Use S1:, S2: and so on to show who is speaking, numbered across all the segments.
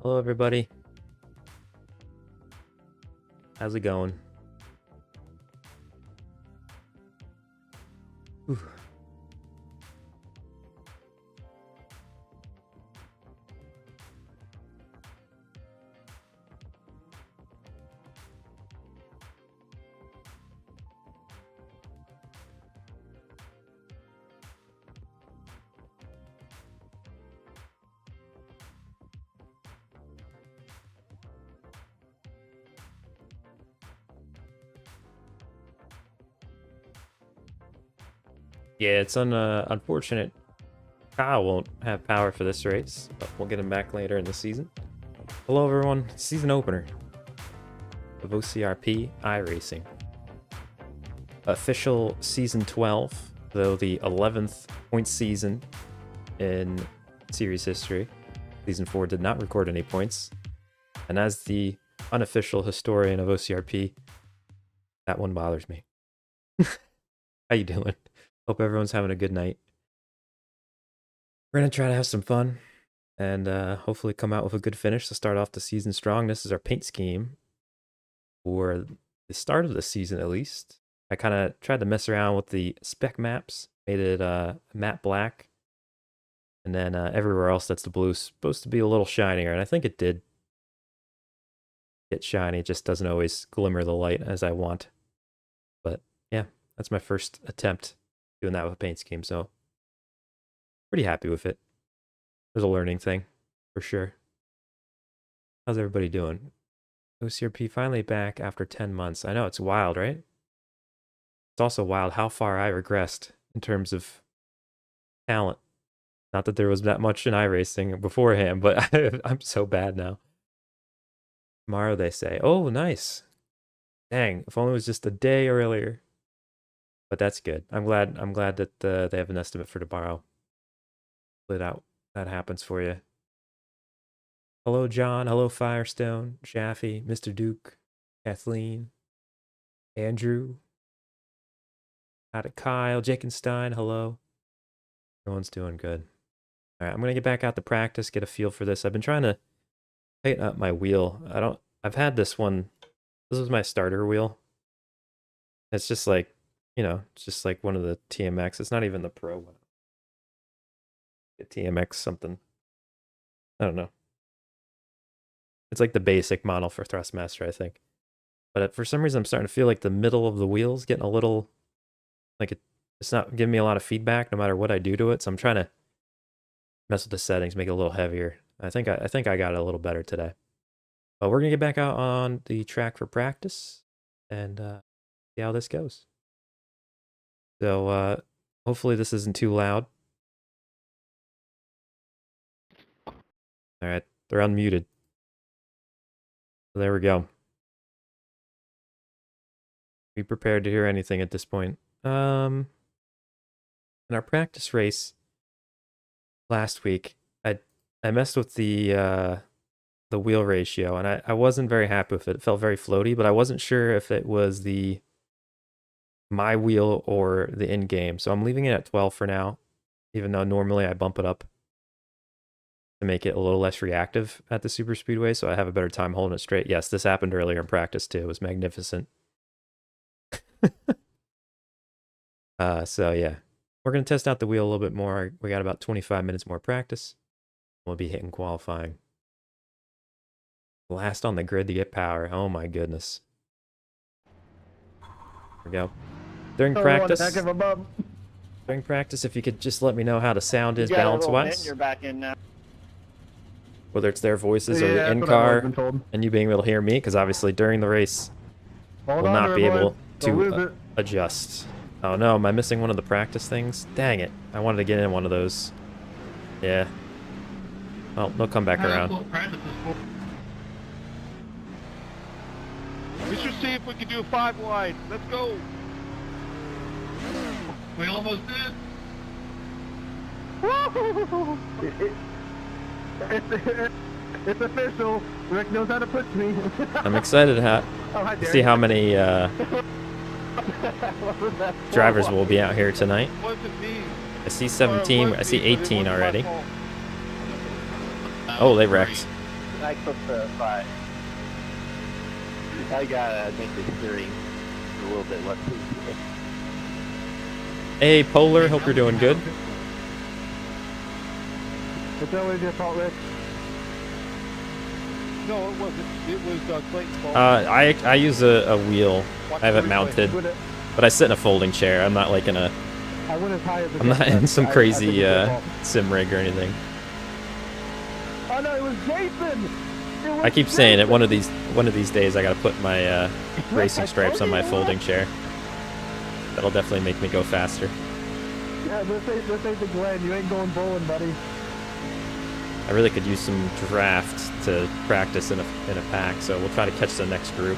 S1: Hello, everybody. How's it going? Whew. Yeah, it's unfortunate Kyle won't have power for this race, but we'll get him back later in the season. Hello, everyone. Season opener of OCRP iRacing. Official Season 12, though the 11th point season in series history. Season 4 did not record any points. And as the unofficial historian of OCRP, that one bothers me. How you doing? Hope everyone's having a good night. We're going to try to have some fun and hopefully come out with a good finish to start off the season strong. This is our paint scheme for the start of the season, at least. I kind of tried to mess around with the spec maps, made it matte black. And then everywhere else that's the blue is supposed to be a little shinier. And I think it did get shiny. It just doesn't always glimmer the light as I want. But yeah, that's my first attempt doing that with a paint scheme, so pretty happy with it. There's a learning thing, for sure. How's everybody doing? OCRP finally back after 10 months. I know, it's wild, right? It's also wild how far I regressed in terms of talent. Not that there was that much in iRacing beforehand, but I'm so bad now. Tomorrow, they say. Oh, nice. Dang, if only it was just a day earlier. But that's good. I'm glad that they have an estimate for tomorrow. Split out. That happens for you. Hello, John. Hello, Firestone, Shaffy, Mr. Duke, Kathleen, Andrew. Out of Kyle, Jakenstein. Hello. Everyone's doing good. All right, I'm gonna get back out to practice, get a feel for this. I've been trying to tighten up my wheel. I've had this one. This was my starter wheel. It's just like, you know, it's just like one of the TMX. It's not even the Pro one. TMX something. I don't know. It's like the basic model for Thrustmaster, I think. But for some reason, I'm starting to feel like the middle of the wheel's getting a little... like it's not giving me a lot of feedback no matter what I do to it. So I'm trying to mess with the settings, make it a little heavier. I think I got it a little better today. But we're going to get back out on the track for practice and see how this goes. So hopefully this isn't too loud. All right, they're unmuted. So there we go. Be prepared to hear anything at this point. In our practice race last week, I messed with the wheel ratio, and I wasn't very happy with it. It felt very floaty, but I wasn't sure if it was my wheel or the in-game. So I'm leaving it at 12 for now, even though normally I bump it up to make it a little less reactive at the super speedway, so I have a better time holding it straight. Yes, this happened earlier in practice too. It was magnificent. So yeah, we're going to test out the wheel a little bit more. We got about 25 minutes more practice. We'll be hitting qualifying. Last on the grid to get power. Oh my goodness. There we go. During practice, if you could just let me know how the sound is balance-wise.
S2: You're back in now.
S1: Whether it's their voices or the in-car, and you being able to hear me, because obviously during the race, we'll not be able to adjust. Oh no, am I missing one of the practice things? Dang it. I wanted to get in one of those. Yeah. Well, they'll come back around.
S2: We should see if we can do a 5 wide. Let's go.
S3: We almost did.
S2: It's official. Rick knows how to push me.
S1: I'm excited to see how many drivers will be out here tonight. I see 17, I see 18 already. Oh, they wrecked.
S3: I took the 5. I gotta make the steering a little bit less easy.
S1: Hey, Polar, hope you're doing good.
S2: It's always your fault, Rick.
S4: No, it wasn't. It was Clayton's fault.
S1: I use a wheel.
S4: Watch
S1: I have
S4: the
S1: it
S4: replay.
S1: mounted, but I sit in a folding chair. I'm not like in a.
S2: I went as high as
S1: I'm not in some
S2: I
S1: crazy
S2: think it's your fault.
S1: sim rig or anything.
S2: Oh no, it was Jason! It was
S1: I keep saying it.
S2: Jason!
S1: One of these days, I gotta put my racing stripes on my folding chair. That'll definitely make me go faster.
S2: Yeah, this ain't the Glen. You ain't going bowling, buddy.
S1: I really could use some draft to practice in a pack, so we'll try to catch the next group.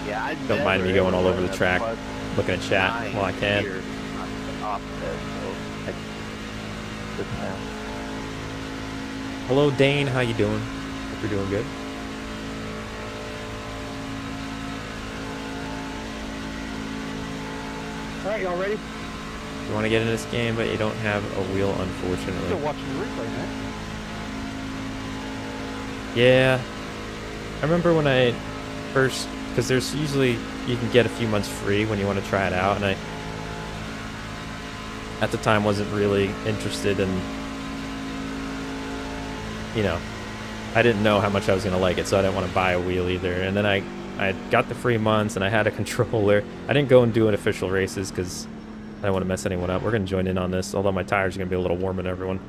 S3: Yeah, I
S1: Don't mind me going all over the track, looking at chat while I can. Hello, Dane. How you doing? Hope you're doing good.
S2: All right, y'all ready?
S1: You want to get in this game, but you don't have a wheel,
S4: Still
S1: unfortunately.
S4: watching the replay, man.
S1: Yeah. I remember when I first, because there's usually, you can get a few months free when you want to try it out, and I, at the time, wasn't really interested in, you know, I didn't know how much I was going to like it, so I didn't want to buy a wheel either. And then I got the free months, and I had a controller. I didn't go and do an official races, because I don't want to mess anyone up. We're going to join in on this, although my tires are going to be a little warm in everyone.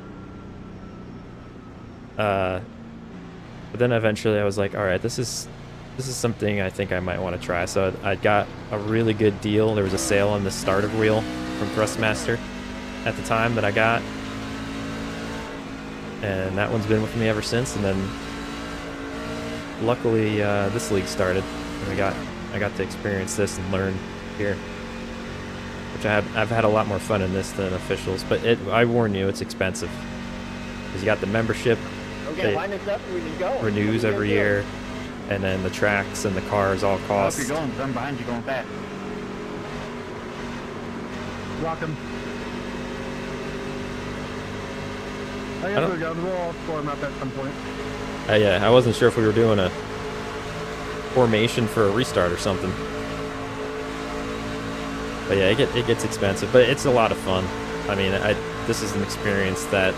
S1: But then eventually I was like, all right, this is something I think I might want to try. So I got a really good deal. There was a sale on the starter wheel from Thrustmaster at the time that I got. And that one's been with me ever since. And then luckily this league started. And I got to experience this and learn here. Which I've had a lot more fun in this than officials. But I warn you, it's expensive. Because you got the membership.
S3: Okay,
S1: It
S3: line us up and we can go.
S1: renews
S3: What are
S1: every
S3: we gonna
S1: year, and then the tracks and the cars all cost.
S2: If you're going, I'm behind you going fast. Rock him. I
S1: don't-
S2: guess we're going. We'll all form up at some point.
S1: Yeah, I wasn't sure if we were doing a formation for a restart or something. But yeah, it gets expensive, but it's a lot of fun. I mean, this is an experience that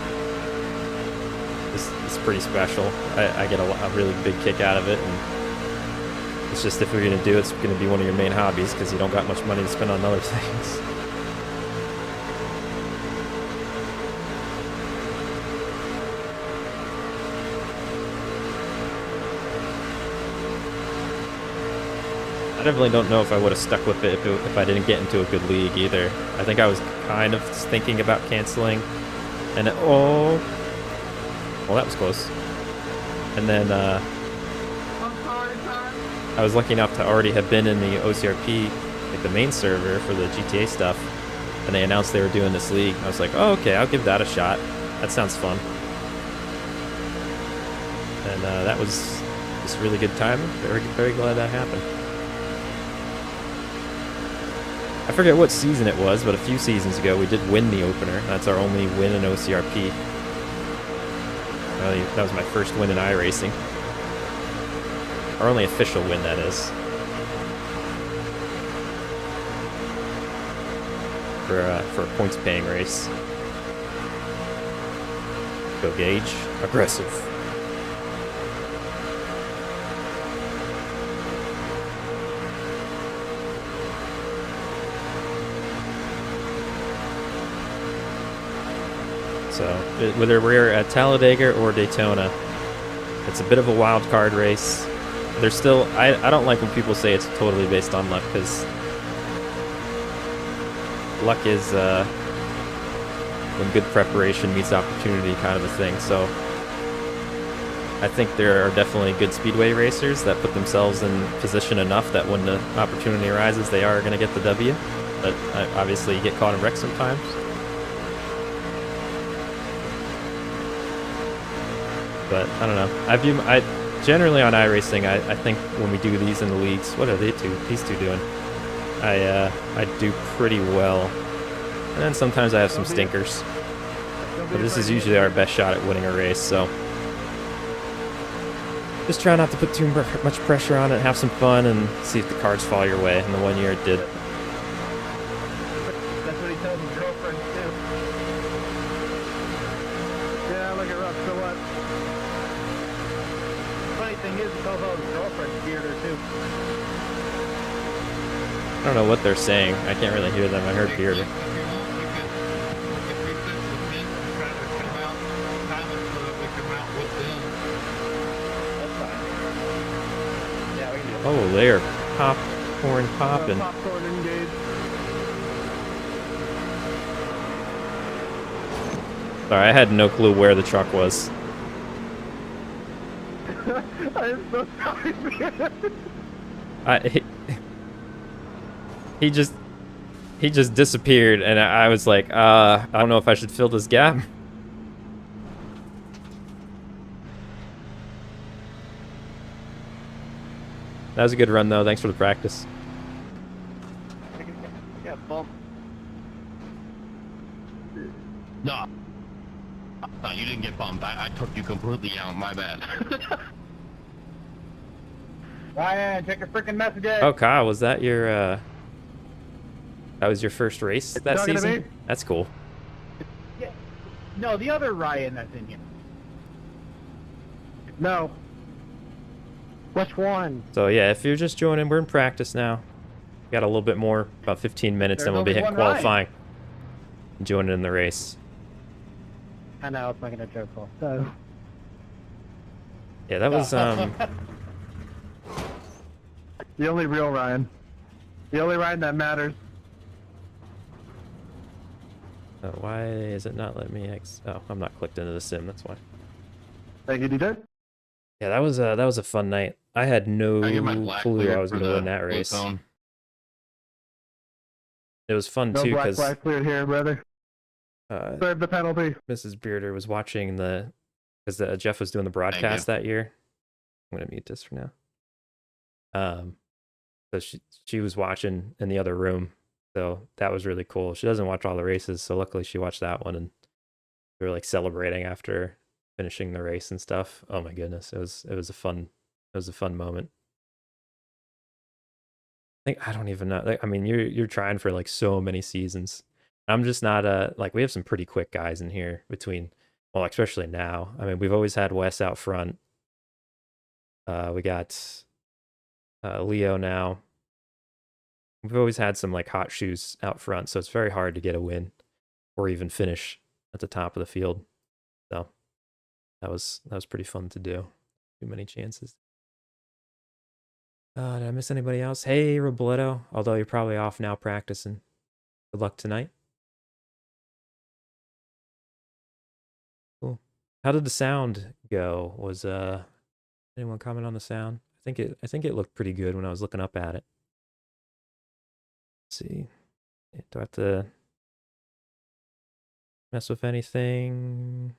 S1: is pretty special. I get a really big kick out of it, and it's just if you're gonna do it, it's gonna be one of your main hobbies because you don't got much money to spend on other things. I definitely don't know if I would have stuck with it if I didn't get into a good league either. I think I was kind of thinking about canceling, and well, that was close. And then I was lucky enough to already have been in the OCRP, like the main server for the GTA stuff, and they announced they were doing this league. I was like, oh, okay, I'll give that a shot. That sounds fun. And that was just a really good time. Very, very glad that happened. I forget what season it was, but a few seasons ago we did win the opener. That's our only win in OCRP. That was my first win in iRacing. Our only official win, that is. For a points-paying race. Go Gage. Aggressive. So, whether we're at Talladega or Daytona, it's a bit of a wild card race. There's still, I don't like when people say it's totally based on luck, because luck is when good preparation meets opportunity kind of a thing. So I think there are definitely good speedway racers that put themselves in position enough that when the opportunity arises, they are going to get the W. But obviously you get caught in wrecks sometimes. But I don't know. Generally on iRacing, I think when we do these in the leagues, what are these two doing? I do pretty well. And then sometimes I have some stinkers. But this is usually our best shot at winning a race, so Just try not to put too much pressure on it, have some fun, and see if the cards fall your way. And the 1 year it did.
S2: That's what he tells his girlfriend too. Yeah, look at Russ, so what? Funny thing is, he calls all his girlfriends bearder too.
S1: I don't know what they're saying. I can't really hear them. I heard bearder. Oh, they're popcorn popping.
S2: Popcorn engaged.
S1: Sorry, I had no clue where the truck was.
S2: I am so sorry, man.
S1: He just disappeared, and I was like, I don't know if I should fill this gap. That was a good run, though. Thanks for the practice.
S3: Yeah, bump.
S5: No. No, you didn't get bumped. I took you completely out. My bad.
S2: Ryan, check your freaking messages.
S1: Oh, Kyle, was that your, that was your first race that
S2: talking to
S1: season?
S2: me?
S1: That's cool.
S2: Yeah. No, the other Ryan that's in here. No. Which one?
S1: So, yeah, if you're just joining, we're in practice now. Got a little bit more, about 15 minutes,
S2: There's
S1: then we'll be
S2: only
S1: hitting
S2: one Ryan.
S1: qualifying. Joining in the race.
S2: I know, I was making a joke. So.
S1: Yeah, that was,
S2: The only real Ryan. The only Ryan that matters.
S1: why is it not letting me oh, I'm not clicked into the sim, that's why.
S2: Thank you, DJ.
S1: Yeah, that was a fun night. I had no
S5: I get my black
S1: clue
S5: cleared
S1: I was
S5: for
S1: going to
S5: the
S1: win that
S5: blue
S1: race.
S5: zone.
S1: It was fun
S2: No
S1: too
S2: black
S1: because
S2: flag cleared here, brother. Serve the penalty.
S1: Mrs. Bearder was watching because Jeff was doing the broadcast that year. I'm gonna mute this for now. So she was watching in the other room, so that was really cool. She doesn't watch all the races, so luckily she watched that one, and we were like celebrating after finishing the race and stuff. Oh my goodness, it was a fun moment. I don't even know. Like, I mean, you're trying for like so many seasons. I'm just not like, we have some pretty quick guys in here between, well, especially now. I mean, we've always had Wes out front. We got Leo now. We've always had some like hot shoes out front, so it's very hard to get a win or even finish at the top of the field. So that was pretty fun to do. Too many chances. Did I miss anybody else? Hey, Robledo. Although you're probably off now practicing. Good luck tonight. Cool. How did the sound go? Was anyone comment on the sound? I think it looked pretty good when I was looking up at it. Let's see. Do I have to mess with anything?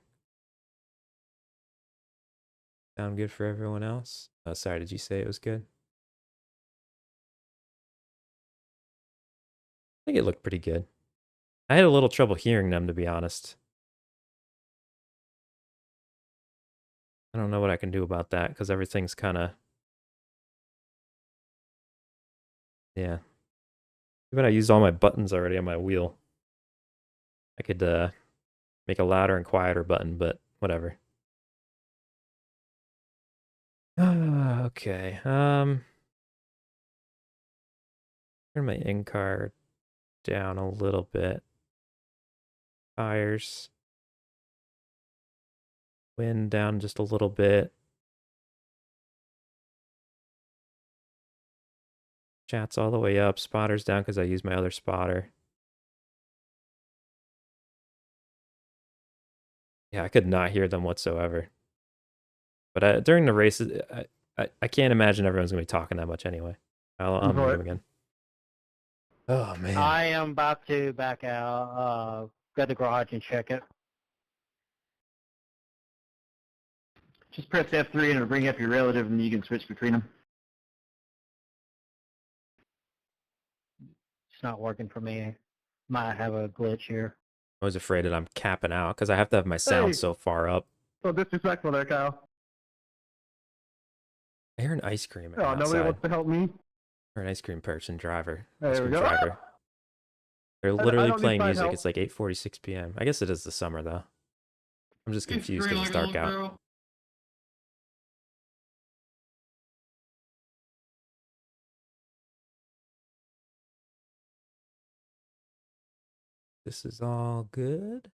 S1: Sound good for everyone else? Oh, sorry, did you say it was good? I think it looked pretty good. I had a little trouble hearing them, to be honest. I don't know what I can do about that, because everything's kind of... Yeah. Even I used all my buttons already on my wheel. I could make a louder and quieter button, but whatever. Okay. Turn my in-car down a little bit. Tires. Wind down just a little bit. Chat's all the way up. Spotter's down because I use my other spotter. Yeah, I could not hear them whatsoever. But during the races, I can't imagine everyone's going to be talking that much anyway. I'll mute them again. Oh, man.
S2: I am about to back out. Go to the garage and check it. Just press F3 and it'll bring up your relative and you can switch between them. It's not working for me. Might have a glitch here.
S1: I was afraid that I'm capping out because I have to have my sound
S2: Hey.
S1: so far up.
S2: So disrespectful there, Kyle.
S1: I hear an ice cream
S2: Oh, nobody
S1: outside.
S2: wants to help me.
S1: Or an ice cream person driver.
S2: There
S1: Ice
S2: we
S1: cream
S2: go.
S1: driver. They're
S2: I
S1: literally
S2: don't need
S1: playing
S2: side
S1: music.
S2: help.
S1: It's like 8:46 p.m. I guess it is the summer though. I'm just
S5: You
S1: confused
S5: scream
S1: because it's
S5: like a
S1: dark
S5: little
S1: out.
S5: girl.
S1: This is all good.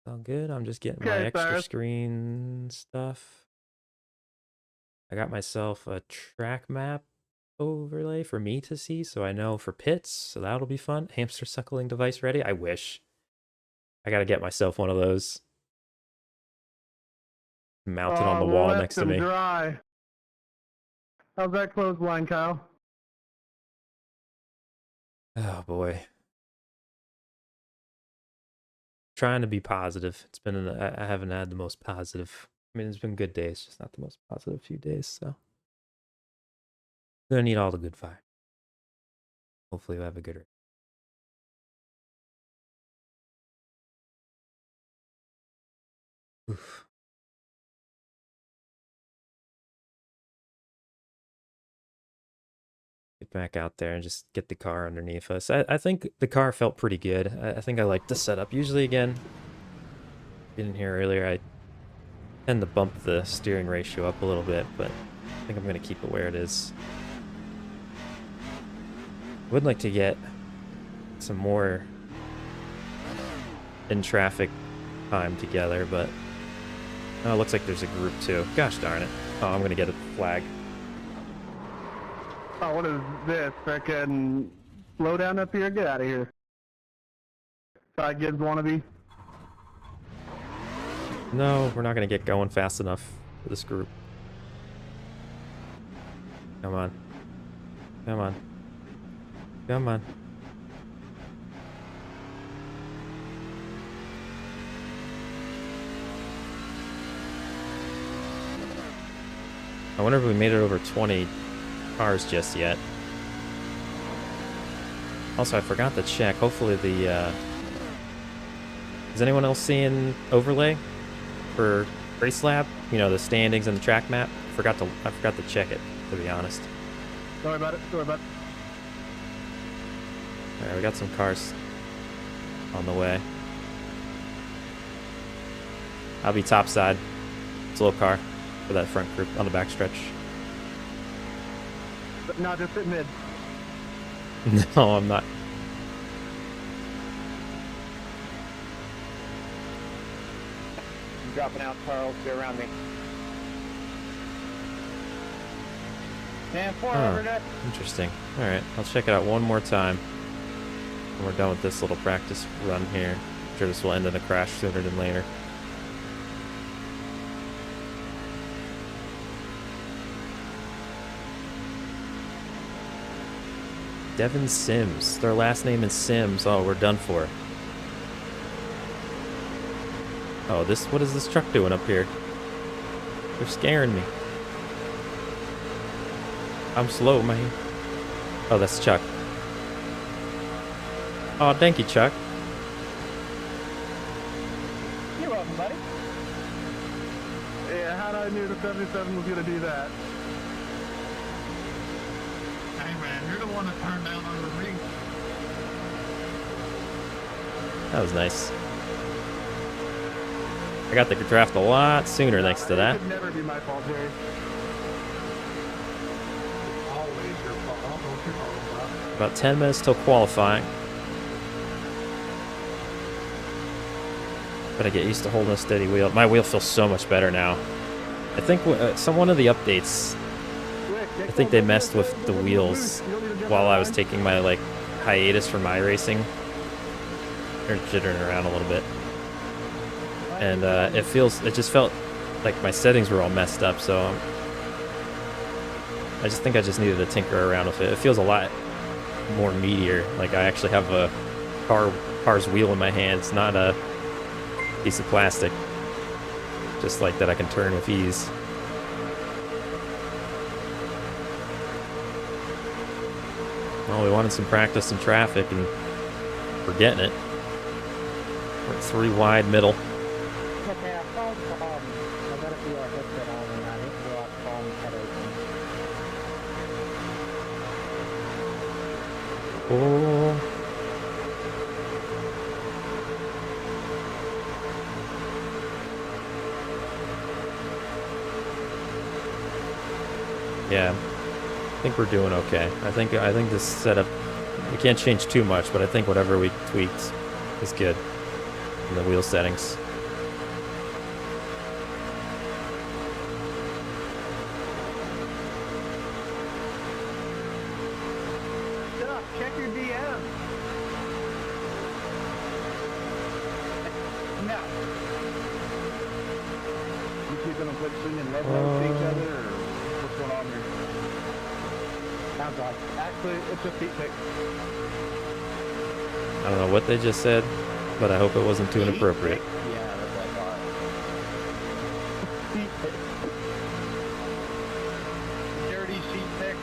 S1: All good. I'm just getting my
S2: Okay,
S1: extra
S2: Cyrus.
S1: screen stuff. I got myself a track map overlay for me to see so I know for pits, so that'll be fun. Hamster suckling device ready? I wish. I gotta get myself one of those. Mounted on the wall
S2: Let
S1: next to
S2: them
S1: me.
S2: dry. How's that clothesline, Kyle?
S1: Oh boy. Trying to be positive. It's been I haven't had the most positive. I mean, it's been good days, just not the most positive few days. So gonna need all the good vibe. Hopefully, we'll have a good. Oof. Get back out there and just get the car underneath us. I think the car felt pretty good. I think I like the setup. Usually, again, in here earlier, I tend to bump the steering ratio up a little bit, but I think I'm gonna keep it where it is. I would like to get some more in traffic time together, but oh, it looks like there's a group too. Gosh darn it. Oh, I'm gonna get a flag.
S2: Oh, what is this? Frickin' slow down up here? Get out of here. Side Gibbs wannabe.
S1: No, we're not gonna get going fast enough for this group. Come on. Come on. Come on. I wonder if we made it over 20 cars just yet. Also, I forgot to check. Hopefully the is anyone else seeing overlay for Race Lab? You know, the standings and the track map? I forgot to check it, to be honest.
S2: Don't worry about it. Don't worry about it.
S1: Alright, we got some cars on the way. I'll be topside. It's a little car for that front group on the backstretch.
S2: But not just at mid.
S1: No, I'm not.
S3: I'm dropping out, Carl. Stay around me. 10-4 over that.
S1: Interesting. Alright, I'll check it out one more time. When we're done with this little practice run here. I'm sure this will end in a crash sooner than later. Devin Sims. Their last name is Sims. Oh, we're done for. Oh, what is this truck doing up here? They're scaring me. I'm slow, man. Oh, that's Chuck. Oh, thank you, Chuck.
S3: You're welcome, buddy.
S2: Yeah, how'd I knew the 77 was gonna do that?
S5: Hey man, you're the one that turned down on the ring.
S1: That was nice. I got the draft a lot sooner thanks to that.
S2: It could never be my fault, Jerry.
S4: Always your fault. I don't know what you're talking about.
S1: About 10 minutes till qualifying. Gotta get used to holding a steady wheel. My wheel feels so much better now. I think one of the updates, I think they messed with the wheels while I was taking my hiatus from iRacing. They're jittering around a little bit. And it just felt like my settings were all messed up, so I just think I just needed to tinker around with it. It feels a lot more meatier. Like I actually have a car's wheel in my hands, not a piece of plastic. Just like that I can turn with ease. Well, we wanted some practice in traffic, and we're getting it. We're at 3 wide middle.
S3: Okay, I followed
S6: I got a VR headset on and I hit the rock palm head open.
S1: Oh. Yeah, I think we're doing okay. I think this setup, we can't change too much, but I think whatever we tweaked is good in the wheel settings.
S2: Duck, check your DM. No. You two gonna quit swinging love notes to each other, or what's going on here? Sounds like. Actually, it's a feet pick.
S1: I don't know what they just said, but I hope it wasn't too inappropriate.
S3: Yeah, that's what I thought.
S2: Feet pick. Dirty sheet pick.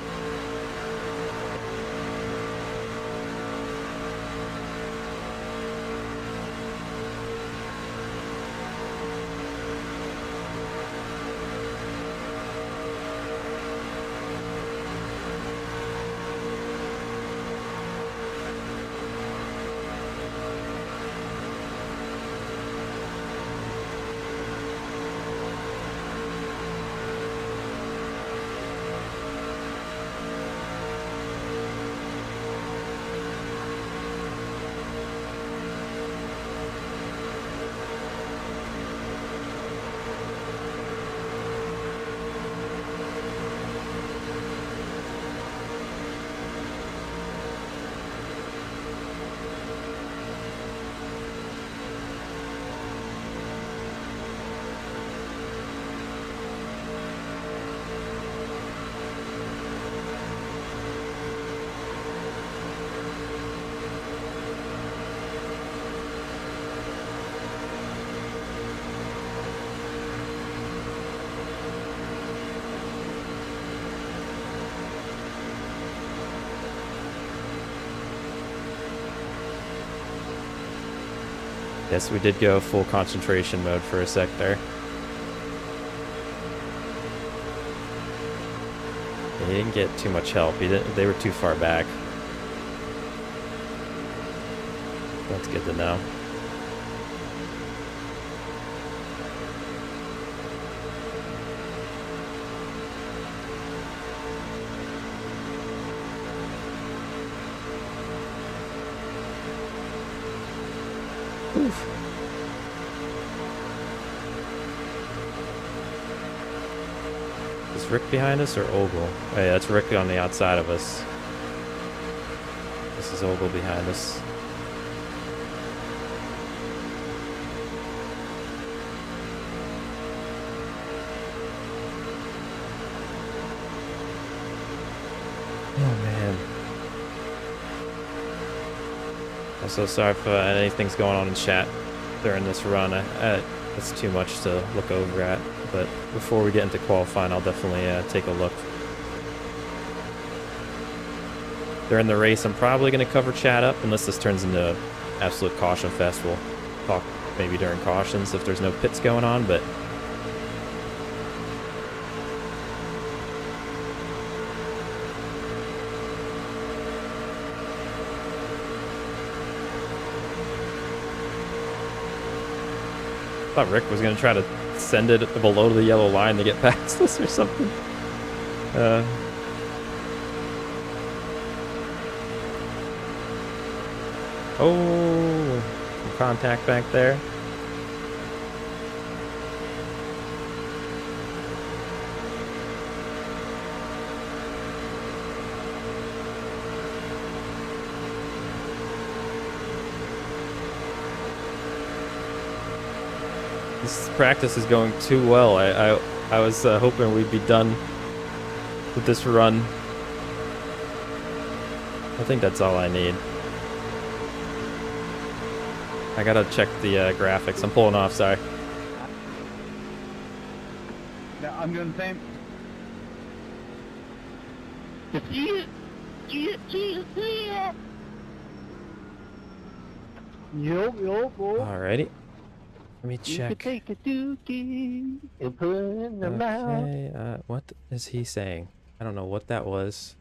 S1: Yes, we did go full concentration mode for a sec there. He didn't get too much help. They were too far back. That's good to know. Oof. Is Rick behind us or Ogle? Oh yeah, that's Rick on the outside of us. This is Ogle behind us. Oh man. I'm so sorry if anything's going on in chat during this run. It's too much to look over at. But before we get into qualifying, I'll definitely take a look. During the race, I'm probably going to cover chat up, unless this turns into an absolute caution fest. We'll talk maybe during cautions if there's no pits going on, but... I thought Rick was going to try to send it below the yellow line to get past us or something. Oh, some contact back there. This practice is going too well. I was hoping we'd be done with this run. I think that's all I need. I gotta check the graphics. I'm pulling off, sorry.
S2: No, I'm doing the same. Yup.
S1: Alrighty. Let me
S3: You
S1: check.
S3: could take a dookie and put it in the mouth.
S1: Okay, what is he saying? I don't know what that was.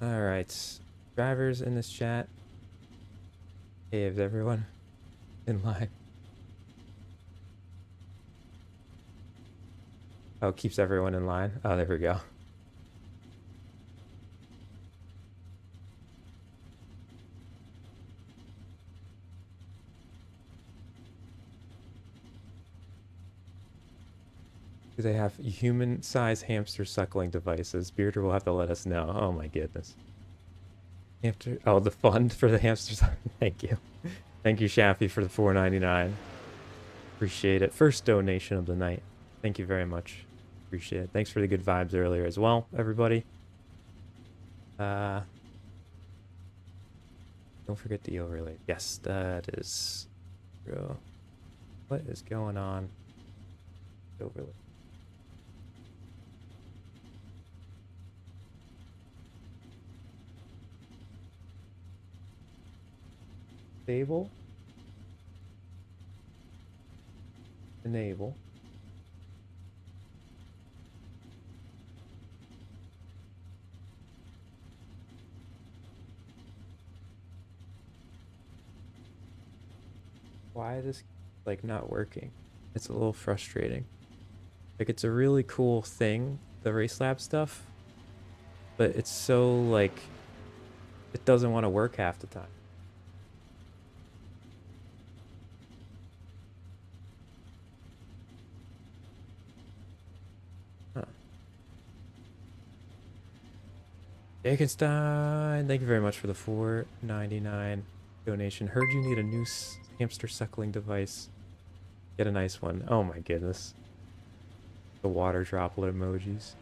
S1: Alright. Drivers in this chat. Hey, is everyone in line? Oh, keeps everyone in line. Oh, there we go. Do they have human-sized hamster suckling devices? Bearder will have to let us know. Oh my goodness. Hamster. Oh, the fund for the hamsters. Thank you. Thank you, Shaffy, for the $4.99. Appreciate it. First donation of the night. Thank you very much. Appreciate it. Thanks for the good vibes earlier as well, everybody. Don't forget the overlay. Yes, that is true. What is going on? Overlay. Stable. Enable. Why is this like not working? It's a little frustrating. Like it's a really cool thing, the Race Lab stuff, but it's so like it doesn't want to work half the time. Huh. Jakenstein, thank you very much for the $4.99 donation. Heard you need a new hamster suckling device. Get a nice one. Oh my goodness. The water droplet emojis.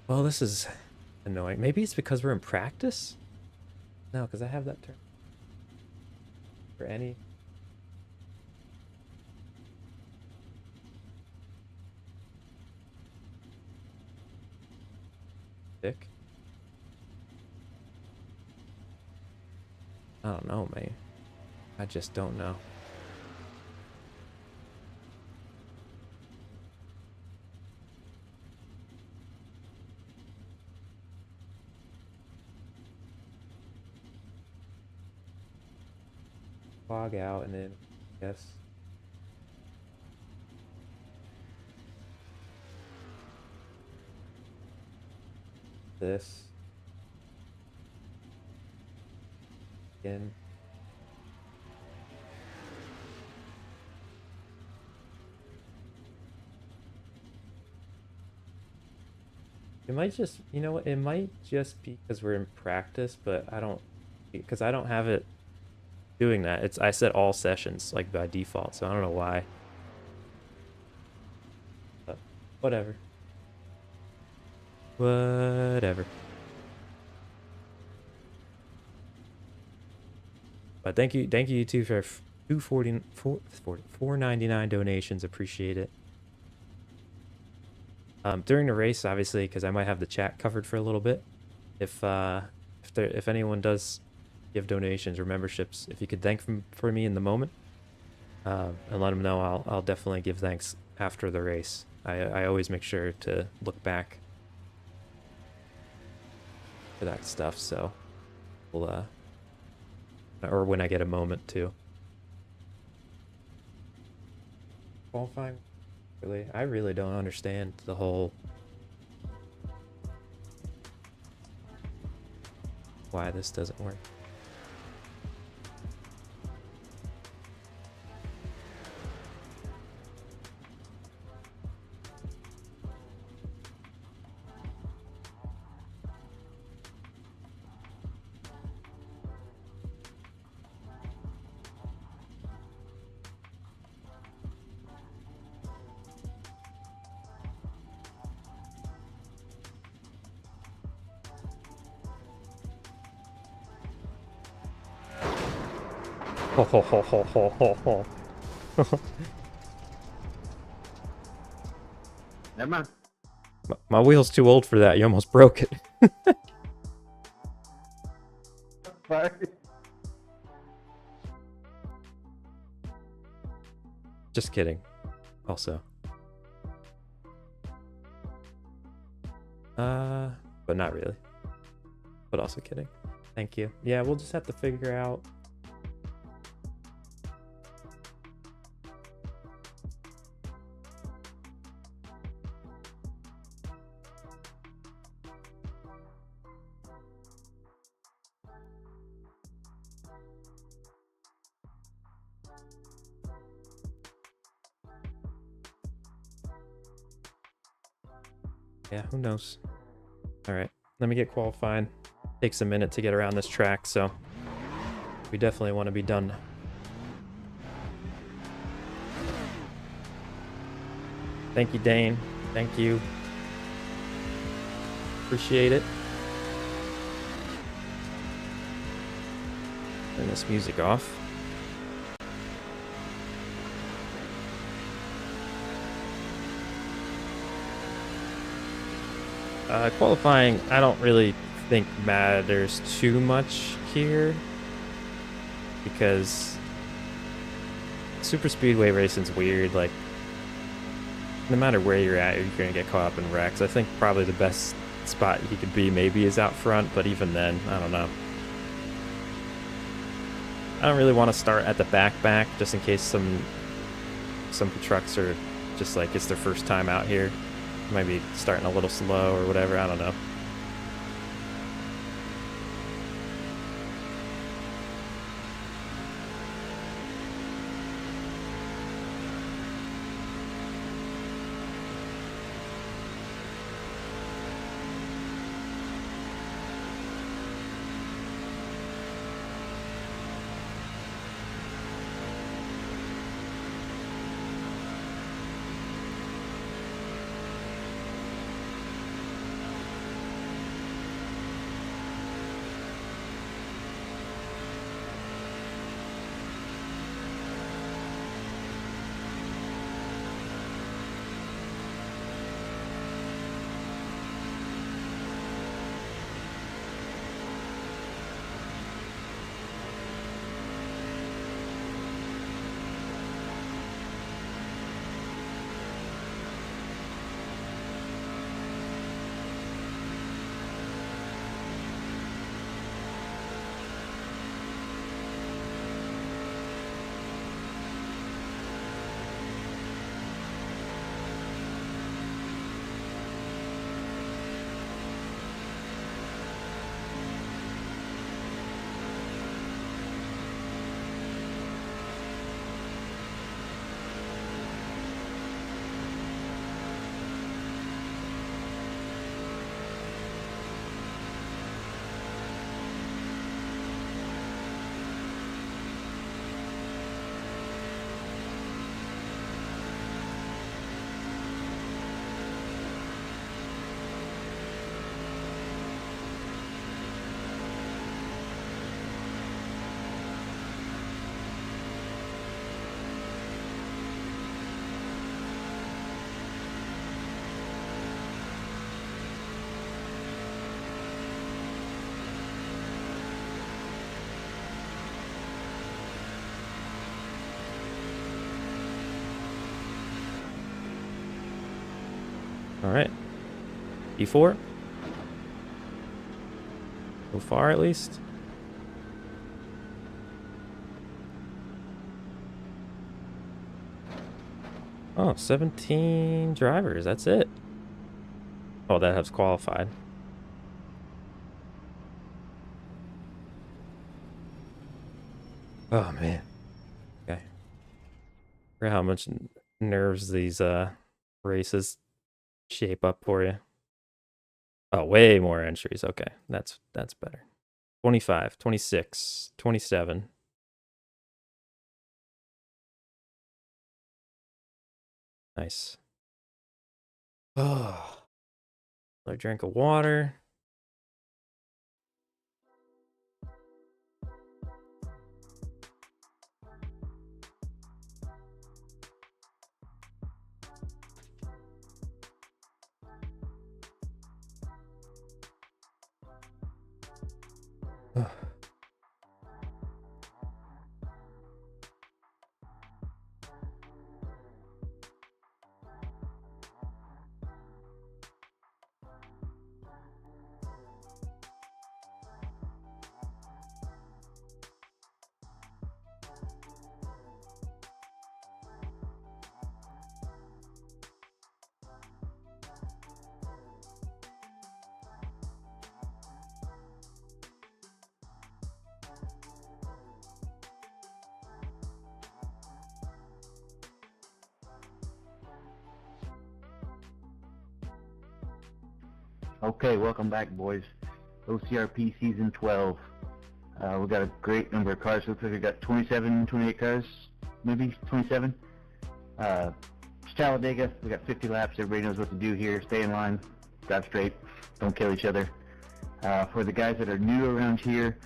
S1: Well, this is annoying. Maybe it's because we're in practice? No, because I have that term. For any... Dick? I don't know, man. I just don't know. Log out and then, yes. This. Again. It might just, you know what, it might just be because we're in practice, but I don't have it doing that. I set all sessions like by default, so I don't know why. But whatever. Whatever. But thank you too for $4.99 donations. Appreciate it. During the race, obviously, because I might have the chat covered for a little bit. If anyone does give donations or memberships, if you could thank them for me in the moment, and let them know, I'll definitely give thanks after the race. I always make sure to look back for that stuff. So we'll or when I get a moment to. Qualifying. Really, I really don't understand the whole why this doesn't work. Ho ho ho ho ho ho ho.
S3: Never mind.
S1: My wheel's too old for that. You almost broke it.
S2: Sorry.
S1: Just kidding. Also. But not really. But also kidding. Thank you. Yeah, we'll just have to figure out. Yeah, who knows? All right, let me get qualified. Takes a minute to get around this track, so we definitely want to be done. Thank you, Dane. Thank you. Appreciate it. Turn this music off. Qualifying, I don't really think matters too much here because super speedway racing's weird. Like, no matter where you're at, you're gonna get caught up in wrecks. I think probably the best spot he could be maybe is out front, but even then, I don't know. I don't really want to start at the back just in case some trucks are just like it's their first time out here. Might be starting a little slow or whatever, I don't know. All right, E4. So far, at least. Oh, 17 drivers. That's it. Oh, that has qualified. Oh man. Okay. For how much nerves these races shape up for you. Oh, way more entries. Okay. That's better. 25, 26, 27. Nice. Oh. Another drink of water.
S3: Okay, welcome back, boys. OCRP Season 12. We got a great number of cars. Looks like we got 27, 28 cars, maybe 27. It's Talladega. We got 50 laps. Everybody knows what to do here. Stay in line, drive straight, don't kill each other. For the guys that are new around here,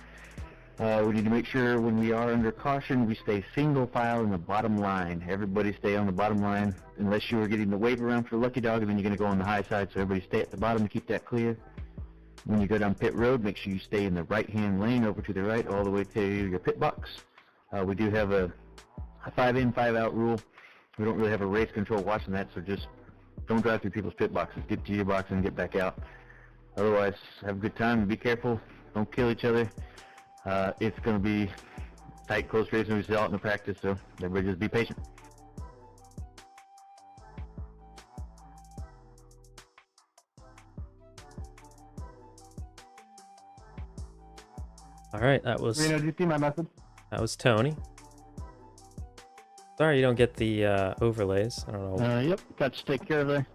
S3: we need to make sure when we are under caution, we stay single file in the bottom line. Everybody stay on the bottom line, unless you are getting the wave around for the lucky dog, and then you're going to go on the high side, so everybody stay at the bottom to keep that clear. When you go down pit road, make sure you stay in the right-hand lane over to the right all the way to your pit box. We do have a 5 in, 5 out rule. We don't really have a race control watching that, so just don't drive through people's pit boxes. Get to your box and get back out. Otherwise, have a good time and be careful. Don't kill each other. It's going to be tight, close racing. We saw it in the practice, so everybody just be patient.
S1: All right, that was
S2: Reno, did you see my message?
S1: Tony. Sorry you don't get the overlays. I don't know.
S3: Yep, got to take care of that.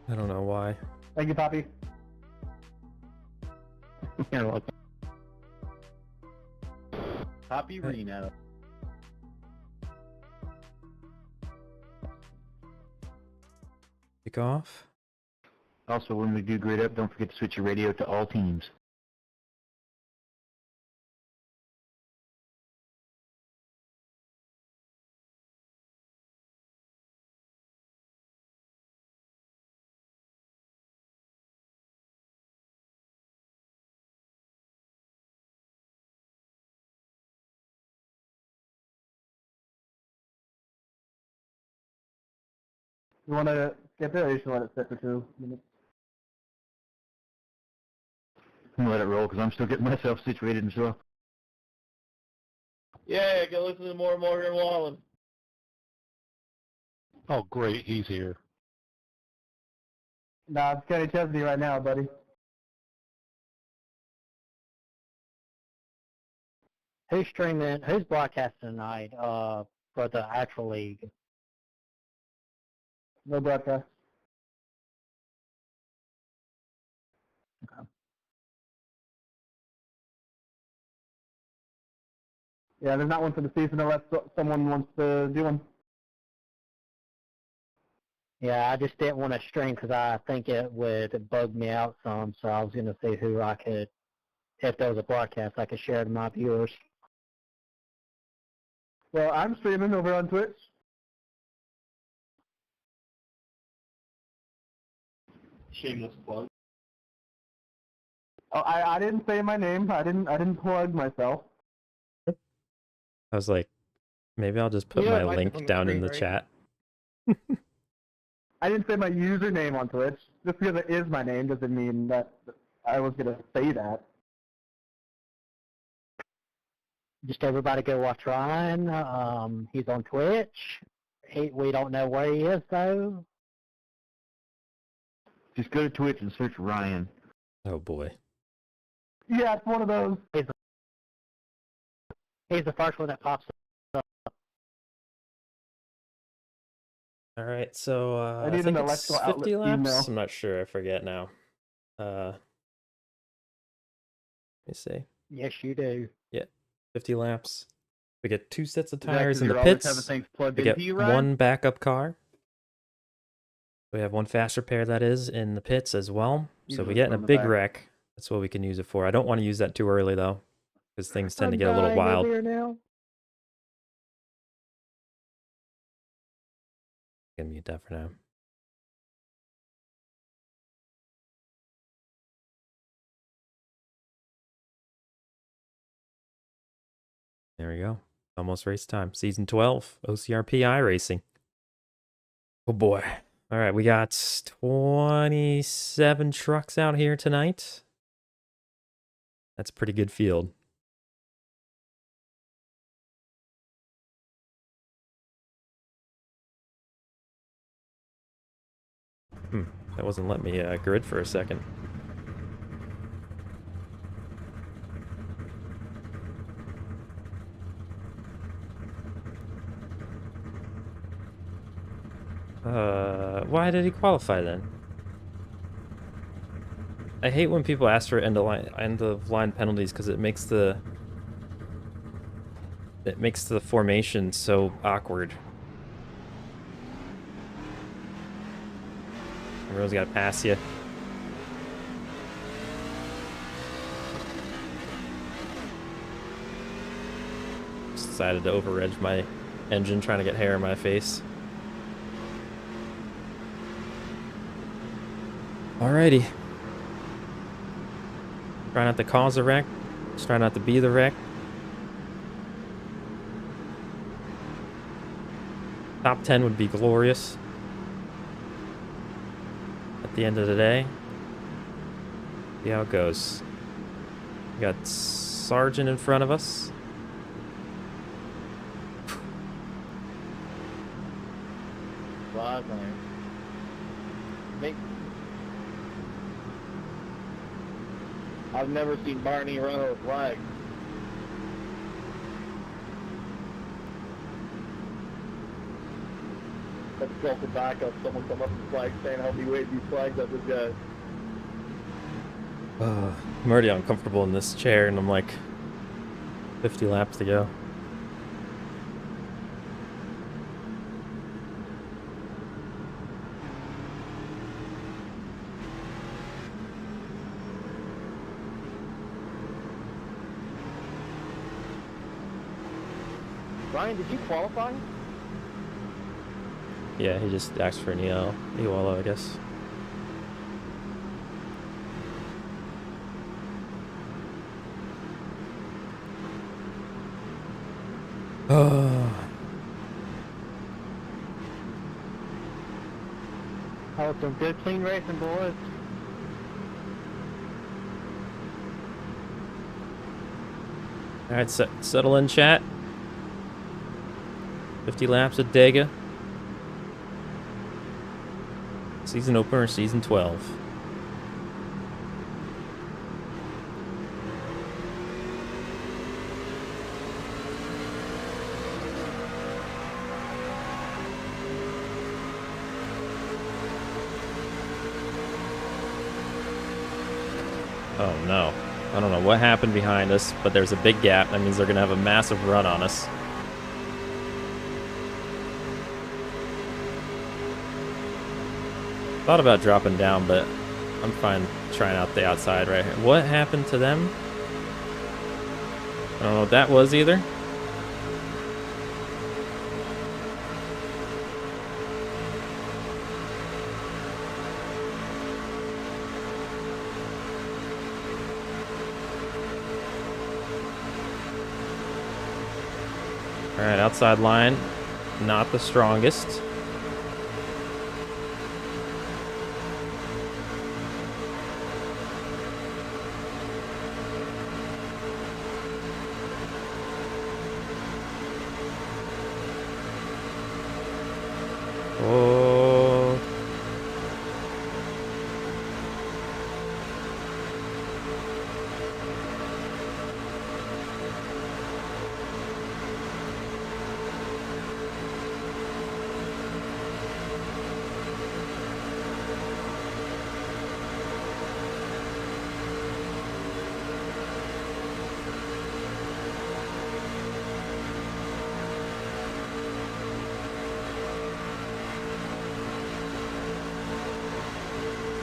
S1: I don't know why.
S2: Thank you, Poppy.
S3: You're welcome. Poppy Reno.
S1: Kick off.
S3: Also, when we do grid up, don't forget to switch your radio to all teams.
S2: You want to skip it, or you should let it sit for 2 minutes?
S3: I'm gonna let it roll because I'm still getting myself situated and so.
S5: Yeah, go listen to more Morgan Wallen.
S4: Oh, great, he's here.
S2: Nah, it's Kenny Chesney right now, buddy.
S6: Who's streaming? Who's broadcasting tonight? For the actual league.
S2: No broadcast. Yeah, there's not one for the season unless someone wants to do one.
S6: Yeah, I just didn't want to stream because I think it would bug me out some. So I was going to see who I could, if there was a broadcast, I could share to my viewers.
S2: Well, I'm streaming over on Twitch.
S5: Shameless plug.
S2: Oh, I didn't say my name. I didn't plug myself.
S1: I was like, maybe I'll just put
S5: Yeah,
S1: my
S5: like
S1: link
S5: on the
S1: down in
S5: screen,
S1: the
S5: right?
S1: chat.
S2: I didn't say my username on Twitch. Just because it is my name doesn't mean that I was gonna say that.
S6: Just everybody go watch Ryan. He's on Twitch. We don't know where he is though.
S3: Just go to Twitch and search Ryan.
S1: Oh boy.
S2: Yeah, it's one of those.
S6: He's the first one that pops up.
S1: All right, so
S2: I
S1: I
S2: need
S1: think
S2: an
S1: it's
S2: electrical
S1: 50
S2: outlet
S1: laps.
S2: email.
S1: I'm not sure. I forget now. Let me see.
S6: Yes, you do.
S1: 50 laps. We get 2 sets of
S3: Is that
S1: tires
S3: 'cause
S1: in the
S3: you're always
S1: pits.
S3: having things plugged
S1: We get
S3: into you, Ryan?
S1: 1 backup car. We have 1 faster pair that is in the pits as well. So
S3: Usually
S1: we get in a
S3: from the
S1: big
S3: back.
S1: wreck. That's what we can use it for. I don't want to use that too early though, because things tend to get a little wild.
S6: Over here now.
S1: Gonna mute that for now. There we go. Almost race time. Season 12, OCRP iRacing. Oh boy. All right, we got 27 trucks out here tonight. That's a pretty good field. That wasn't letting me grid for a second. Why did he qualify then? I hate when people ask for end of line penalties because it makes the formation so awkward. Everyone's got to pass you. Just decided to over-edge my engine trying to get hair in my face. Alrighty. Try not to cause a wreck. Just try not to be the wreck. Top 10 would be glorious. At the end of the day. See how it goes. We got Sargent in front of us.
S2: I've never seen Barney run with flag. Let's go for backup. Someone come up with flag saying, help me wave these flags up this guy.
S1: I'm already uncomfortable in this chair and I'm like 50 laps to go.
S2: Ryan, did you qualify?
S1: Yeah, he just asked for an EOLO, I guess.
S6: Oh, some good clean racing, boys.
S1: Alright, settle in, chat. 50 laps at Dega. Season opener, season 12. Oh no. I don't know what happened behind us, but there's a big gap. That means they're going to have a massive run on us. Thought about dropping down, but I'm fine trying out the outside right here. What happened to them? I don't know what that was either. All right, outside line, not the strongest. Oh.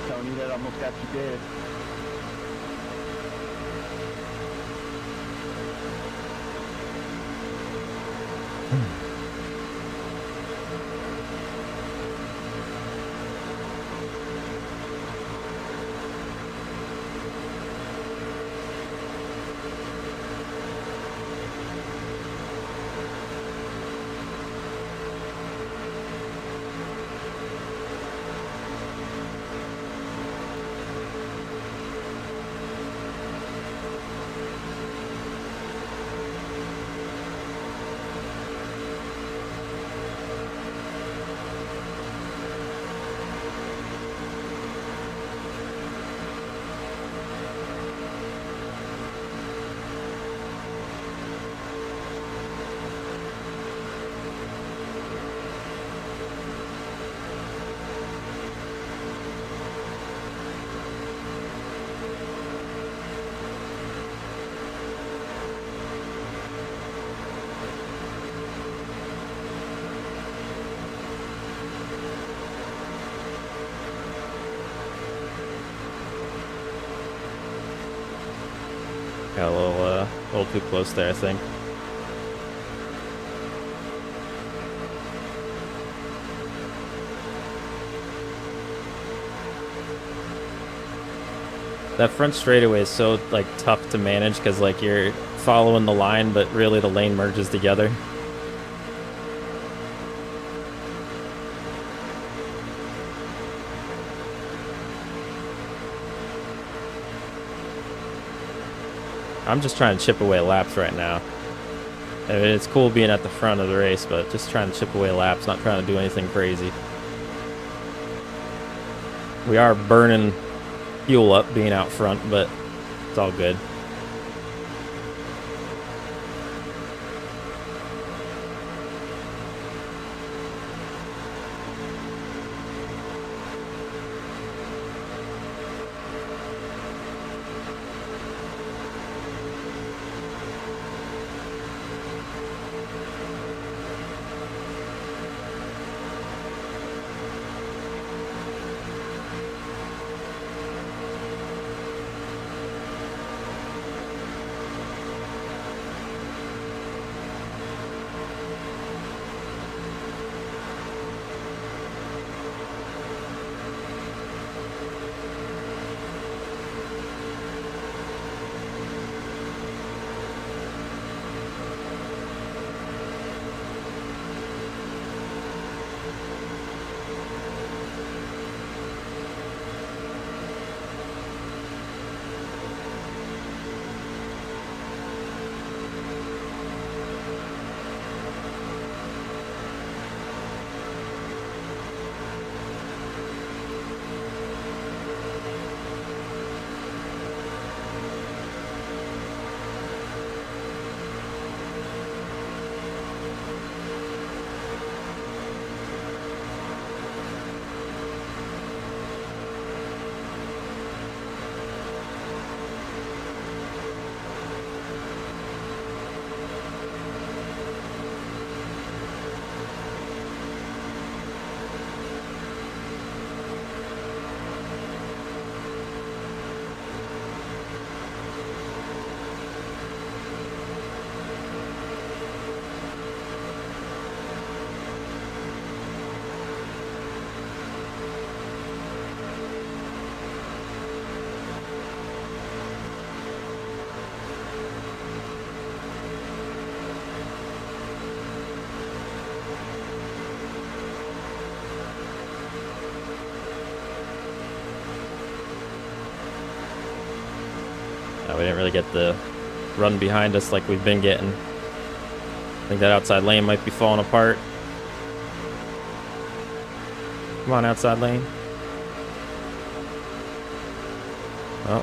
S2: Tony, that almost got you dead.
S1: A little too close there, I think. That front straightaway is so like tough to manage because like you're following the line, but really the lane merges together. I'm just trying to chip away laps right now. I mean, it's cool being at the front of the race, but just trying to chip away laps, not trying to do anything crazy. We are burning fuel up being out front, but it's all good. We didn't really get the run behind us like we've been getting. I think that outside lane might be falling apart. Come on, outside lane. Oh.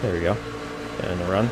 S1: There we go. Getting a run.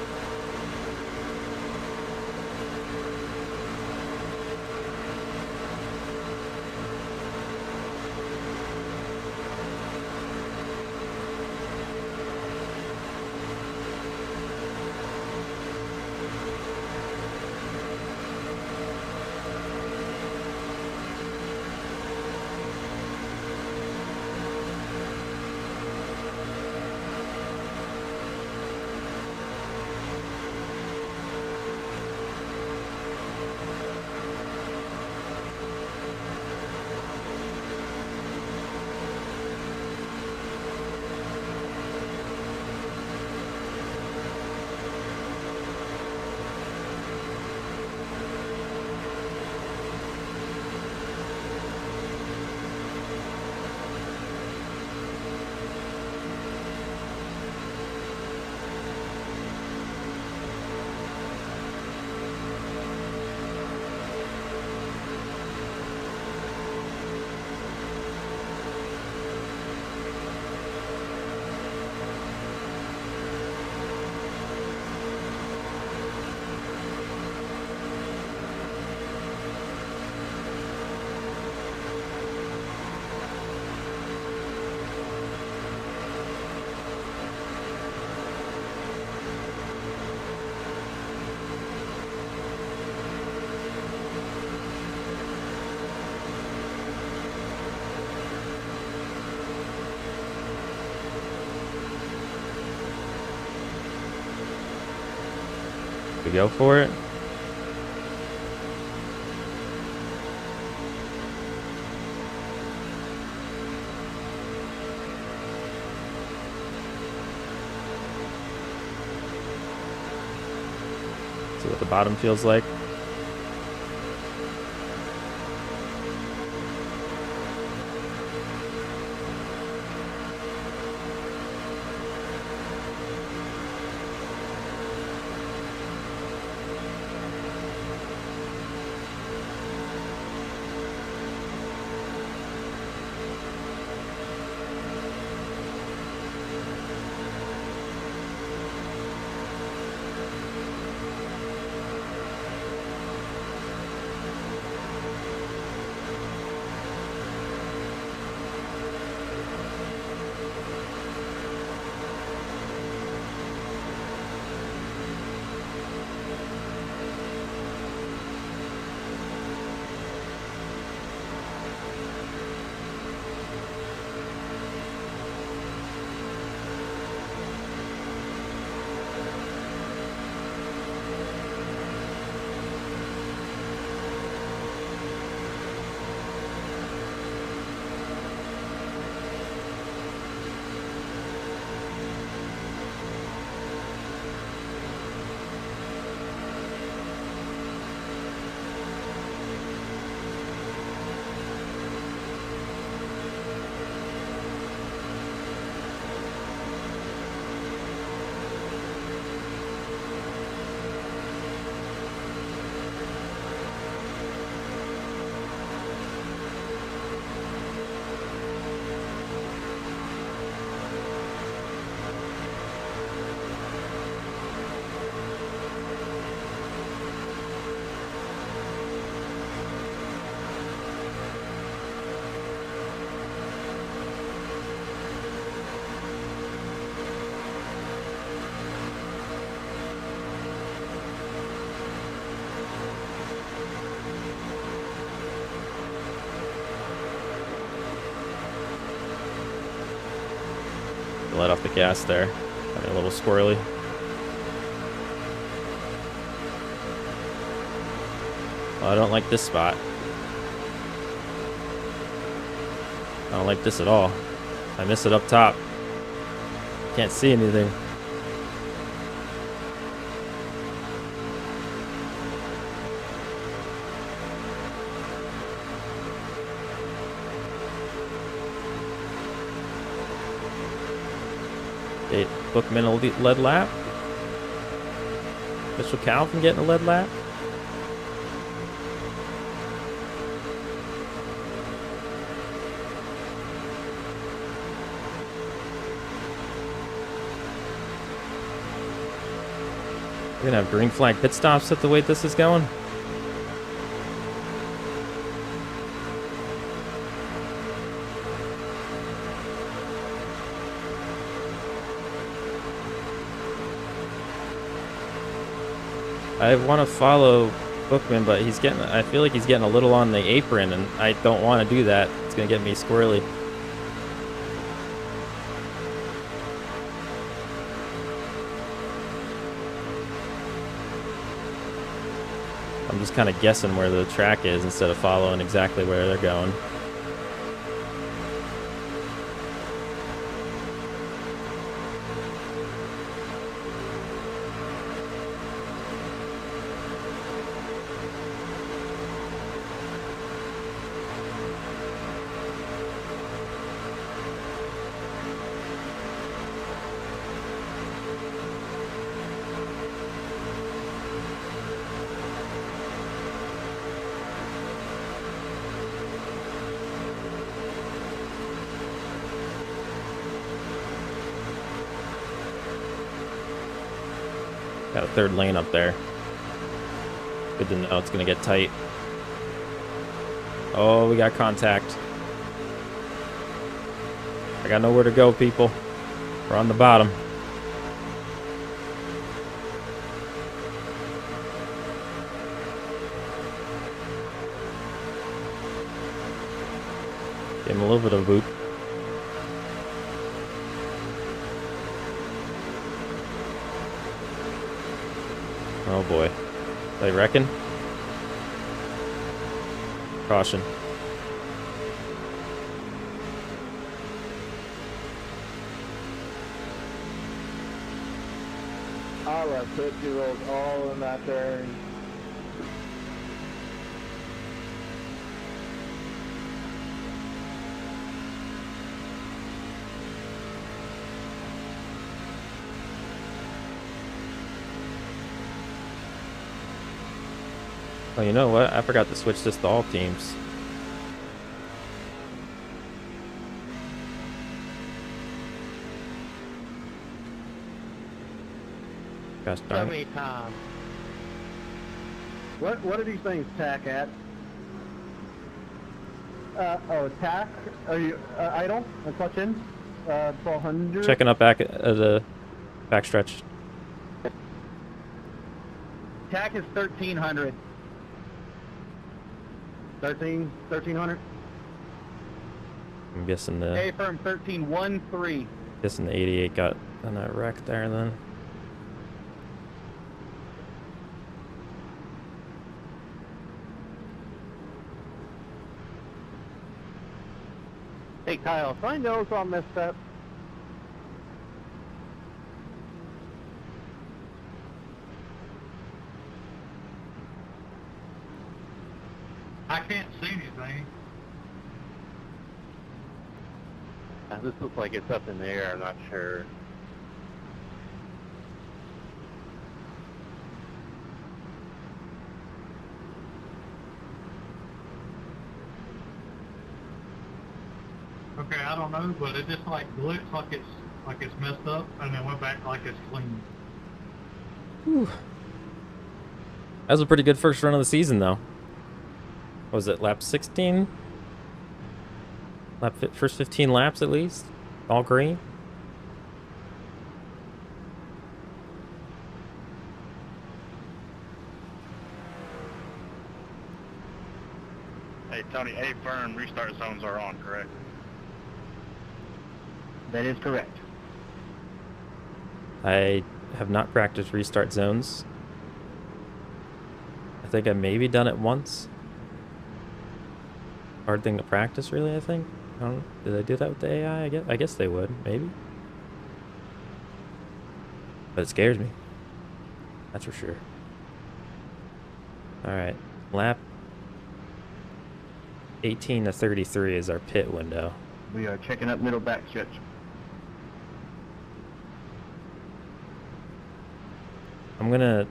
S1: we go for it. See what the bottom feels like. Let off the gas there. Got me a little squirrely. Oh, I don't like this spot. I don't like this at all. I miss it up top. Can't see anything. Okay, Bookman a lead lap. Mitchell Calvin getting a lead lap. We're gonna have green flag pit stops at the way this is going. I want to follow Bookman, but he's getting, I feel like he's getting a little on the apron, and I don't want to do that. It's gonna get me squirrely. I'm just kind of guessing where the track is instead of following exactly where they're going. Got a third lane up there. Good to know it's gonna get tight. Oh, we got contact. I got nowhere to go, people. We're on the bottom. Give him a little bit of a boot. Oh, Oh boy. They reckon? Caution.
S2: I love 50-year-olds all in that turn.
S1: Oh, you know what? I forgot to switch this to all teams. Gosh
S6: So
S1: darn it.
S6: many times.
S2: What are these things tack at? Tack? Are you idle? A clutch in? 1200?
S1: Checking up back at the backstretch.
S2: Tack is 1300. 1300?
S1: I'm guessing the
S2: A firm 1313.
S1: 88 got in a wreck there then.
S2: Hey Kyle, if I know so I messed up.
S4: I can't see anything.
S6: This looks like it's up in the air. I'm not sure.
S4: Okay, I don't know, but it just like looks like it's messed up, and then went back like it's clean.
S1: Whew. That was a pretty good first run of the season, though. What was it, lap 16? First 15 laps, at least? All green?
S7: Hey, Tony, A firm restart zones are on, correct?
S3: That is correct.
S1: I have not practiced restart zones. I think I maybe done it once. Hard thing to practice, really, I think. I don't know. Did they do that with the AI? I guess they would, maybe. But it scares me. That's for sure. Alright. Lap 18 to 33 is our pit window.
S3: We are checking up middle backstretch.
S1: I'm gonna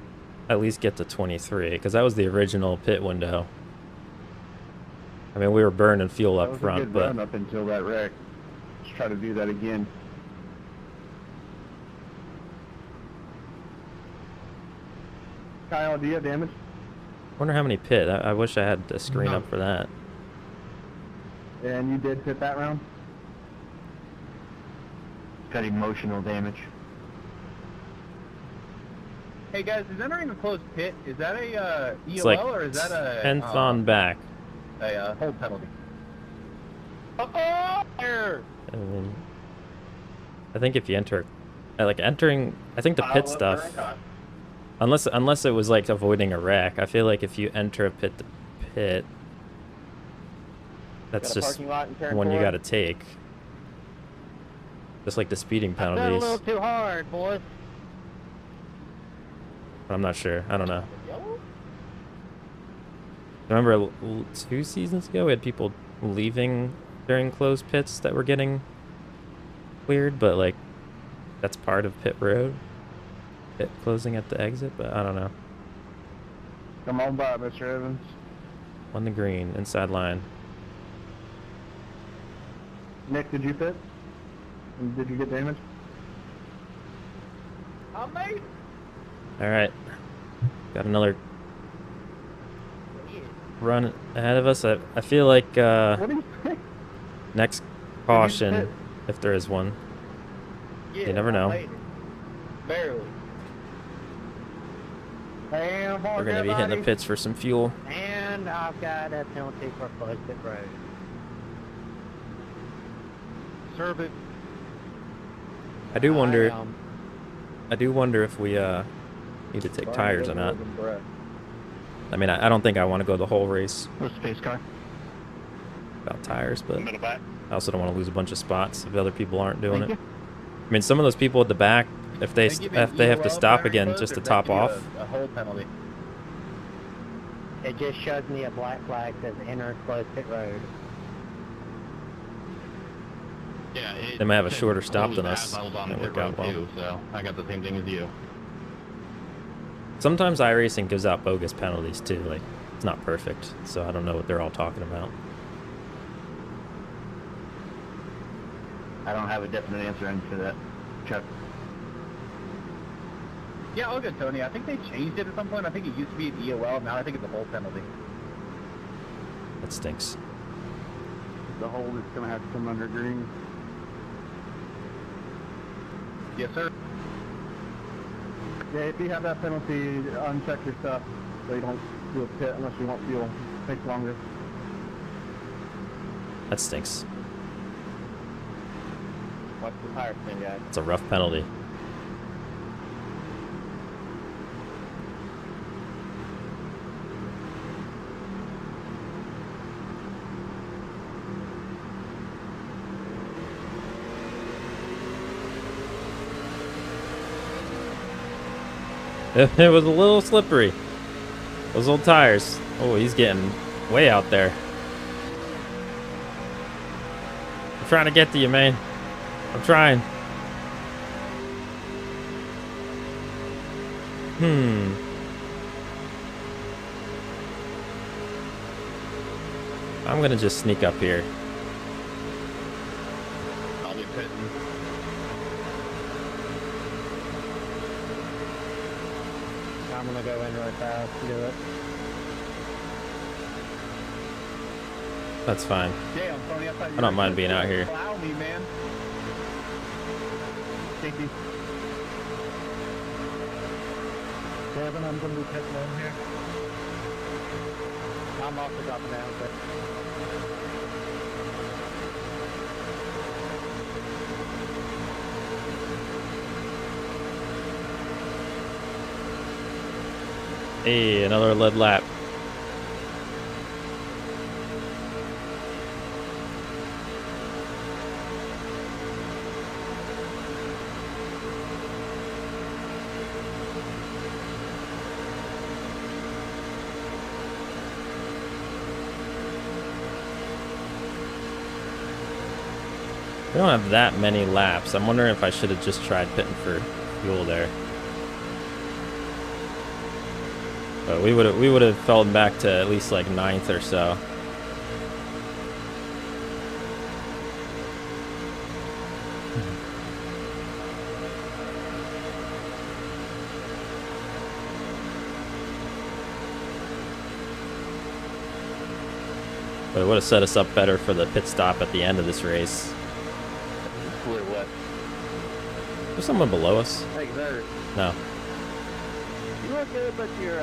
S1: at least get to 23, because that was the original pit window. I mean, we were burning fuel
S2: That
S1: up
S2: was a
S1: front,
S2: good
S1: but
S2: run up until that wreck. Let's try to do that again. Kyle, do you have damage?
S1: I wonder how many pit. I wish I had a screen
S4: No.
S1: up for that.
S2: And you did pit that round?
S3: Got emotional damage.
S2: Hey guys, is entering a closed pit, is that a
S1: It's
S2: EOL
S1: like
S2: or is that a
S1: 10th on back.
S2: a hold penalty? Oh, there!
S1: I mean, I think if you enter, like entering, I think the pit stuff, unless it was like avoiding a wreck, I feel like if you enter a pit to pit, that's
S2: Got a
S1: just
S2: parking lot in turn
S1: one you
S2: 4?
S1: got to take. Just like the speeding
S6: Done a
S1: penalties.
S6: little too hard, boys.
S1: I'm not sure. I don't know. Remember 2 seasons ago we had people leaving during closed pits that were getting cleared, but like that's part of pit road. Pit closing at the exit, but I don't know.
S2: Come on by, Mr. Evans.
S1: On the green, inside line.
S2: Nick, did you pit? And did you get damage?
S6: I made it.
S1: Alright. Got another run ahead of us. I feel like
S2: What do you think?
S1: next caution, if there is one.
S6: Yeah,
S1: You never know.
S6: I made it. Barely.
S2: And
S1: We're gonna be hitting the pits for some fuel.
S6: And I've got a penalty for closed pit road.
S2: Serve it.
S1: I do wonder
S6: I,
S1: I do wonder if we Need to take
S2: Burn
S1: tires or
S2: doesn't
S1: not.
S2: live in breath.
S1: I mean, I don't think I want to go the whole race
S5: Where's the space car?
S1: without tires, but
S7: Middle back.
S1: I also don't want to lose a bunch of spots if other people aren't doing
S3: Thank
S1: it. I mean, some of those people at the back, if they
S2: give you an
S1: have to
S2: EOL
S1: stop
S2: firing
S1: again
S2: post,
S1: just
S2: or
S1: to
S2: does that
S1: top
S2: give you
S1: off,
S2: a hold penalty.
S6: It just shows me a black flag that says enter closed pit road.
S5: Yeah,
S1: They might have a
S5: said
S1: shorter stop
S5: closed
S1: than
S5: as
S1: us.
S5: I was on
S1: That
S5: the pit
S1: worked out
S5: road
S1: well.
S5: too, so I got the same thing as you.
S1: sometimes iRacing gives out bogus penalties too. Like, it's not perfect, so I don't know what they're all talking about.
S3: I don't have a definite answer for that, Chuck.
S2: Yeah, I'll go Tony. I think they changed it at some point. I think it used to be an EOL. Now I think it's a hold penalty.
S1: That stinks.
S2: The hold is going to have to come under green. Yes, sir. Yeah, if you have that penalty, uncheck your stuff so you don't do a pit unless you want fuel. It takes longer.
S1: That stinks.
S2: Watch the tire spin, guys.
S1: It's a rough penalty. It was a little slippery. Those old tires. Oh, he's getting way out there. I'm trying to get to you, man. I'm trying. I'm gonna just sneak up here.
S5: I'll be pitting.
S6: I'm gonna go in really fast to do it.
S1: That's fine.
S2: Damn, Tony, I thought you
S1: I don't
S2: were
S1: mind
S2: just
S1: being
S2: gonna
S1: out here.
S2: Plow me, man. Safety. Kevin, I'm going to be pitting in here.
S6: I'm also dropping down, but
S1: Hey, another lead lap. We don't have that many laps. I'm wondering if I should have just tried pitting for fuel there. But we would have fallen back to at least like 9th or so. But it would have set us up better for the pit stop at the end of this race.
S2: Cooler wet.
S1: There's someone below us.
S2: Hey, there.
S1: No.
S2: You look good, but your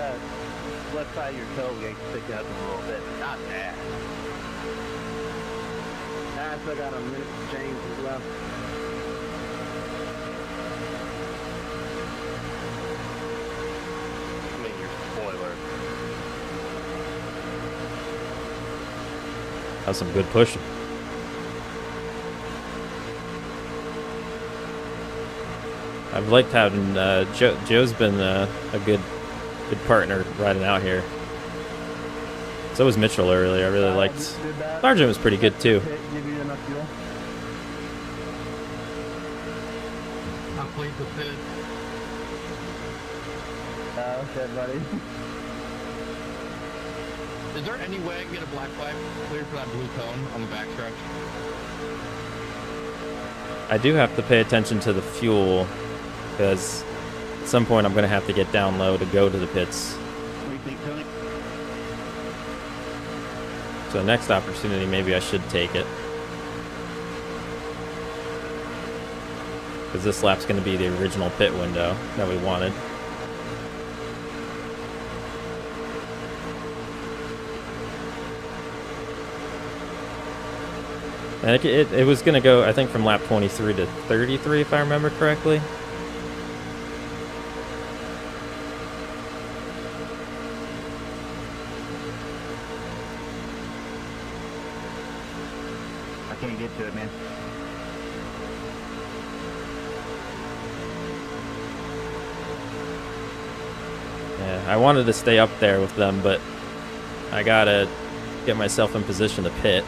S2: left side of your tailgate's sticking up a little bit. Not bad. I still got a minute to change as well. I mean, your spoiler.
S1: That was some good pushing. I've liked having Joe's been a good partner riding out here. So was Mitchell earlier. I really liked. Sargent was pretty good too.
S2: Give you enough fuel?
S4: I plead the fifth.
S2: Okay, buddy.
S5: Is there any way I can get a black flag cleared for that blue cone on the backstretch?
S1: I do have to pay attention to the fuel because at some point I'm going to have to get down low to go to the pits.
S3: What do you think, Tony?
S1: So next opportunity, maybe I should take it. Because this lap's going to be the original pit window that we wanted. And it was going to go, I think, from lap 23 to 33, if I remember correctly.
S3: can't get to it, man.
S1: Yeah, I wanted to stay up there with them, but I gotta get myself in position to pit.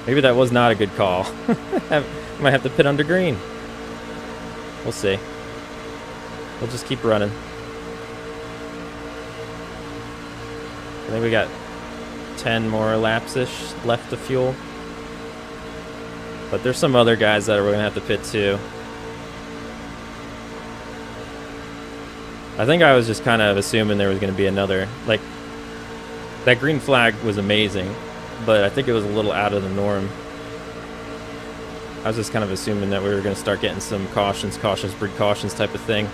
S1: Maybe that was not a good call. I might have to pit under green. We'll see. We'll just keep running. I think we got 10 more laps-ish left to fuel. But there's some other guys that we're gonna have to pit too. I think I was just kind of assuming there was gonna be another, like, that green flag was amazing, but I think it was a little out of the norm. I was just kind of assuming that we were gonna start getting some cautions, breed cautions type of thing.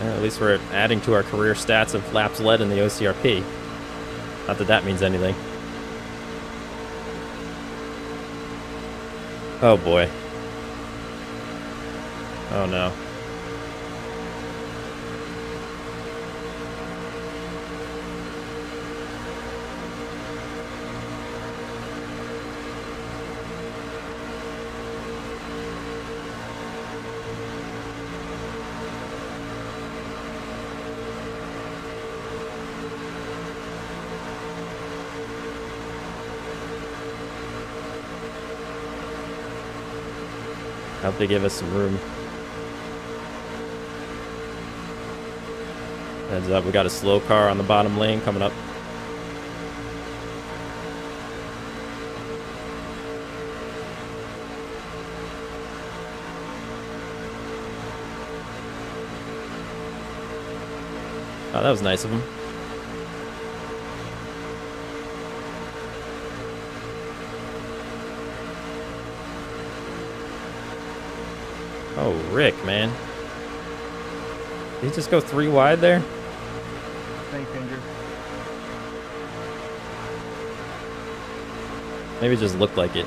S1: At least we're adding to our career stats of laps led in the OCRP. Not that that means anything. Oh boy. Oh no. I hope they give us some room. Heads up, we got a slow car on the bottom lane coming up. Oh, that was nice of him. Oh, Rick, man. Did he just go 3 wide there?
S2: Thanks, Andrew.
S1: Maybe it just looked like it.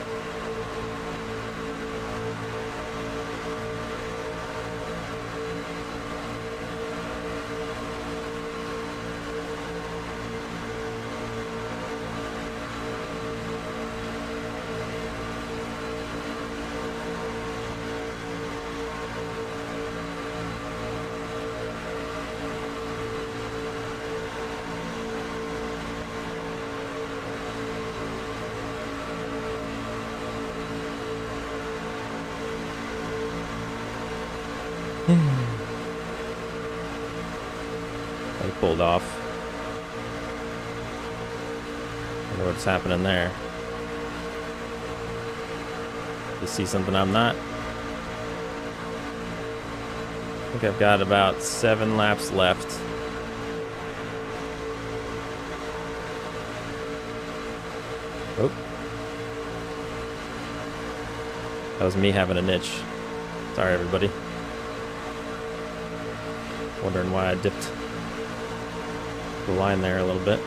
S1: They pulled off. I wonder what's happening there. You see something I'm not? I think I've got about 7 laps left. Oh. That was me having a niche. Sorry, everybody. Wondering why I dipped the line there a little bit.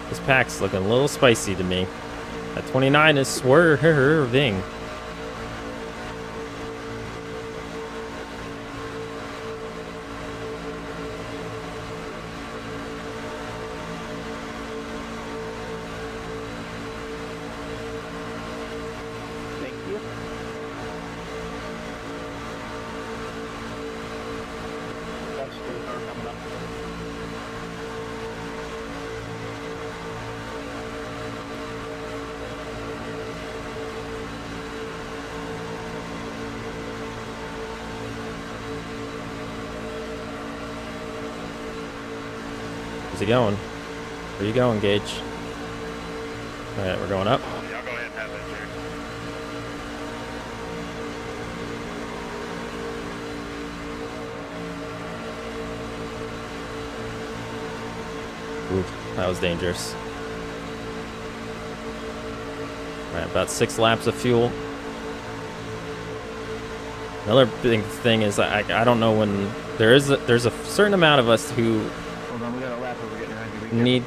S1: This pack's looking a little spicy to me. That 29 is swerving.
S2: Thank you. That's good. Coming up.
S1: Where's he going? Where are you going, Gage? Alright, we're going up.
S7: Y'all go ahead and have that, Jerry.
S1: Oof, that was dangerous. All right, about 6 laps of fuel. Another big thing is I don't know when there's a certain amount of us who
S3: Hold on, we got a lap over getting around here.
S1: need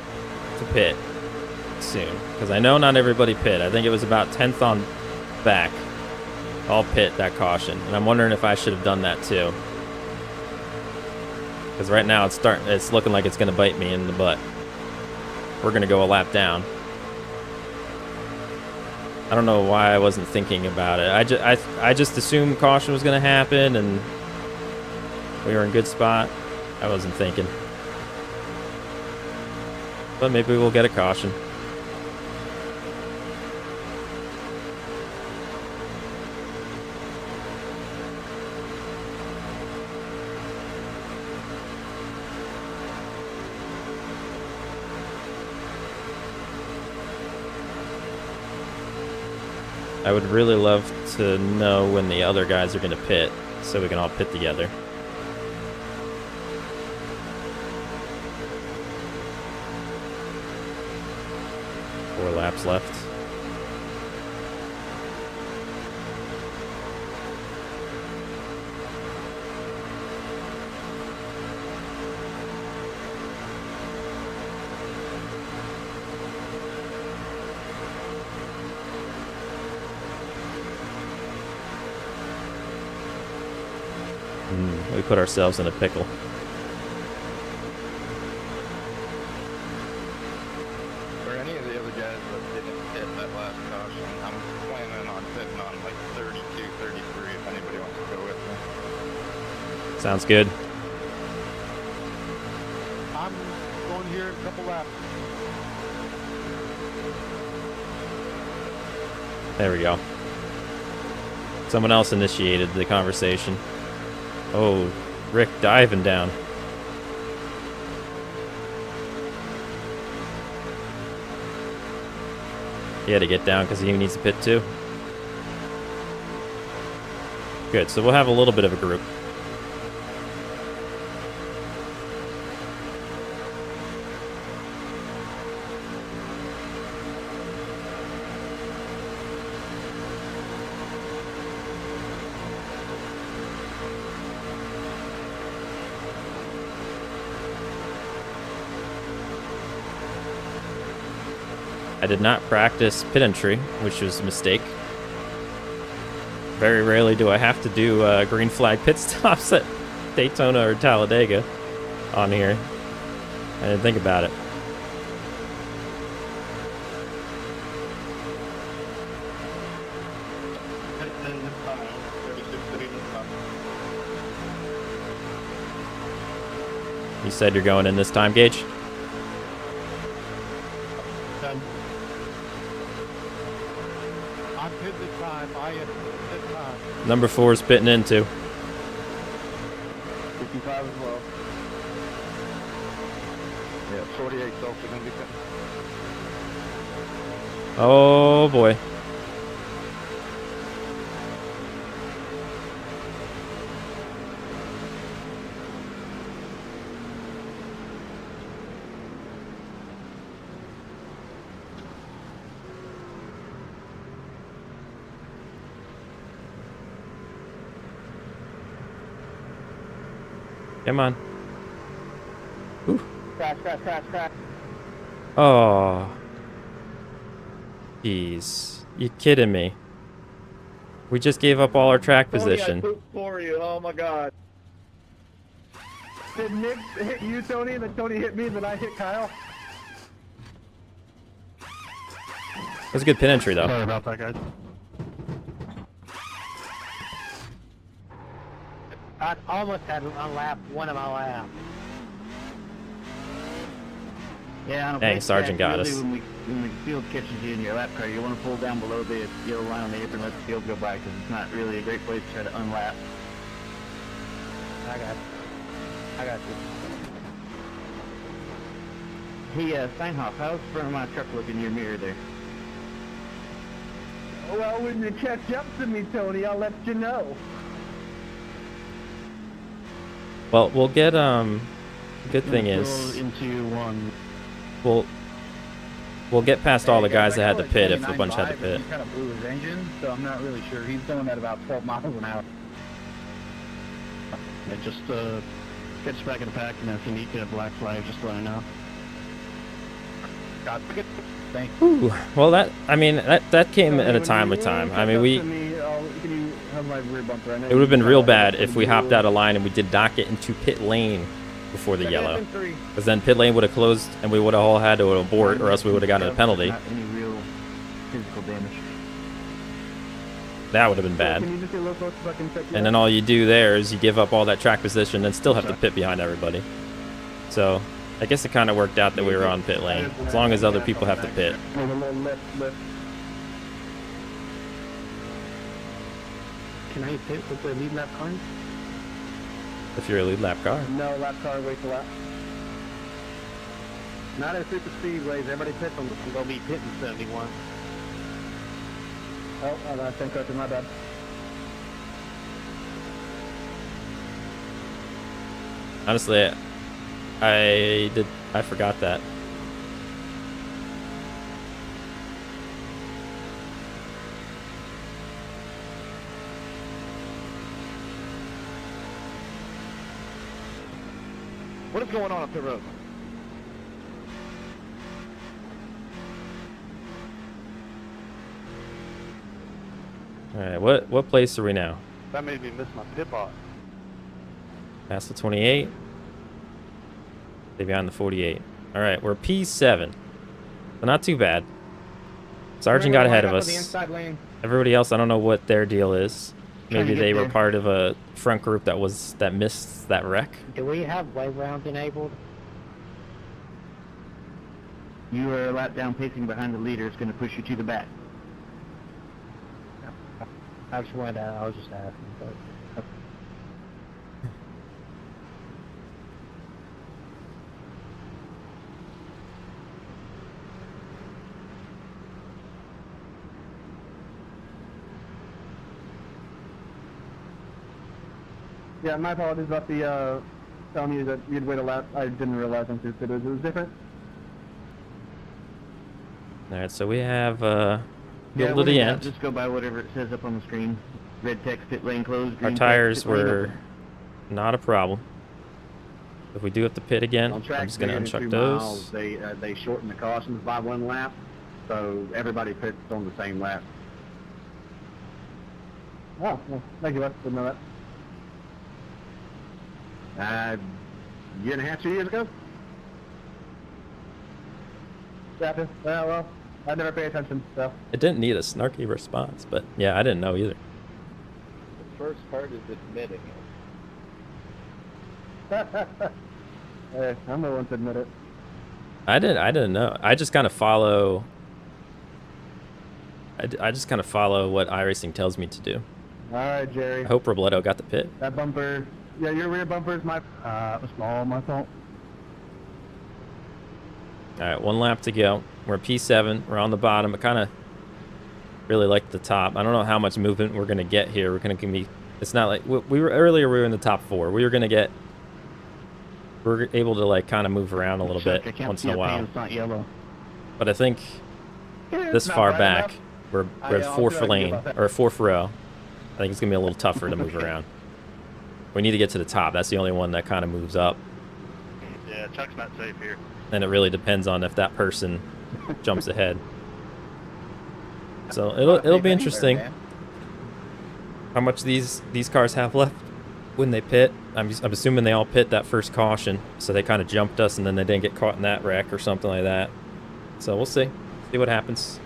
S1: to pit soon, because I know not everybody pit. I think it was about 10th on back. All pit that caution, and I'm wondering if I should have done that too. Because right now it's looking like it's gonna bite me in the butt. We're gonna go a lap down. I don't know why I wasn't thinking about it. I just assumed caution was gonna happen and we were in good spot. I wasn't thinking. But maybe we'll get a caution. I would really love to know when the other guys are going to pit, so we can all pit together. Four laps left. We put ourselves in a pickle.
S7: For any of the other guys that didn't hit that last caution, I'm planning on pitting on like 32, 33 if anybody wants to go with me.
S1: Sounds good.
S2: I'm going here in a couple laps.
S1: There we go. Someone else initiated the conversation. Oh, Rick diving down. He had to get down because he needs to pit too. Good, so we'll have a little bit of a group. I did not practice pit entry, which was a mistake. Very rarely do I have to do green flag pit stops at Daytona or Talladega on here. I didn't think about it. You said you're going in this time, Gage?
S2: I'm pitting this time. I am pitting time.
S1: Number 4 is pitting in too.
S2: 55 as well. Yeah, 48 also going to be pitting.
S1: Oh boy. Come on. Ooh.
S6: Crash, crash, crash, crash.
S1: Oh. Jeez. You kidding me? We just gave up all our track position.
S2: Tony, I pooped for you. Oh my god. Did Nick hit you, Tony, and then Tony hit me, and then I hit Kyle?
S1: That was a good pin entry though.
S2: Sorry about that, guys.
S6: I almost had unlapped one of my laps.
S3: Yeah, on a
S1: Dang,
S3: flat
S1: Sergeant
S3: track,
S1: got
S3: usually
S1: us.
S3: When the field catches you in your lap car, you want to pull down below the yellow line on the apron and let the field go by, because it's not really a great place to try to unlap.
S6: I got you.
S3: Hey, Steinhoff, how's the front of my truck looking in your mirror there?
S2: Well, when you catch up to me, Tony, I'll let you know.
S1: Well, we'll get, good thing
S3: Gonna
S1: is,
S3: go into one.
S1: we'll We'll get past all the
S2: Yeah,
S1: guys
S2: like,
S1: that had to
S2: like
S1: pit if a
S2: 29
S1: bunch had to
S2: by, but
S1: pit.
S2: He kind of blew his engine, so I'm not really sure. He's going at about 12 miles an hour.
S8: Yeah, just get us back in the pack, and if you need to get a black flag, just let me know.
S2: God, thanks.
S1: Ooh, well, that came at a timely time. I mean, it would have been real bad if we hopped out of line and we did not get into pit lane before the yellow, because then pit lane would have closed and we would have all had to abort, or else we would have gotten a penalty.
S3: Not any real physical damage.
S1: That would have been bad.
S2: Can you just get a little closer so I can check you
S1: And
S2: out?
S1: then all you do there is you give up all that track position and still have to pit behind everybody. So I guess it kind of worked out that we were on pit lane, as long as other people have to pit.
S2: There's a little lift.
S8: Can I pit with the lead lap car?
S1: If you're a lead lap car.
S2: No, lap car, wait till lap. Not at super speedways. Everybody pits on
S8: I'm gonna be pitting 71.
S2: Oh, I think that's my bad.
S1: Honestly, I forgot that.
S2: What is going on up the road?
S1: All right, what place are we now?
S2: That made me miss my pit boss.
S1: Past the 28. Stay behind the 48. All right, we're P7. So not too bad. Sergeant got ahead of us. Everybody else, I don't know what their deal is. Maybe they were part of a front group that missed that wreck.
S6: Do we have wave rounds enabled?
S3: You are a lap down pacing behind the leader. It's going to push you to the back.
S6: I just wanted to, I was just asking. But,
S2: Yeah, my apologies about the telling you that you'd wait a lap. I didn't realize until it was different.
S1: All right, so we have
S3: Yeah,
S1: build to
S3: what do
S1: the
S3: you got?
S1: end.
S3: Just go by whatever it says up on the screen. Red text, pit lane closed.
S1: Our
S3: green text,
S1: tires
S3: pit lane
S1: were
S3: open.
S1: not a problem. If we do have to pit again,
S2: On
S1: I'm
S2: track
S1: just gonna
S2: 32
S1: unchuck those.
S2: miles, they shorten the cautions by 1 lap, so everybody pits on the same lap. Oh, well, thank you, didn't know that. Year and a half, 2 years ago? Yeah, well, I never pay attention, so.
S1: It didn't need a snarky response, but yeah, I didn't know either.
S7: The first part is admitting it.
S2: Hey, I'm the one to admit it.
S1: I didn't know. I just kind of follow. I just kind of follow what iRacing tells me to do.
S2: Alright, Jerry.
S1: I hope Robledo got the pit.
S2: That bumper, yeah, your rear bumper is my, it was all my fault.
S1: All right, 1 lap to go. We're P7. We're on the bottom. I kind of really like the top. I don't know how much movement we're gonna get here. We're gonna be. It's not like we were earlier. We were in the top 4. We were gonna get. We're able to like kind of move around a little
S3: Chuck, I
S1: bit
S3: can't
S1: once
S3: see
S1: in a
S3: your
S1: while.
S3: pants, not yellow.
S1: But I think this
S2: Not
S1: far
S2: bright
S1: back,
S2: enough.
S1: we're
S2: I'll
S1: at
S2: see
S1: 4th
S2: what I can do
S1: lane
S2: about that.
S1: or 4th row. I think it's gonna be a little tougher to move around. We need to get to the top. That's the only one that kind of moves up.
S8: Yeah, Chuck's not safe here.
S1: And it really depends on if that person jumps ahead. So it'll be interesting how much these cars have left when they pit. I'm assuming they all pit that first caution, so they kind of jumped us and then they didn't get caught in that wreck or something like that. So we'll see what happens.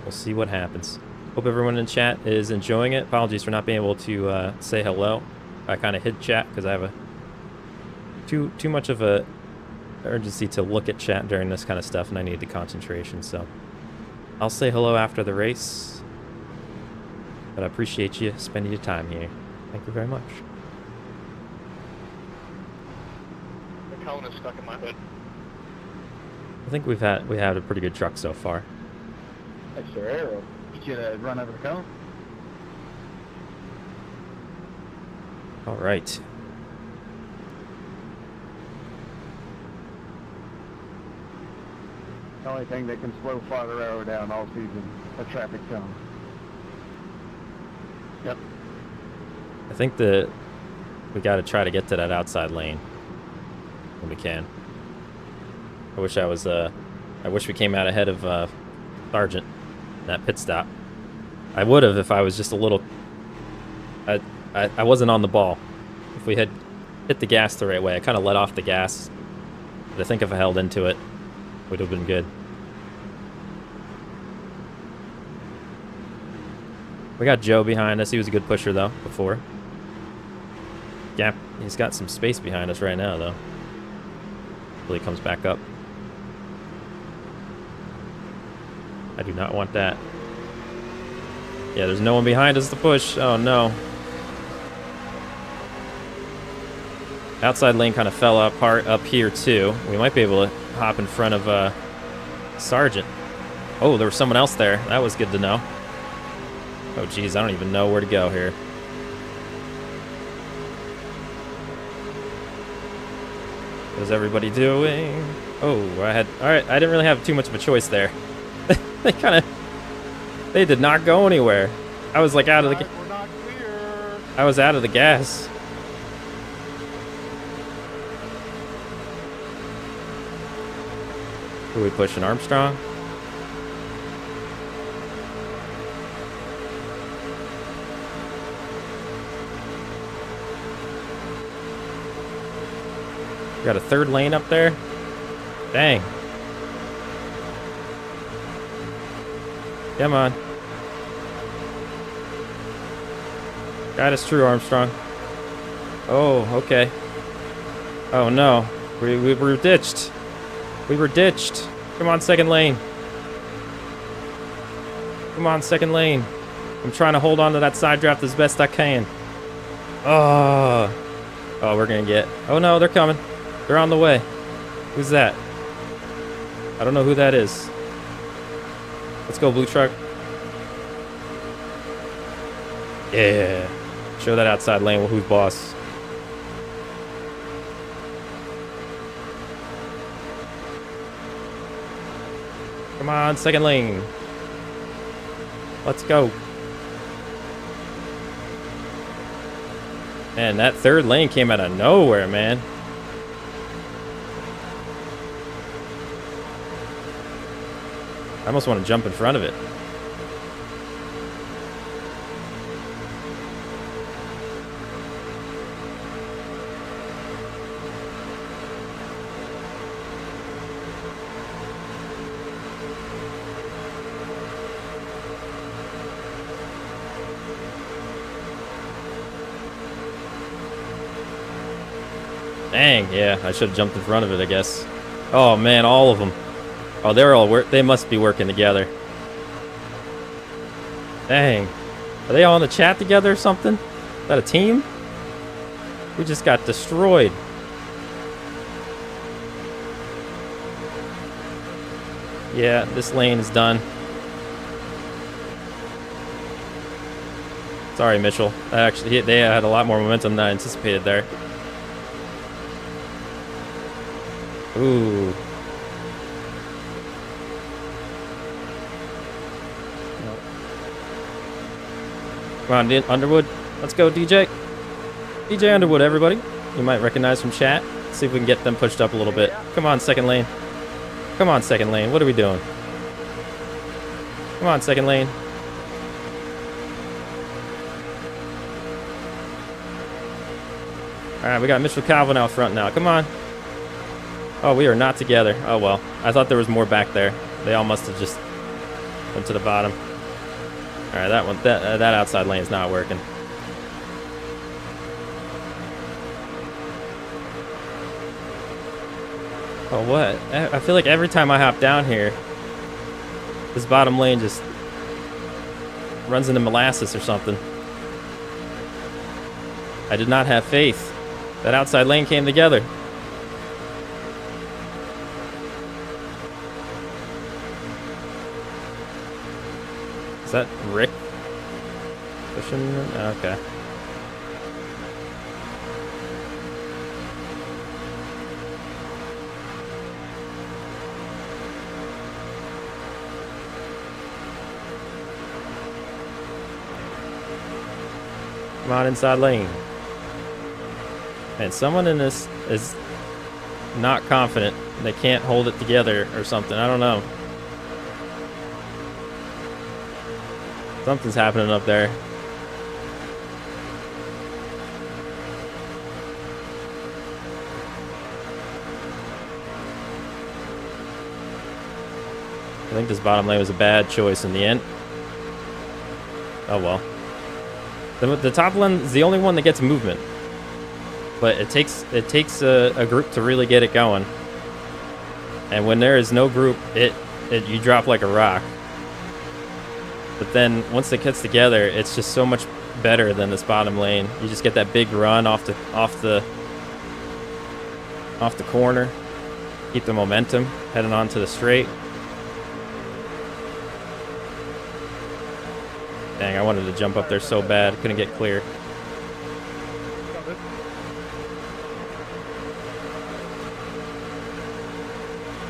S1: We'll see what happens. Hope everyone in chat is enjoying it. Apologies for not being able to say hello. I kind of hid chat because I have too much of a urgency to look at chat during this kind of stuff, and I need the concentration. So I'll say hello after the race, but I appreciate you spending your time here. Thank you very much.
S7: The cone is stuck in my hood.
S1: I think we had a pretty good truck so far.
S2: Extra arrow. Get you to run over the cone.
S1: All right.
S2: The only thing that can slow Father Arrow down all season, a traffic cone.
S8: Yep.
S1: I think that we got to try to get to that outside lane when we can. I wish I wish we came out ahead of Sargent in that pit stop. I would have if I was just a little. I wasn't on the ball. If we had hit the gas the right way, I kind of let off the gas. But I think if I held into it, would have been good. We got Joe behind us. He was a good pusher though before. Gap. He's got some space behind us right now though. Hopefully he comes back up. I do not want that. Yeah, there's no one behind us to push. Oh no. Outside lane kind of fell apart up here too. We might be able to hop in front of Sargent. Oh, there was someone else there. That was good to know. Oh geez, I don't even know where to go here. What is everybody doing? Oh, alright, I didn't really have too much of a choice there. They did not go anywhere. I was like out of the
S2: We're not clear.
S1: I was out of the gas. Who are we pushing? Armstrong? Got a third lane up there? Dang. Come on. Got us through, Armstrong. Oh, okay. Oh no. We were ditched. We were ditched. Come on, second lane. Come on, second lane. I'm trying to hold on to that side draft as best I can. Oh. Oh, we're gonna get... Oh no, they're coming. They're on the way. Who's that? I don't know who that is. Let's go, blue truck. Yeah. Show that outside lane who's boss. Come on, second lane. Let's go. Man, that third lane came out of nowhere, man. I almost want to jump in front of it. Dang, yeah, I should have jumped in front of it, I guess. Oh man, all of them. Oh, they must be working together. Dang. Are they all in the chat together or something? Is that a team? We just got destroyed. Yeah, this lane is done. Sorry, Mitchell. Actually, they had a lot more momentum than I anticipated there. Ooh. Come on, Underwood. Let's go, DJ. DJ Underwood, everybody. You might recognize from chat. Let's see if we can get them pushed up a little bit. Come on, second lane. Come on, second lane. What are we doing? Come on, second lane. All right, we got Mitchell Calvin out front now. Come on. Oh, we are not together. Oh, well. I thought there was more back there. They all must have just went to the bottom. All right, that outside lane is not working. Oh, what? I feel like every time I hop down here, this bottom lane just runs into molasses or something. I did not have faith. That outside lane came together. Is that Rick? Pushing? Okay. Come on, inside lane. Man, someone in this is not confident. They can't hold it together or something. I don't know. Something's happening up there. I think this bottom lane was a bad choice in the end. Oh well. The top lane is the only one that gets movement. But it takes a group to really get it going. And when there is no group, you drop like a rock. But then once it gets together, it's just so much better than this bottom lane. You just get that big run off the corner. Keep the momentum heading on to the straight. Dang, I wanted to jump up there so bad. Couldn't get clear.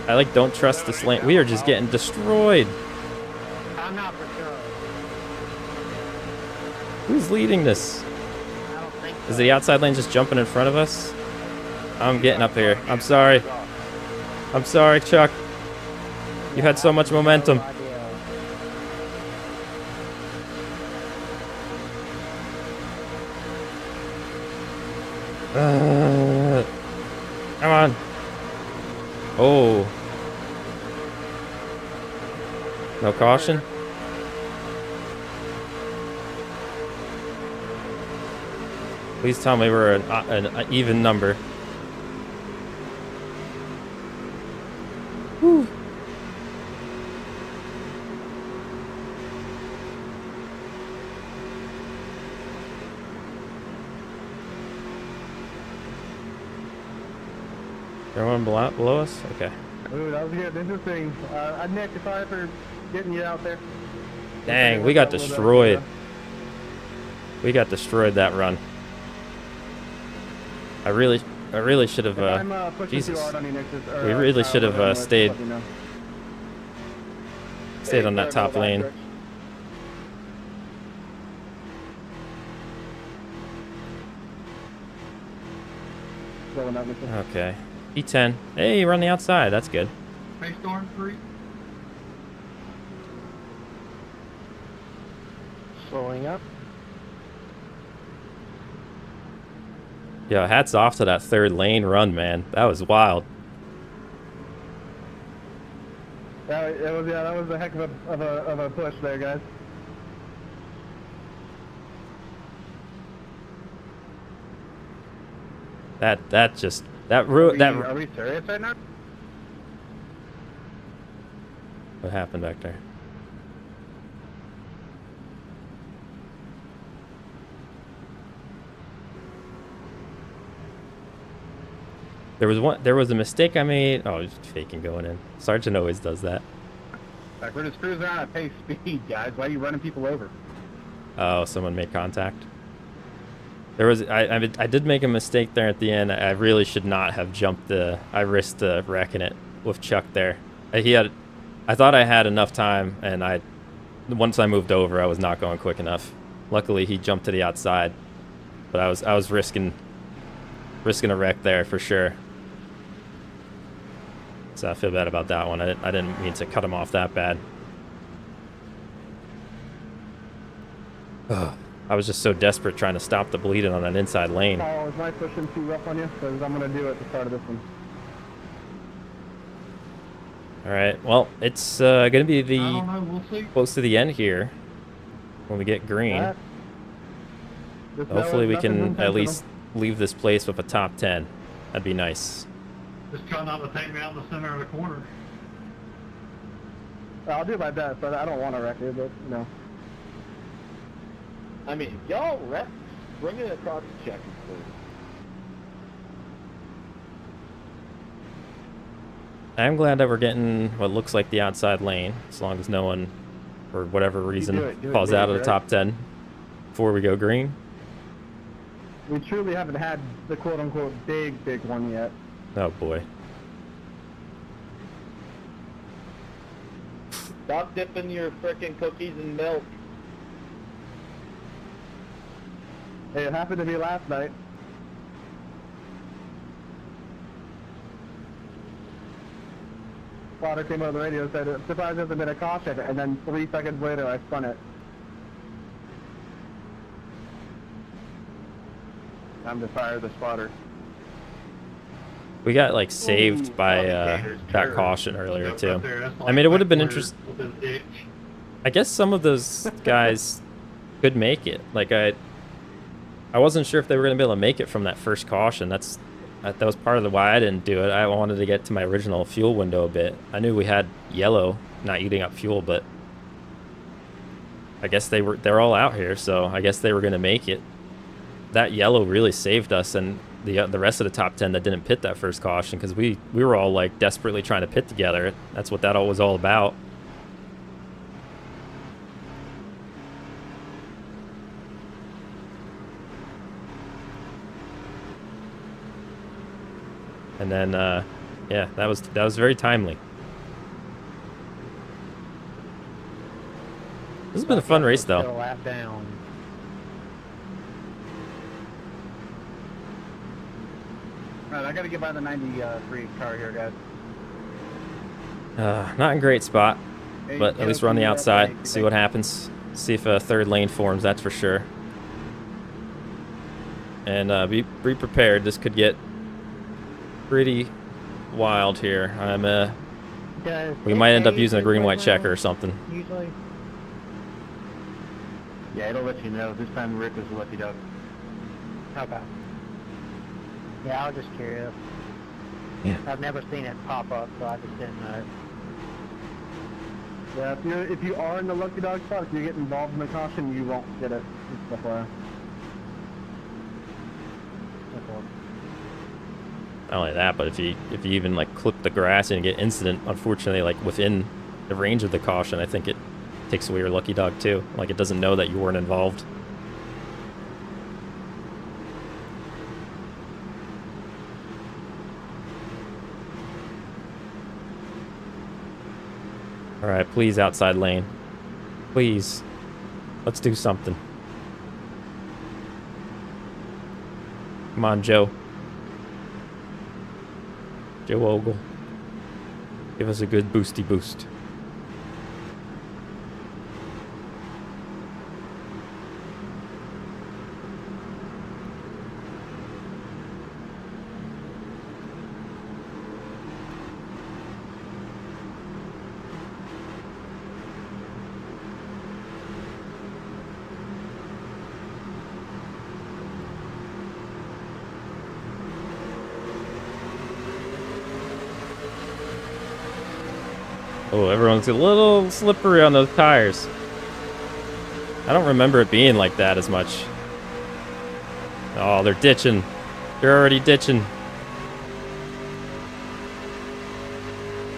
S1: I don't trust this lane. We are just getting destroyed.
S6: I'm not for sure.
S1: Who's leading this?
S6: I don't think so.
S1: Is the outside lane just jumping in front of us? I'm getting up here. I'm sorry. I'm sorry, Chuck. You had so much momentum. Come on. Oh. No caution? Please tell me we're an even number. Whew. Everyone below us? Okay.
S2: Ooh, that was good. Interesting. Nick, sorry for getting you out there.
S1: Dang, we got destroyed. We got destroyed that run. I really should have. Jesus. We really should have stayed on that top lane. Okay. E10. Hey, you're on the outside. That's good.
S4: Hey, Storm 3.
S6: Slowing up.
S1: Yo, hats off to that third lane run, man. That was wild.
S2: That was a heck of a push there, guys.
S3: Are we serious right now?
S1: What happened back there? There was a mistake I made. Oh, just faking going in. Sergeant always does that.
S3: Like, we're just cruising around at pace speed, guys. Why are you running people over?
S1: Oh, someone made contact. I did make a mistake there at the end. I really should not have jumped I risked wrecking it with Chuck there. I thought I had enough time, and once I moved over, I was not going quick enough. Luckily, he jumped to the outside, but I was risking a wreck there for sure. So I feel bad about that one. I didn't mean to cut him off that bad. Ugh. I was just so desperate trying to stop the bleeding on an inside lane.
S2: Oh, is my pushing too rough on you? Because I'm going to do it at the start of this one.
S1: All right. Well, it's going to be
S4: I don't know. We'll see.
S1: close to the end here when we get green. Hopefully we can at least leave this place with a top 10. That'd be nice.
S4: Just try not to take me out in the center of the corner.
S2: I'll do my best, but I don't want to wreck it, but, you know.
S9: I mean, if y'all wreck, bring it across the check, please.
S1: I'm glad that we're getting what looks like the outside lane, as long as no one, for whatever reason, falls out of the top 10 before we go green.
S2: We truly haven't had the quote-unquote big one yet.
S1: Oh boy.
S9: Stop dipping your frickin' cookies in milk.
S2: It happened to me last night. Spotter came over the radio and said, I'm surprised there hasn't been a caution, and then 3 seconds later I spun it. Time to fire the spotter.
S1: We got like saved by that caution earlier too. I mean, it would have been interesting. I guess some of those guys could make it. Like I wasn't sure if they were going to be able to make it from that first caution. That was part of the why I didn't do it. I wanted to get to my original fuel window a bit. I knew we had yellow not eating up fuel, but I guess they're all out here, so I guess they were going to make it. That yellow really saved us and the rest of the top 10 that didn't pit that first caution, because we were all like desperately trying to pit together. That's what that all was all about. And then yeah, that was very timely. This has been a fun race though.
S6: Still a lap down.
S2: Alright, I gotta get by the 93 car here, guys.
S1: Not in great spot, but at least we're on the outside. See what happens. See if a third lane forms, that's for sure. And be prepared. This could get pretty wild here. We might end up using a green-white checker or something.
S6: Usually.
S3: Yeah, it'll let you know. This time Rick was a lucky dog.
S6: Okay. Yeah, I was just curious.
S1: Yeah.
S6: I've never seen it pop up, so I just didn't know.
S2: Yeah, if you are in the lucky dog spot, if you get involved in the caution, you won't get it. Just FYI.
S1: Not only that, but if you even like clip the grass and get incident, unfortunately, like within the range of the caution, I think it takes away your lucky dog too. Like it doesn't know that you weren't involved. All right, please outside lane. Please, let's do something. Come on, Joe. Joe Ogle. Give us a good boosty boost. Oh, everyone's a little slippery on those tires. I don't remember it being like that as much. Oh, they're ditching. They're already ditching.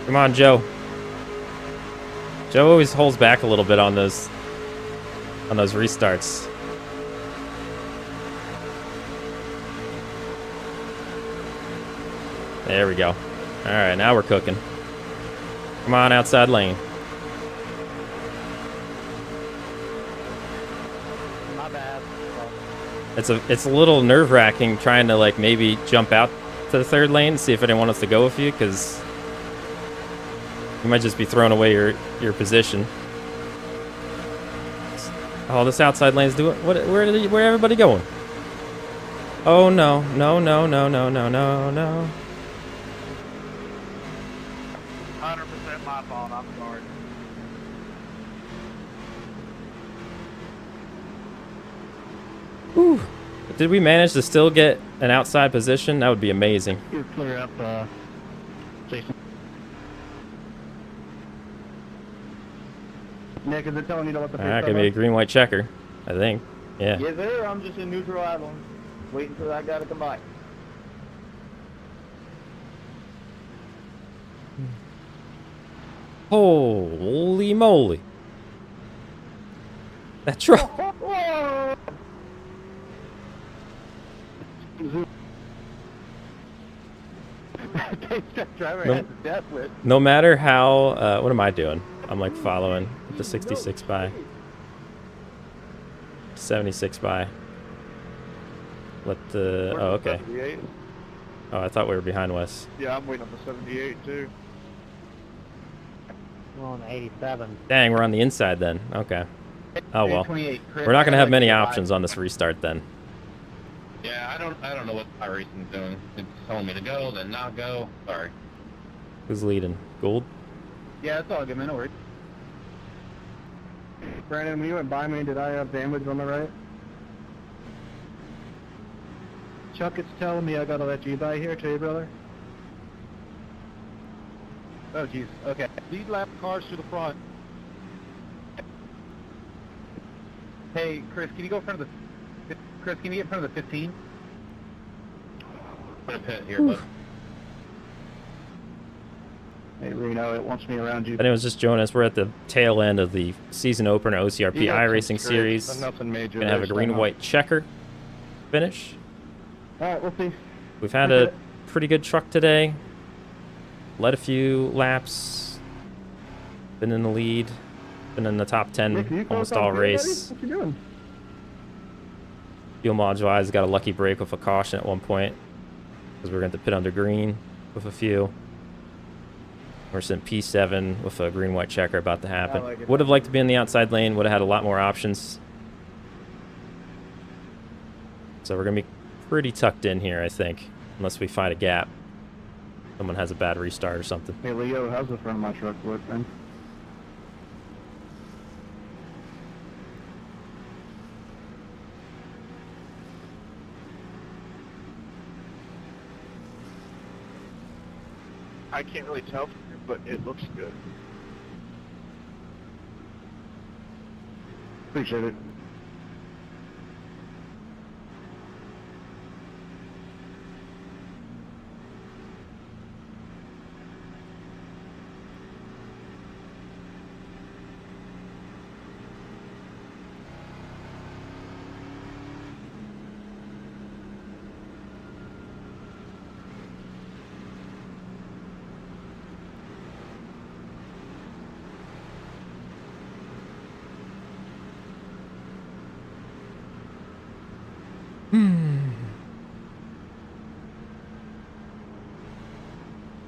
S1: Come on, Joe. Joe always holds back a little bit on those restarts. There we go. All right, now we're cooking. Come on, outside lane.
S6: My bad.
S1: It's a little nerve-wracking trying to like maybe jump out to the third lane and see if anyone wants to go with you, because you might just be throwing away your position. Oh, this outside lane's doing where everybody going? Oh no, no, no, no, no, no, no, no.
S2: 100% my fault, I'm sorry.
S1: Whew. Did we manage to still get an outside position? That would be amazing.
S8: You're clear up, Jason.
S2: Nick, is it telling you to let the
S1: Alright, gonna be a green-white checker, I think. Yeah.
S9: Yes, sir. I'm just in neutral idling, waiting for that guy to come by.
S1: Holy moly. That truck. No matter how, what am I doing? I'm like following the 66 by. 76 by. Let the... Oh, okay.
S9: 78.
S1: Oh, I thought we were behind Wes.
S9: Yeah, I'm waiting on the 78 too.
S6: We're on 87.
S1: Dang, we're on the inside then. Okay. Oh, well.
S3: 28, Chris,
S1: We're not going to have
S3: I
S1: many
S3: like your
S1: options on this restart then.
S5: Yeah, I don't know what iRacing's doing. It's telling me to go, then not go. Sorry.
S1: Who's leading? Gould?
S3: Yeah, it's all good, man. No worries.
S2: Brandon, when you went by me, did I have damage on the right? Chuck, it's telling me I gotta let you by here too, brother.
S3: Oh, jeez. Okay.
S9: Lead lap cars to the front.
S3: Hey, Chris, can you go in front of the... Chris, can you get in front of the 15?
S5: Put a pit here, bud.
S2: Hey, Reno, it wants me around you.
S1: If anyone's just joining us, we're at the tail end of the season opener OCRP iRacing series.
S9: Nothing major.
S1: Gonna have a
S9: there,
S1: green-white checker finish.
S2: Alright, we'll see.
S1: We've had a pretty good truck today. Led a few laps. Been in the lead. Been in the top 10
S2: Nick, you
S1: almost
S2: close
S1: all
S2: on field,
S1: race.
S2: buddy? What you doing?
S1: Fuel mileage wise, got a lucky break with a caution at one point because we were going to pit under green with a few. We're sitting P7 with a green-white checker about to happen.
S2: like it.
S1: Would have liked to be in the outside lane. Would have had a lot more options. So we're going to be pretty tucked in here, I think, unless we find a gap. Someone has a bad restart or something.
S2: Hey, Leo, how's the front of my truck look, man?
S9: I can't really tell from here, but it looks good.
S2: Appreciate it.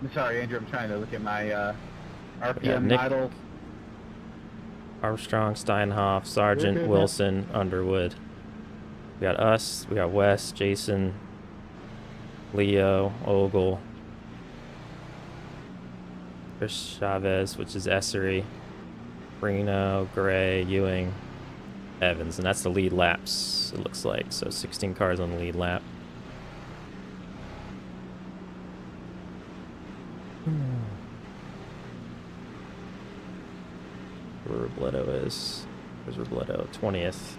S3: I'm sorry, Andrew. I'm trying to look at my RPM
S1: Nick.
S3: idle.
S1: Armstrong, Steinhoff, Sargent, Wilson, Underwood. We got us. We got Wes, Jason, Leo, Ogle, Chris Chavez, which is Essery, Reno, Gray, Ewing, Evans, and that's the lead laps, it looks like. So 16 cars on the lead lap. Where Robledo is. Where's Robledo? 20th.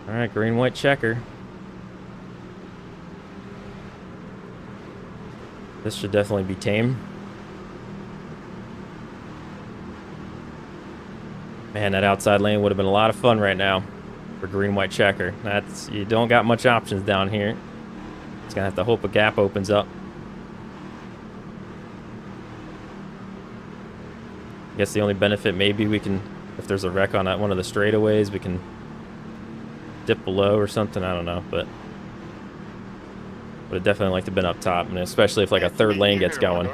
S1: Alright, green-white checker. This should definitely be tame. Man, that outside lane would have been a lot of fun right now for green-white checker. That's, you don't got much options down here. It's gonna have to hope a gap opens up. I guess the only benefit maybe we can, if there's a wreck on that one of the straightaways, we can dip below or something. I don't know, but would have definitely liked to have been up top, and especially if like a third lane gets going.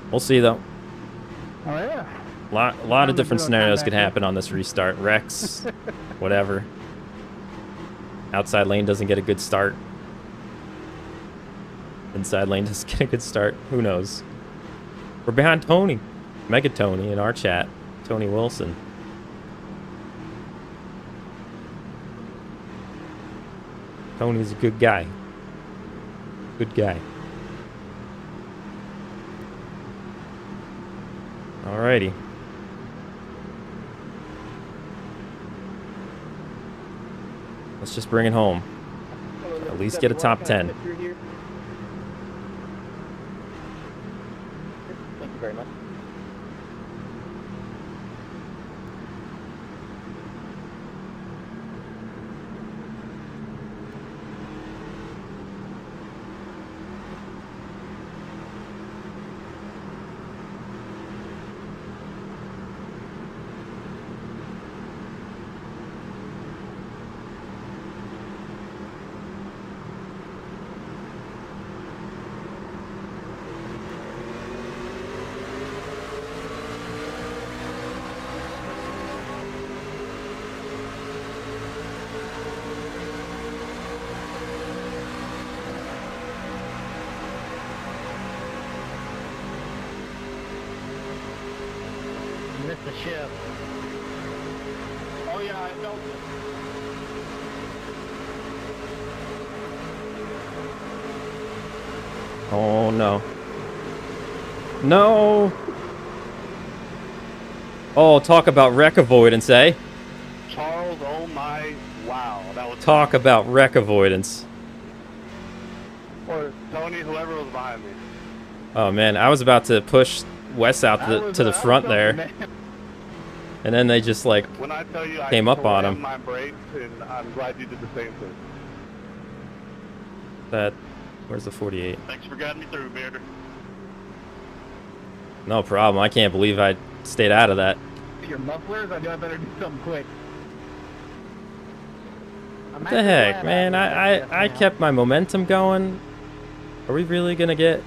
S1: We'll see though.
S2: Oh, yeah.
S1: A lot of different scenarios could happen on this restart. Wrecks, whatever. Outside lane doesn't get a good start. Inside lane doesn't get a good start. Who knows? We're behind Tony. Mega Tony in our chat. Tony Wilson. Tony's a good guy. Good guy. Alrighty. Let's just bring it home. At least get a top 10.
S3: Thank you very much.
S6: missed the shift.
S7: Oh yeah, I felt it.
S1: Oh no. No! Oh, talk about wreck avoidance, eh?
S8: Charles, oh my, wow, that was
S1: Talk about wreck avoidance.
S8: or Tony, whoever was behind me.
S1: Oh man, I was about to push Wes out to the front there, and then they just like
S8: When I tell you
S1: came
S8: I
S1: up on
S8: slammed
S1: him.
S8: my brakes, and I'm glad you did the same thing.
S1: that. Where's the 48?
S8: Thanks for guiding me through, Bearder.
S1: No problem. I can't believe I stayed out of that.
S2: Your mufflers? I knew I better do something quick.
S1: What the heck, man? I kept my momentum going. Are we really gonna get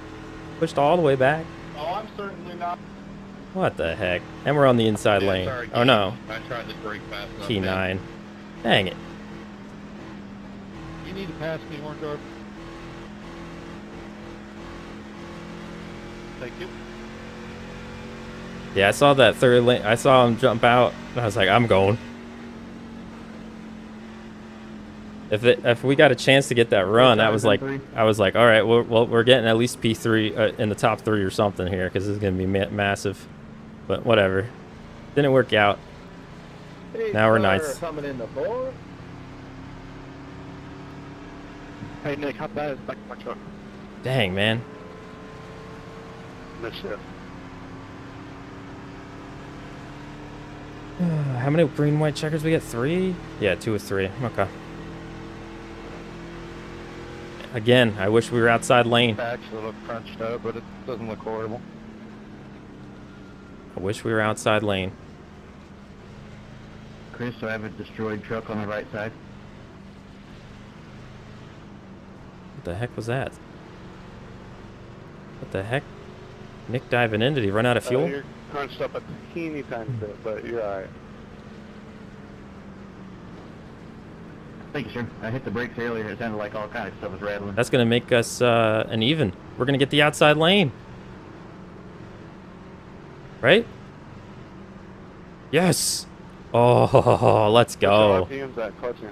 S1: pushed all the way back?
S7: Oh, I'm certainly not.
S1: What the heck? And we're on the inside
S5: Yeah,
S1: lane.
S5: sorry,
S1: Oh no.
S5: I tried to brake fast enough.
S1: Key
S5: man.
S1: 9. Dang it.
S7: You need to pass me, Orange Guard.
S8: Thank you.
S1: Yeah, I saw that third lane. I saw him jump out. And I was like, I'm going. If we got a chance to get that run, I was like, all right, well, we're getting at least P3 in the top 3 or something here because this is gonna be massive. But whatever, didn't work out.
S9: Hey,
S1: Now we're
S9: car
S1: ninth.
S9: coming in the board.
S8: Hey Nick, how bad is back in my truck?
S1: Dang, man.
S8: Missed shift.
S1: How many green white checkers we get? 3? Yeah, 2 or 3. Okay. Again, I wish we were outside lane.
S7: Actually look crunched up, but it doesn't look horrible.
S1: I wish we were outside lane.
S3: Chris, so I have a destroyed truck on the right side.
S1: What the heck was that? What the heck? Nick diving in. Did he run out of fuel?
S8: You're crunched up a teeny tiny bit, but you're alright.
S3: Thank you, sir. I hit the brakes earlier. It sounded like all kinds of stuff was rattling.
S1: That's going to make us an even. We're going to get the outside lane. Right? Yes. Oh, let's go.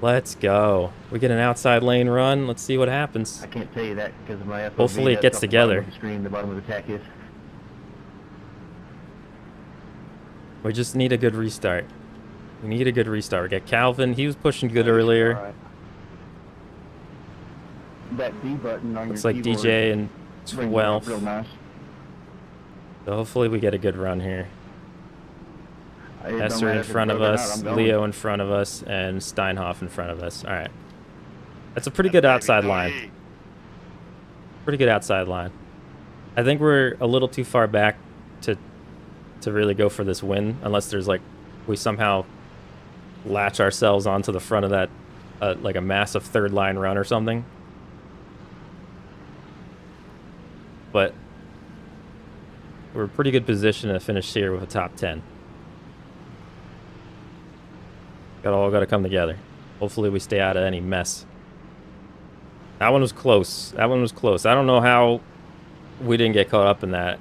S1: Let's go. We get an outside lane run. Let's see what happens.
S3: I can't tell you that because of my FOV.
S1: Hopefully it
S3: That's
S1: gets
S3: off the bottom
S1: together.
S3: of the screen, the bottom of the tack is.
S1: We just need a good restart. We need a good restart. We got Calvin. He was pushing good earlier.
S8: Alright.
S3: That D button on
S1: Looks
S3: your
S1: like
S3: keyboard
S1: DJ and
S3: brings it up
S1: 12.
S3: real nice.
S1: So hopefully we get a good run here.
S3: It don't
S1: Esser
S3: matter
S1: in
S3: if it's
S1: front of
S3: broke or not,
S1: us,
S3: I'm going.
S1: Leo in front of us, and Steinhoff in front of us. All right. That's a pretty good outside line. Pretty good outside line. I think we're a little too far back to really go for this win, unless there's like we somehow latch ourselves onto the front of that like a massive third line run or something. But we're in a pretty good position to finish here with a top 10. All got to come together. Hopefully we stay out of any mess. That one was close. That one was close. I don't know how we didn't get caught up in that.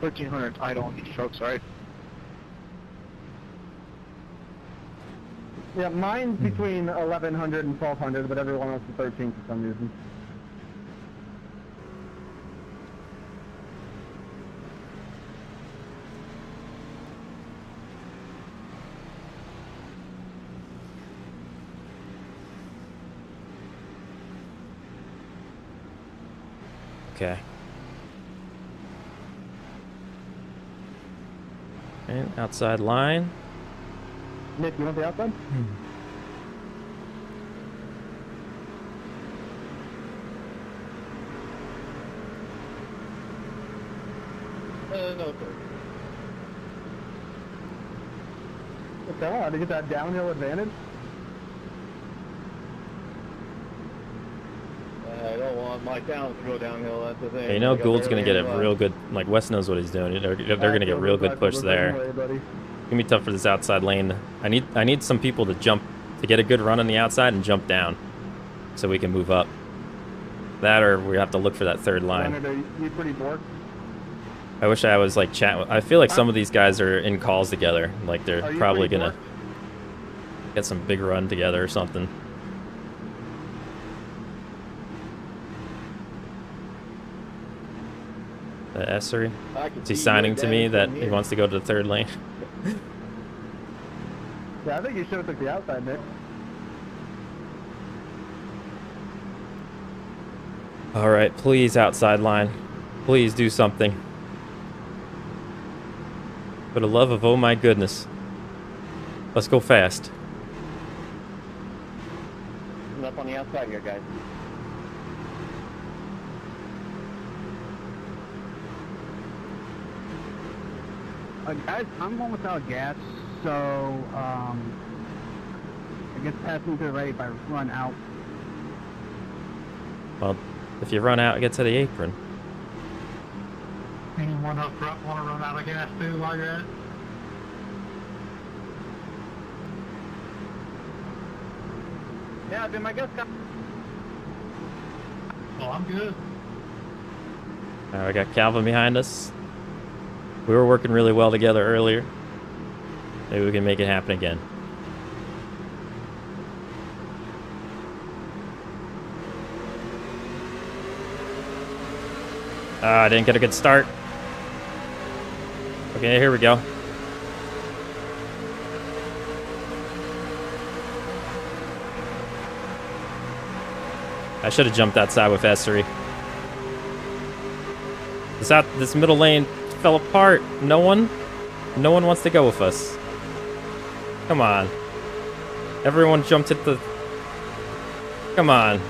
S8: $1,300 idle on these trucks, right?
S2: Yeah, mine's between 1,100 and 1,200, but everyone else is 13 for some reason.
S1: Okay. And outside line.
S2: Nick, you want the outside?
S7: No, sir.
S2: tell how to get that downhill advantage?
S9: I don't want my talent to go downhill. That's the thing.
S1: Yeah, you know
S9: I got
S1: Gould's gonna
S9: barely
S1: get a
S9: any
S1: real
S9: left.
S1: good. Like Wes knows what he's doing. They're gonna get a real good push there.
S2: Buddy.
S1: It's gonna be tough for this outside lane. I need some people to jump to get a good run on the outside and jump down, so we can move up. That or we have to look for that third line.
S2: Leonard, are you pretty bored?
S1: I wish I was like chat. I feel like some of these guys are in calls together. Like they're
S2: Are you
S1: probably
S2: pretty
S1: gonna get some big run together or something. The Essery.
S9: I can
S1: Is he
S9: see
S1: signing
S9: your
S1: to me
S9: advantage
S1: that
S9: from
S1: he
S9: here.
S1: wants to go to the third lane?
S2: Yeah, I think you should have took the outside, Nick.
S1: All right, please outside line. Please do something. For the love of oh my goodness. Let's go fast.
S6: I'm up on the outside here, guys.
S2: Guys, I'm going without gas, so I guess pass me to the right if I run out.
S1: Well, if you run out, get to the apron.
S4: Anyone up front want to run out of gas too while you're at it?
S2: Yeah, then my gas got.
S4: Oh, I'm good.
S1: All right, we got Calvin behind us. We were working really well together earlier. Maybe we can make it happen again. I didn't get a good start. Okay, here we go. I should have jumped outside with Essery. This middle lane fell apart. No one wants to go with us. Come on. Everyone jumped at the... Come on.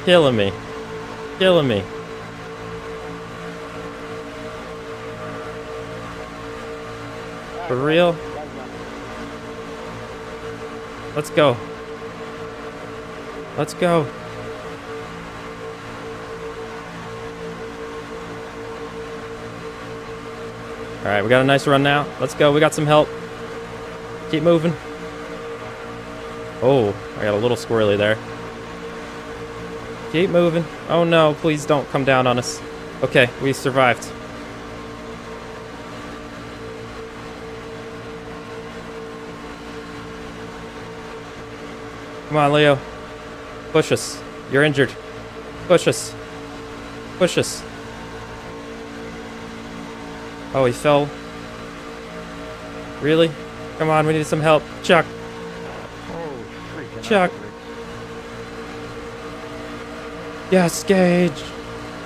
S1: Killing me. Killing me. For real? Let's go. Let's go. All right, we got a nice run now. Let's go. We got some help. Keep moving. Oh, I got a little squirrely there. Keep moving. Oh no, please don't come down on us. Okay, we survived. Come on, Leo. Push us. You're injured. Push us. Push us. Oh, he fell. Really? Come on, we need some help. Chuck.
S2: Oh, freaking
S1: Chuck. Yes, Gage.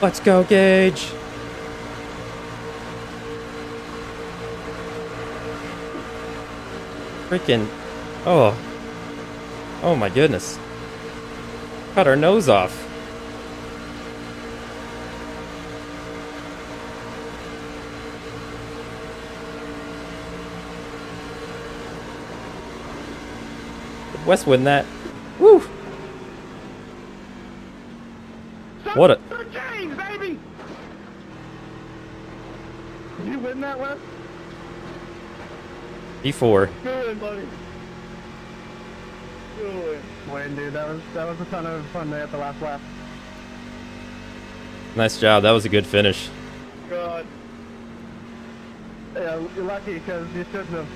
S1: Let's go, Gage. Freaking. Oh. Oh my goodness. Cut our nose off. Did Wes win that? Woo! What a...
S2: James, baby! Did you win that, Wes?
S1: E4.
S9: Good, buddy. Good.
S2: Win, dude. That was a ton of fun there at the last lap.
S1: Nice job. That was a good finish.
S9: God.
S2: Yeah, you're lucky because you shouldn't have.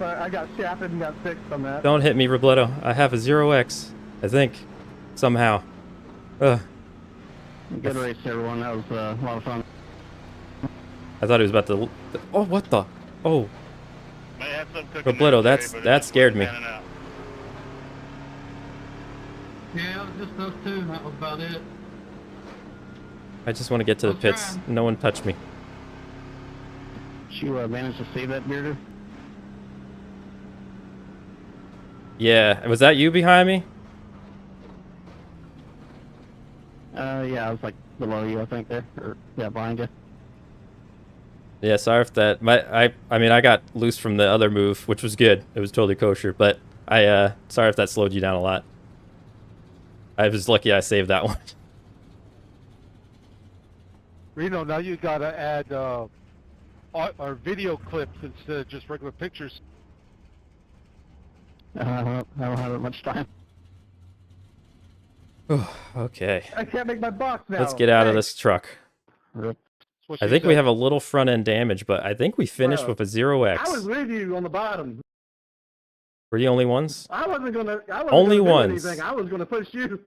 S2: I got shafted and got fixed on that.
S1: Don't hit me, Robledo. I have a 0x. I think. Somehow. Ugh.
S8: Good race, everyone. That was a lot of fun.
S1: I thought he was about to... Oh, what the... Oh.
S5: May have some cooking
S1: Robledo,
S5: there,
S1: that's
S5: Jerry, but
S1: that
S5: it's
S1: scared me.
S5: in and out.
S4: Yeah, it was just those two, and that was about it.
S1: I just want to get to the
S4: I'm
S1: pits.
S4: trying.
S1: No one touch me.
S8: Did you manage to save that, Bearder?
S1: Yeah. Was that you behind me?
S8: Yeah, I was like below you, I think, there. Or, yeah, behind you.
S1: Yeah, sorry if that. I mean, I got loose from the other move, which was good. It was totally kosher, but sorry if that slowed you down a lot. I was lucky I saved that one.
S10: Reno, now you gotta add our video clips instead of just regular pictures.
S8: I don't have that much time.
S1: Okay.
S2: I can't make my box now.
S1: Let's get out of
S2: Hey.
S1: this truck.
S10: What
S1: I
S10: she
S1: think we
S10: said.
S1: have a little front end damage, but I think we finished
S2: Bro,
S1: with a 0x.
S2: I was with you on the bottom.
S1: We're the only ones?
S2: I wasn't gonna.
S1: Only
S2: gonna do
S1: ones.
S2: anything. I was gonna push you.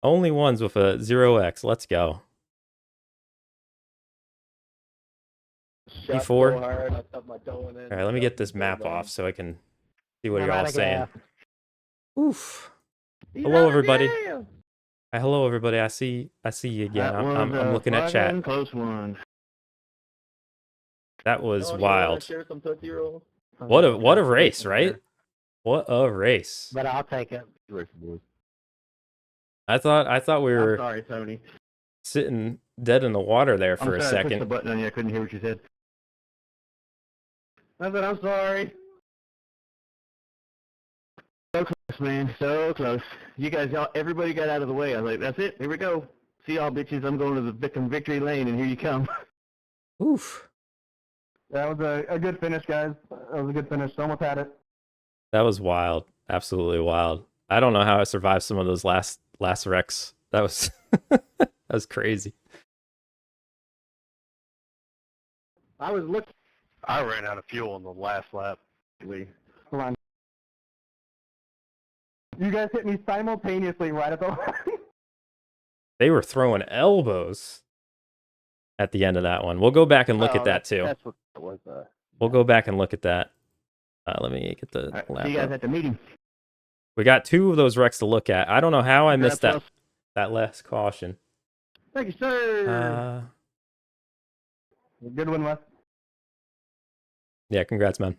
S1: Only ones with a 0x. Let's go.
S9: Shot
S1: E4.
S9: so hard, I stubbed my toe in it.
S1: All right, let me get this map off so I can see what
S6: I'm
S1: you're all
S6: out of
S1: saying.
S6: gas.
S1: Oof.
S2: He's
S1: Hello,
S2: out of
S1: everybody.
S2: jail.
S1: Hi, hello, everybody. I see you again.
S3: That was
S1: I'm looking at chat.
S3: fucking close one.
S1: That was
S9: Tony, you wanna
S1: wild.
S9: share some Tootsie Rolls?
S1: What a race, right? What a race.
S6: But I'll take it.
S1: I thought we
S3: I'm
S1: were
S3: sorry, Tony.
S1: sitting dead in the water there for
S3: I'm
S1: a
S3: sorry, I pushed the
S1: second.
S3: button on you. I couldn't hear what you said.
S2: I said, I'm sorry.
S3: So close, man. So close. You guys, everybody got out of the way. I was like, that's it. Here we go. See y'all bitches. I'm going to the victory lane, and here you come.
S1: Oof.
S2: That was a good finish, guys. That was a good finish. Almost had it.
S1: That was wild. Absolutely wild. I don't know how I survived some of those last wrecks. That was that was crazy.
S2: I was looking.
S10: I ran out of fuel on the last lap.
S2: Hold on. You guys hit me simultaneously right at the line.
S1: They were throwing elbows at the end of that one. We'll go back and look at that too.
S2: That's what it was.
S1: We'll go back and look at that. Let me get the
S3: All right,
S1: lap
S3: see you guys
S1: up.
S3: at the meeting.
S1: We got 2 of those wrecks to look at. I don't know how I missed
S3: Congrats,
S1: that last caution.
S2: Thank you, sir. Good one, Wes.
S1: Yeah, congrats, man.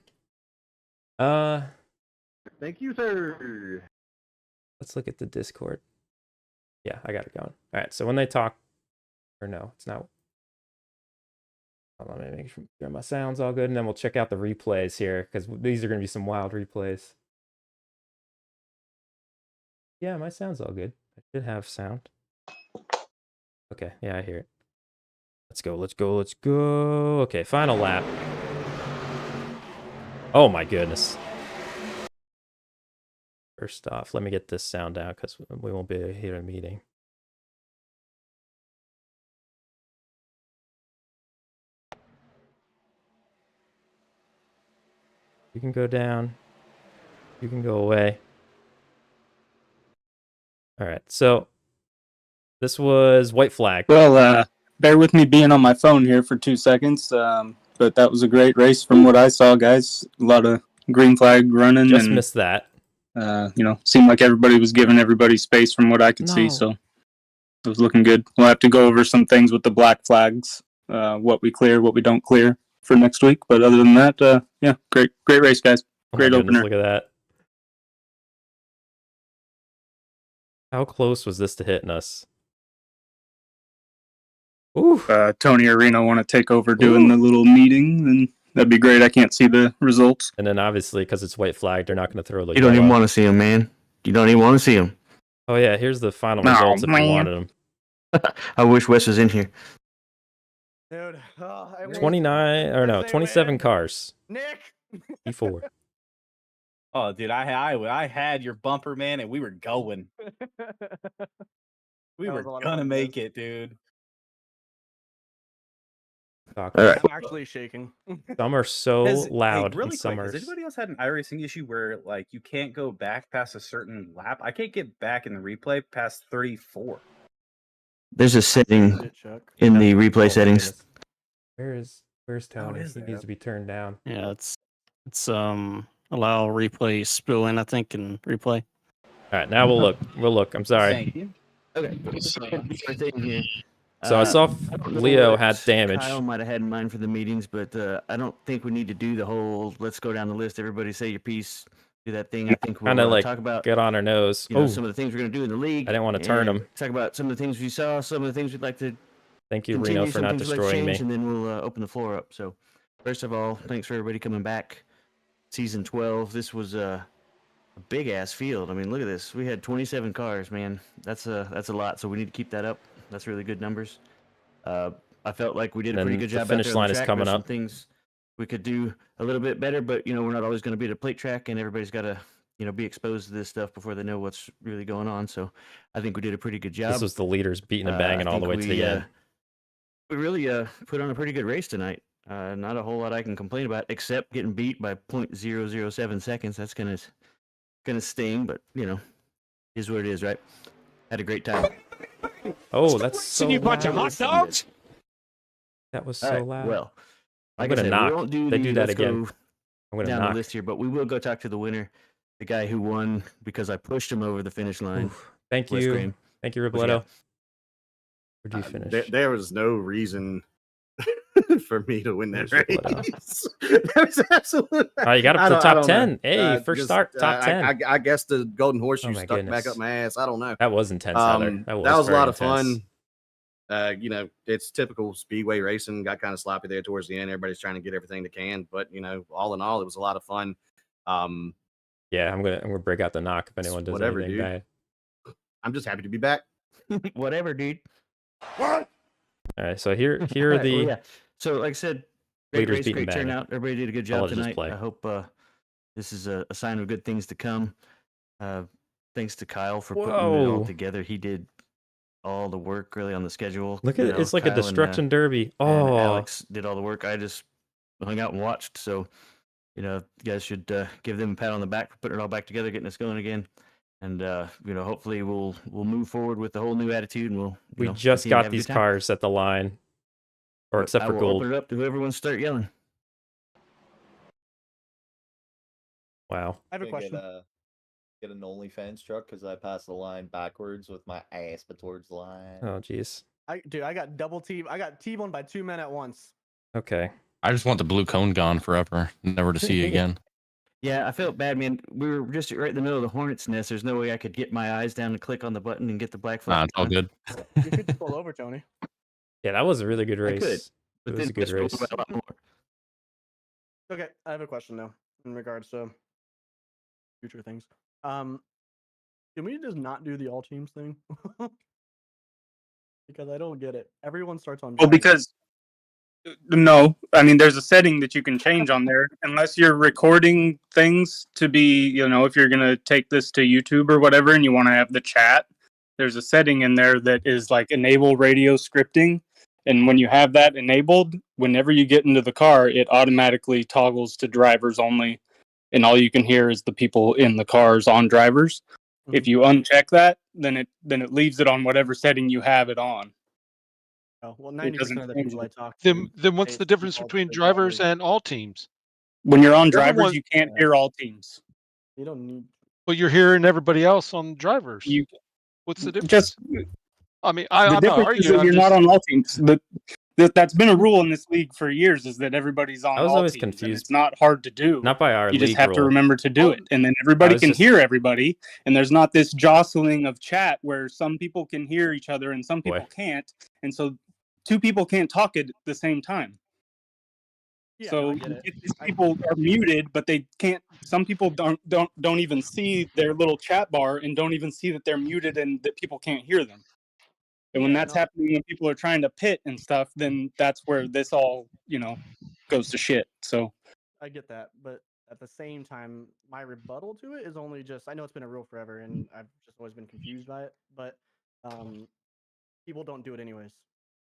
S2: Thank you, sir.
S1: Let's look at the Discord. Yeah, I got it going. All right, so when they talk, or no, it's not. Hold on, let me make sure my sound's all good, and then we'll check out the replays here, because these are going to be some wild replays. Yeah, my sound's all good. I should have sound. Okay, yeah, I hear it. Let's go, let's go, let's go. Okay, final lap. Oh my goodness. First off, let me get this sound out because we won't be here in a meeting. You can go down. You can go away. All right, so this was white flag.
S11: Well, bear with me being on my phone here for 2 seconds, but that was a great race from what I saw, guys. A lot of green flag running.
S1: Just
S11: and,
S1: missed that.
S11: Seemed like everybody was giving everybody space from what I could see, so it was looking good. We'll have to go over some things with the black flags, what we clear, what we don't clear for next week. But other than that, yeah, great race, guys. Great
S1: Oh my goodness,
S11: opener.
S1: look at that. How close was this to hitting us? Ooh.
S11: Tony or Reno want to take over doing the little meeting, then that'd be great. I can't see the results.
S1: And then obviously, because it's white flag, they're not going to throw the
S3: You don't even
S1: yellow.
S3: want to see him, man. You don't even want to see him.
S1: Oh yeah, here's the final results if you wanted them.
S3: I wish Wes was in here.
S2: Dude,
S1: 29 or no, 27 cars.
S2: Nick.
S1: E4.
S12: Oh, dude, I had your bumper, man, and we were going. We were gonna make it, dude.
S3: All right.
S9: I'm actually shaking.
S1: Some are so loud.
S12: Really
S1: and some
S12: quick,
S1: are...
S12: has anybody else had an iRacing issue where like you can't go back past a certain lap? I can't get back in the replay past 34.
S3: There's a setting in the replay settings.
S1: Where's Tony?
S12: is
S1: He
S12: that?
S1: needs to be turned down.
S8: Yeah, it's allow replay spool in, I think, and replay.
S1: All right, now we'll look. We'll look. I'm sorry.
S12: Thank you.
S3: Okay.
S1: So I saw
S3: I don't know
S1: Leo
S3: what
S1: had damage.
S3: Kyle might have had in mind for the meetings, but I don't think we need to do the whole let's go down the list, everybody say your piece, do that thing. I think we'll
S1: Kind of like
S3: talk about
S1: get on our nose.
S3: you know,
S1: Oh,
S3: some of the things we're going to do in the league.
S1: I didn't want to turn
S3: and
S1: him.
S3: Talk about some of the things we saw, some of the things we'd like to
S1: Thank you,
S3: continue,
S1: Reno, for
S3: some
S1: not
S3: things we'd like to
S1: destroying
S3: change,
S1: me.
S3: and then we'll open the floor up. So
S13: First of all, thanks for everybody coming back. Season 12. This was a big ass field. I mean, look at this. We had 27 cars, man. That's a lot. So we need to keep that up. That's really good numbers. I felt like we did a pretty good job out there on the
S1: finish line is
S13: track.
S1: coming
S13: There's some
S1: up.
S13: things we could do a little bit better, but we're not always going to be at a plate track, and everybody's got to be exposed to this stuff before they know what's really going on. So I think we did a pretty good job.
S1: This was the leaders beating and banging all the way to the end.
S13: We really put on a pretty good race tonight. Not a whole lot I can complain about, except getting beat by 0.007 seconds. That's gonna sting, but is what it is, right? Had a great time.
S1: Oh, that's so
S10: you bunch of hot dogs.
S1: That was so loud.
S13: Well,
S1: I'm gonna knock. We won't do that again. I'm gonna
S13: down
S1: knock.
S13: the list here, but we will go talk to the winner, the guy who won because I pushed him over the finish line.
S1: Thank
S13: Wes
S1: you.
S13: Graham.
S1: Thank you, Robledo. Where'd you finish?
S14: There was no reason for me to win that race. There was absolutely.
S1: Oh, you got up to top 10. Hey, first start, top 10.
S14: I guess the golden horseshoe
S1: my
S14: stuck back
S1: goodness.
S14: up my ass. I don't know.
S1: That was intense, Heather. That was
S14: a
S1: very
S14: lot of
S1: intense.
S14: fun. It's typical speedway racing. Got kind of sloppy there towards the end. Everybody's trying to get everything they can, but all in all, it was a lot of fun.
S1: Yeah, I'm gonna break out the knock if anyone does
S14: whatever,
S1: anything
S14: dude.
S1: bad.
S14: I'm just happy to be back.
S13: Whatever, dude.
S14: What?
S1: All right, so here are the
S13: Well, yeah. So, like I said, great
S1: leaders
S13: race,
S1: beating
S13: great
S1: banging.
S13: turnout. Everybody did a good
S1: I'll
S13: job
S1: let it just
S13: tonight.
S1: play.
S13: I hope this is a sign of good things to come. Thanks to Kyle for putting it all
S1: Whoa.
S13: together. He did all the work really on the schedule.
S1: Look at it. It's like
S13: Kyle
S1: a destruction derby.
S13: and
S1: Oh,
S13: Alex did all the work. I just hung out and watched. So, you guys should give them a pat on the back for putting it all back together, getting us going again. And hopefully we'll move forward with the whole new attitude, and we'll
S1: we
S13: you know,
S1: just
S13: continue to
S1: got
S13: have a good
S1: these
S13: time.
S1: cars at the line, or except
S13: I
S1: for
S13: will
S1: gold.
S13: open it up to whoever wants to start yelling.
S1: Wow.
S15: I have a question. Get an OnlyFans truck because I passed the line backwards with my ass towards the line.
S1: Oh, jeez.
S16: I got double team. I got T-boned by 2 men at once.
S1: Okay.
S5: I just want the blue cone gone forever, never to see again.
S13: Yeah, I felt bad, man. We were just right in the middle of the hornet's nest. There's no way I could get my eyes down and click on the button and get the black flag.
S5: Nah, it's all good.
S16: You could just pull over, Tony.
S1: Yeah, that was a really good
S13: I
S1: race.
S13: could, but
S1: It was
S13: then
S1: a good
S13: just rolled
S1: race.
S13: about a lot more.
S16: Okay, I have a question now in regards to future things. Can we just not do the all teams thing? Because I don't get it. Everyone starts on.
S11: Well, because no, I mean, there's a setting that you can change on there, unless you're recording things to be, if you're gonna take this to YouTube or whatever, and you want to have the chat. There's a setting in there that is like enable radio scripting, and when you have that enabled, whenever you get into the car, it automatically toggles to drivers only, and all you can hear is the people in the cars on drivers.
S16: Mm-hmm.
S11: If you uncheck that, then it leaves it on whatever setting you have it on.
S16: Oh, well, 90% of the people I talk
S10: Then
S16: to.
S10: what's the difference between drivers and all teams?
S11: When you're on drivers,
S10: Everyone-
S11: you can't hear all teams.
S16: You don't need.
S10: But you're hearing everybody else on drivers.
S11: You
S10: What's the difference?
S11: just
S10: I mean,
S11: the
S10: I'm not
S11: difference is
S10: arguing.
S11: that you're not on all teams. That's been a rule in this league for years, is that everybody's on
S1: I was
S11: all
S1: always
S11: teams, and
S1: confused.
S11: it's not hard to do.
S1: Not by our
S11: You just
S1: league
S11: have to
S1: rule.
S11: remember to do it, and then everybody
S1: was
S11: can
S1: just-
S11: hear everybody, and there's not this jostling of chat where some people can hear each other and some people
S1: Boy.
S11: can't, and so two people can't talk at the same time.
S16: Yeah,
S11: So
S16: I get it.
S11: these people are muted, but they can't. Some people don't even see their little chat bar and don't even see that they're muted and that people can't hear them. And when that's happening, when people are trying to pit and stuff, then that's where this all goes to shit. So
S16: I get that, but at the same time, my rebuttal to it is only just I know it's been a rule forever, and I've just always been confused by it. But people don't do it anyways,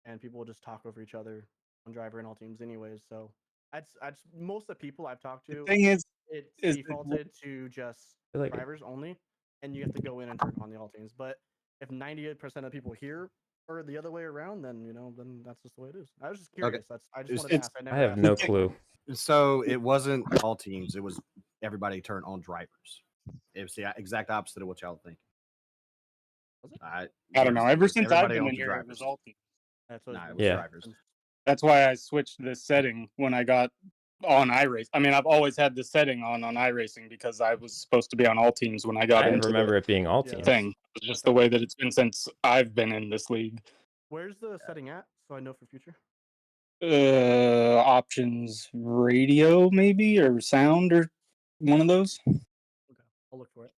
S16: and people will just talk over each other on driver and all teams anyways. So that's most of the people I've talked to.
S11: the thing is
S16: it's
S11: that-
S16: defaulted to just
S1: feel like-
S16: drivers only, and you have to go in and turn on the all teams. But if 98% of people here are the other way around, then then that's just the way it is. I was just curious. I just wanted to ask.
S1: I have no clue.
S14: So it wasn't all teams. It was everybody turned on drivers. It was the exact opposite of what y'all think.
S11: I don't know. Ever since I've
S14: everybody
S11: been in
S14: owns
S11: here, it
S14: drivers.
S11: was all teams.
S16: That's what
S14: No,
S16: it
S14: it
S16: was
S14: was
S1: Yeah.
S14: drivers.
S11: That's why I switched this setting when I got on iRacing. I mean, I've always had this setting on iRacing because I was supposed to be on all teams when I got
S1: I
S11: into
S1: remember
S11: the
S1: it being all
S16: Yeah.
S1: teams.
S11: thing. It's just the way that it's been since I've been in this league.
S16: Where's the setting at? So I know for future.
S11: Options radio maybe, or sound, or one of those.
S16: I'll look for it.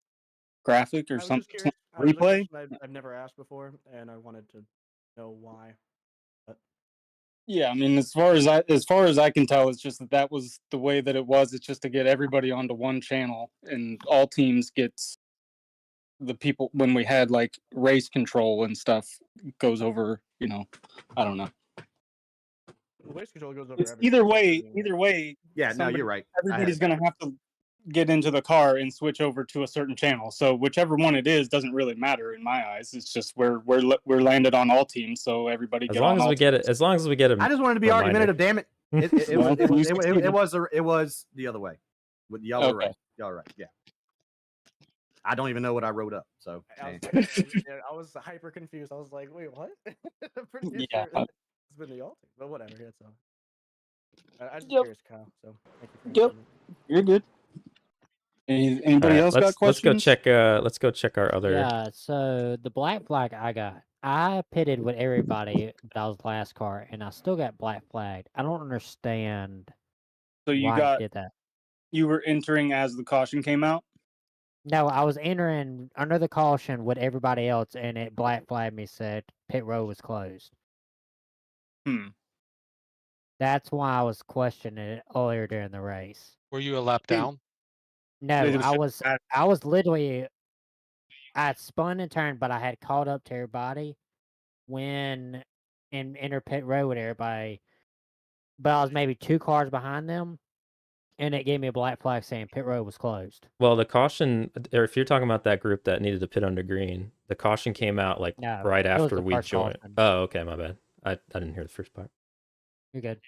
S11: Graphic or
S16: I was
S11: something.
S16: just curious. It was a
S11: Replay.
S16: question I've never asked before, and I wanted to know why. But
S11: Yeah, I mean, as far as I can tell, it's just that was the way that it was. It's just to get everybody onto one channel, and all teams gets the people when we had like race control and stuff goes over. I don't know.
S16: the race control goes over
S11: It's
S16: everything.
S11: either way.
S14: Yeah, no, you're right.
S11: Everybody's gonna have to get into the car and switch over to a certain channel. So whichever one it is doesn't really matter in my eyes. It's just we're landed on all teams, so everybody
S1: As
S11: get
S1: long
S11: on
S1: as
S11: all
S1: we get it,
S11: teams.
S1: as long as we get it.
S14: I just wanted to be argumentative. Damn it! It was the other way. Y'all were right. Y'all were right. Yeah. I don't even know what I wrote up. So
S16: I was hyper confused. I was like, wait, what? I'm pretty sure it's been the all team, but whatever. It's all. I just curious, Kyle. So thank you for answering.
S11: You're good. Anybody else got questions?
S1: Let's go check our other.
S17: Yeah, so the black flag I pitted with everybody that was last car, and I still got black flagged. I don't understand
S11: So you
S17: why I did that.
S11: You were entering as the caution came out?
S17: No, I was entering under the caution with everybody else, and it black flagged me, said pit road was closed. That's why I was questioning it earlier during the race.
S18: Were you a lap down?
S17: No, I was literally, I had spun and turned, but I had caught up to everybody when in enter pit road with everybody, but I was maybe 2 cars behind them, and it gave me a black flag saying pit road was closed.
S1: Well, the caution, or if you're talking about that group that needed to pit under green, the caution came out like right after we joined.
S17: Caution.
S1: Oh, okay, my bad. I didn't hear the first part.
S17: You're good.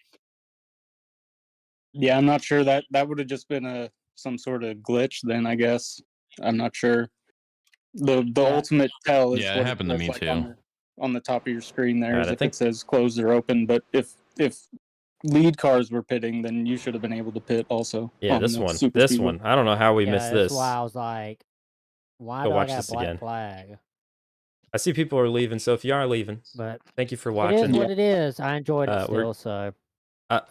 S11: Yeah, I'm not sure that would have just been some sort of glitch then, I guess. I'm not sure. The ultimate tell is
S5: Yeah,
S11: what
S5: it happened to me
S11: like
S5: too.
S11: On the top of your screen there,
S1: Right,
S11: is
S1: I
S11: if
S1: think-
S11: it says closed or open, but if lead cars were pitting, then you should have been able to pit also.
S1: Yeah,
S11: on
S1: this
S11: the
S1: one.
S11: super
S1: This
S11: speedway.
S1: one. I don't know how we missed this.
S17: That's why I was like, why
S1: Go
S17: do I
S1: watch
S17: got
S1: this
S17: a black
S1: again.
S17: flag?
S1: I see people are leaving, so if you are leaving,
S17: But
S1: thank you for
S17: It
S1: watching.
S17: is what it is. I enjoyed it
S1: we're-
S17: still, so.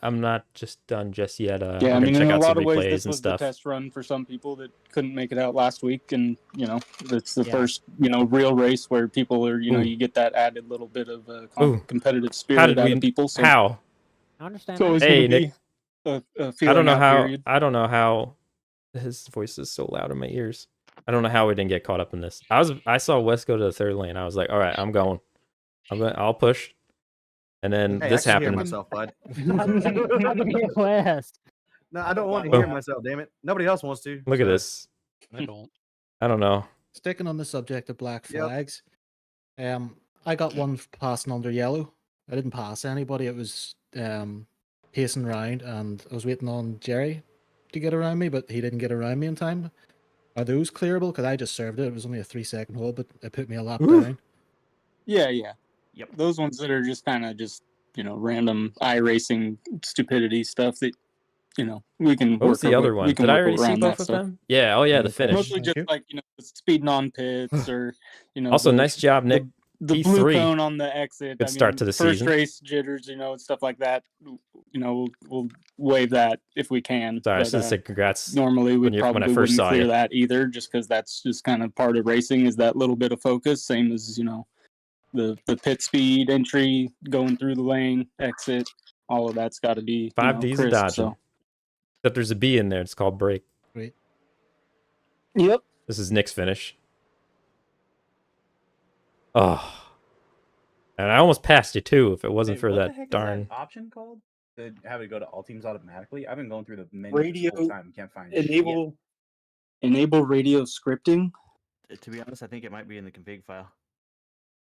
S1: I'm not just done just yet.
S11: Yeah,
S1: I'm
S11: I
S1: gonna
S11: mean,
S1: check
S11: in a
S1: out
S11: lot
S1: some
S11: of ways,
S1: replays
S11: this
S1: and
S11: was the
S1: stuff.
S11: test run for some people that couldn't make it out last week, and it's the
S17: Yeah.
S11: first real race where people are
S1: Ooh.
S11: you get that added little bit of
S1: Ooh.
S11: competitive
S1: How
S11: spirit
S1: did
S11: out
S1: we?
S11: of people. So
S1: How?
S17: I understand
S11: it's always
S1: Hey,
S11: going to
S1: Nick.
S11: be a
S1: I
S11: feeling
S1: don't know
S11: out
S1: how.
S11: period.
S1: I don't know how. His voice is so loud in my ears. I don't know how we didn't get caught up in this. I saw Wes go to the third lane. I was like, all right, I'm going. I'll push. And then
S14: Hey,
S1: this
S14: I can hear
S1: happened.
S14: myself, bud.
S17: West.
S14: No, I don't want to
S1: Oh.
S14: hear myself. Damn it! Nobody else wants to.
S1: Look at
S14: so-
S1: this.
S18: I don't.
S1: I don't know.
S19: Sticking on the subject of black
S14: Yep.
S19: flags, I got one passing under yellow. I didn't pass anybody. It was pacing around, and I was waiting on Jerry to get around me, but he didn't get around me in time. Are those clearable? Because I just served it. It was only a 3-second hold, but it put me a lap
S1: Ooh.
S19: down.
S11: Yeah.
S13: Yep.
S11: Those ones that are just kind of random iRacing stupidity stuff that we can.
S1: What was
S11: work
S1: the
S11: our
S1: other
S11: way-
S1: one?
S11: we can
S1: Did I
S11: work
S1: already see
S11: around
S1: both
S11: that
S1: of
S11: stuff.
S1: them? Yeah. Oh yeah, the finish.
S11: Mostly just like speeding on pits or
S1: Also, nice job, Nick.
S11: The blue
S1: P3.
S11: cone on the exit.
S1: Good start to the
S11: first
S1: season.
S11: race jitters, and stuff like that. We'll waive that if we can.
S1: Sorry, I
S11: but,
S1: should have said congrats.
S11: Normally, we
S1: when I
S11: probably
S1: first
S11: wouldn't
S1: saw
S11: clear
S1: you.
S11: that either, just because that's just kind of part of racing. Is that little bit of focus, same as the pit speed entry, going through the lane, exit. All of that's got to be
S1: 5Ds
S11: crisp,
S1: dodging.
S11: so.
S1: Except there's a B in there. It's called break.
S19: Great.
S11: Yep.
S1: This is Nick's finish. Oh. And I almost passed you too if it wasn't
S12: Hey,
S1: for
S12: what
S1: that
S12: the heck
S1: darn.
S12: is that option called? To have it go to all teams automatically? I've been going through the menu
S11: Radio
S12: this whole time. Can't find
S11: enable radio scripting.
S13: To be honest, I think it might be in the config file.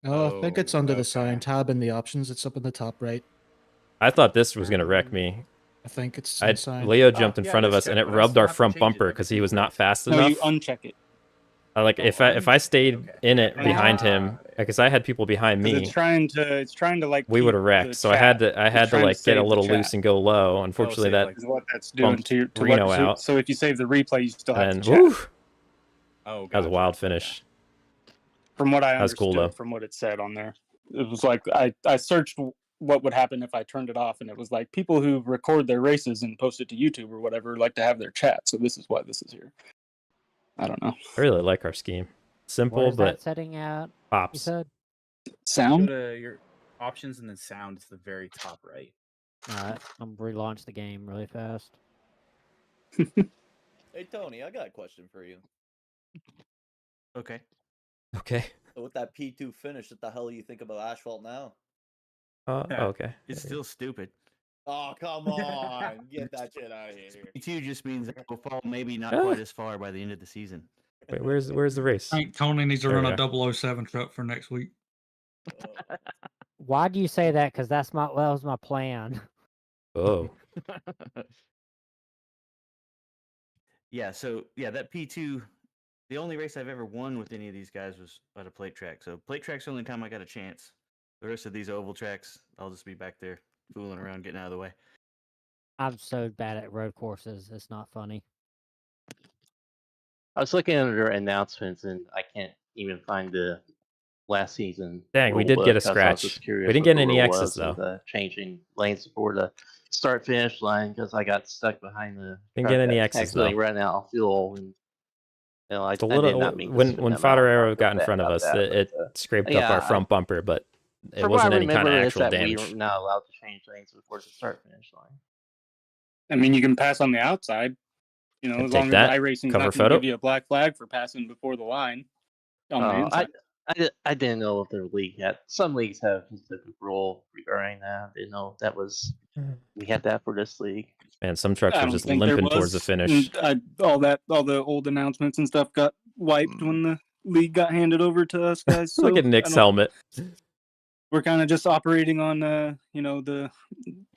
S19: Oh, I think it's under the sound tab in the options. It's up in the top right.
S1: I thought this was gonna wreck me.
S19: I think it's in sound.
S1: Leo jumped in
S12: yeah,
S1: front of
S12: just
S1: us and
S12: check,
S1: it
S12: but I
S1: rubbed
S12: still
S1: our
S12: have to
S1: front
S12: change it
S1: bumper
S12: like
S1: because he was not fast
S11: No,
S1: enough.
S11: you uncheck it.
S1: If I stayed in it behind him, because I had people behind
S11: 'Cause
S1: me,
S11: it's trying to like.
S1: we
S11: keep
S1: would have
S11: the
S1: wrecked. So I had
S11: chat.
S1: to
S11: It's trying to
S1: get a
S11: save the
S1: little
S11: chat.
S1: loose and go low. Unfortunately, that
S11: is what that's doing
S1: bumped
S11: to
S1: Reno
S11: let,
S1: out.
S11: So if you save the replay, you still have
S1: And
S11: to chat.
S1: woo,
S12: Oh,
S1: that was a wild finish.
S11: From what I
S1: That was
S11: understood,
S1: cool, though.
S11: from what it said on there, it was like I searched what would happen if I turned it off, and it was like people who record their races and post it to YouTube or whatever like to have their chat. So this is why this is here. I don't know.
S1: I really like our scheme. Simple,
S17: Where's
S1: but
S17: that setting out? You
S1: pops.
S17: said?
S11: Sound?
S12: Go to your options and then sound is the very top right.
S17: Alright, I'm relaunch the game really fast.
S15: Hey Tony, I got a question for you.
S13: Okay.
S1: Okay.
S15: So with that P2 finish, what the hell do you think about asphalt now?
S1: Okay.
S13: It's still stupid.
S15: Oh, come on. Get that shit out of here.
S13: P2 just means that we'll fall maybe not
S1: Ah.
S13: quite as far by the end of the season.
S1: Wait, where's the race?
S20: I think Tony needs to
S1: There
S20: run
S1: we
S20: a 007 truck for next week.
S17: Why do you say that? Because that was my plan.
S1: Oh.
S13: Yeah, so yeah, that P2, the only race I've ever won with any of these guys was at a plate track. So plate track's the only time I got a chance. The rest of these oval tracks, I'll just be back there fooling around, getting out of the way.
S17: I'm so bad at road courses. It's not funny.
S21: I was looking under announcements and I can't even find the last season.
S1: Dang, we did
S21: rule
S1: get a
S21: book. I was
S1: scratch.
S21: just
S1: We
S21: curious
S1: didn't
S21: what
S1: get
S21: the
S1: any
S21: rule
S1: X's,
S21: was with,
S1: though.
S21: changing lanes before the start finish line because I got stuck behind the.
S1: Didn't
S21: truck
S1: get any
S21: that
S1: X's,
S21: accidentally
S1: though.
S21: ran out of fuel and. I
S1: It's a
S21: did
S1: little
S21: not mean to
S1: when
S21: spin
S1: when
S21: them out.
S1: Fodderero
S21: I feel
S1: got in
S21: bad
S1: front of
S21: about
S1: us,
S21: that,
S1: it
S21: but,
S1: scraped up
S21: yeah,
S1: our front bumper, but it
S21: from what
S1: wasn't
S21: I
S1: any kind of
S21: remember is
S1: actual
S21: that
S1: damage.
S21: we were not allowed to change lanes before the start finish line.
S11: I mean, you can pass on the outside. You know,
S1: And
S11: as
S1: take
S11: long
S1: that.
S11: as iRacing's
S1: Cover
S11: not going
S1: photo.
S11: to give you a black flag for passing before the line on the inside.
S21: I didn't know if their league had. Some leagues have a specific rule regarding that. I didn't know if that was. We had that for this league.
S1: Man, some trucks
S11: I
S1: were
S11: don't
S1: just
S11: think there
S1: limping towards the
S11: was.
S1: finish.
S11: And all the old announcements and stuff got wiped when the league got handed over to us guys. So
S1: Look at Nick's helmet.
S11: We're kind of just operating on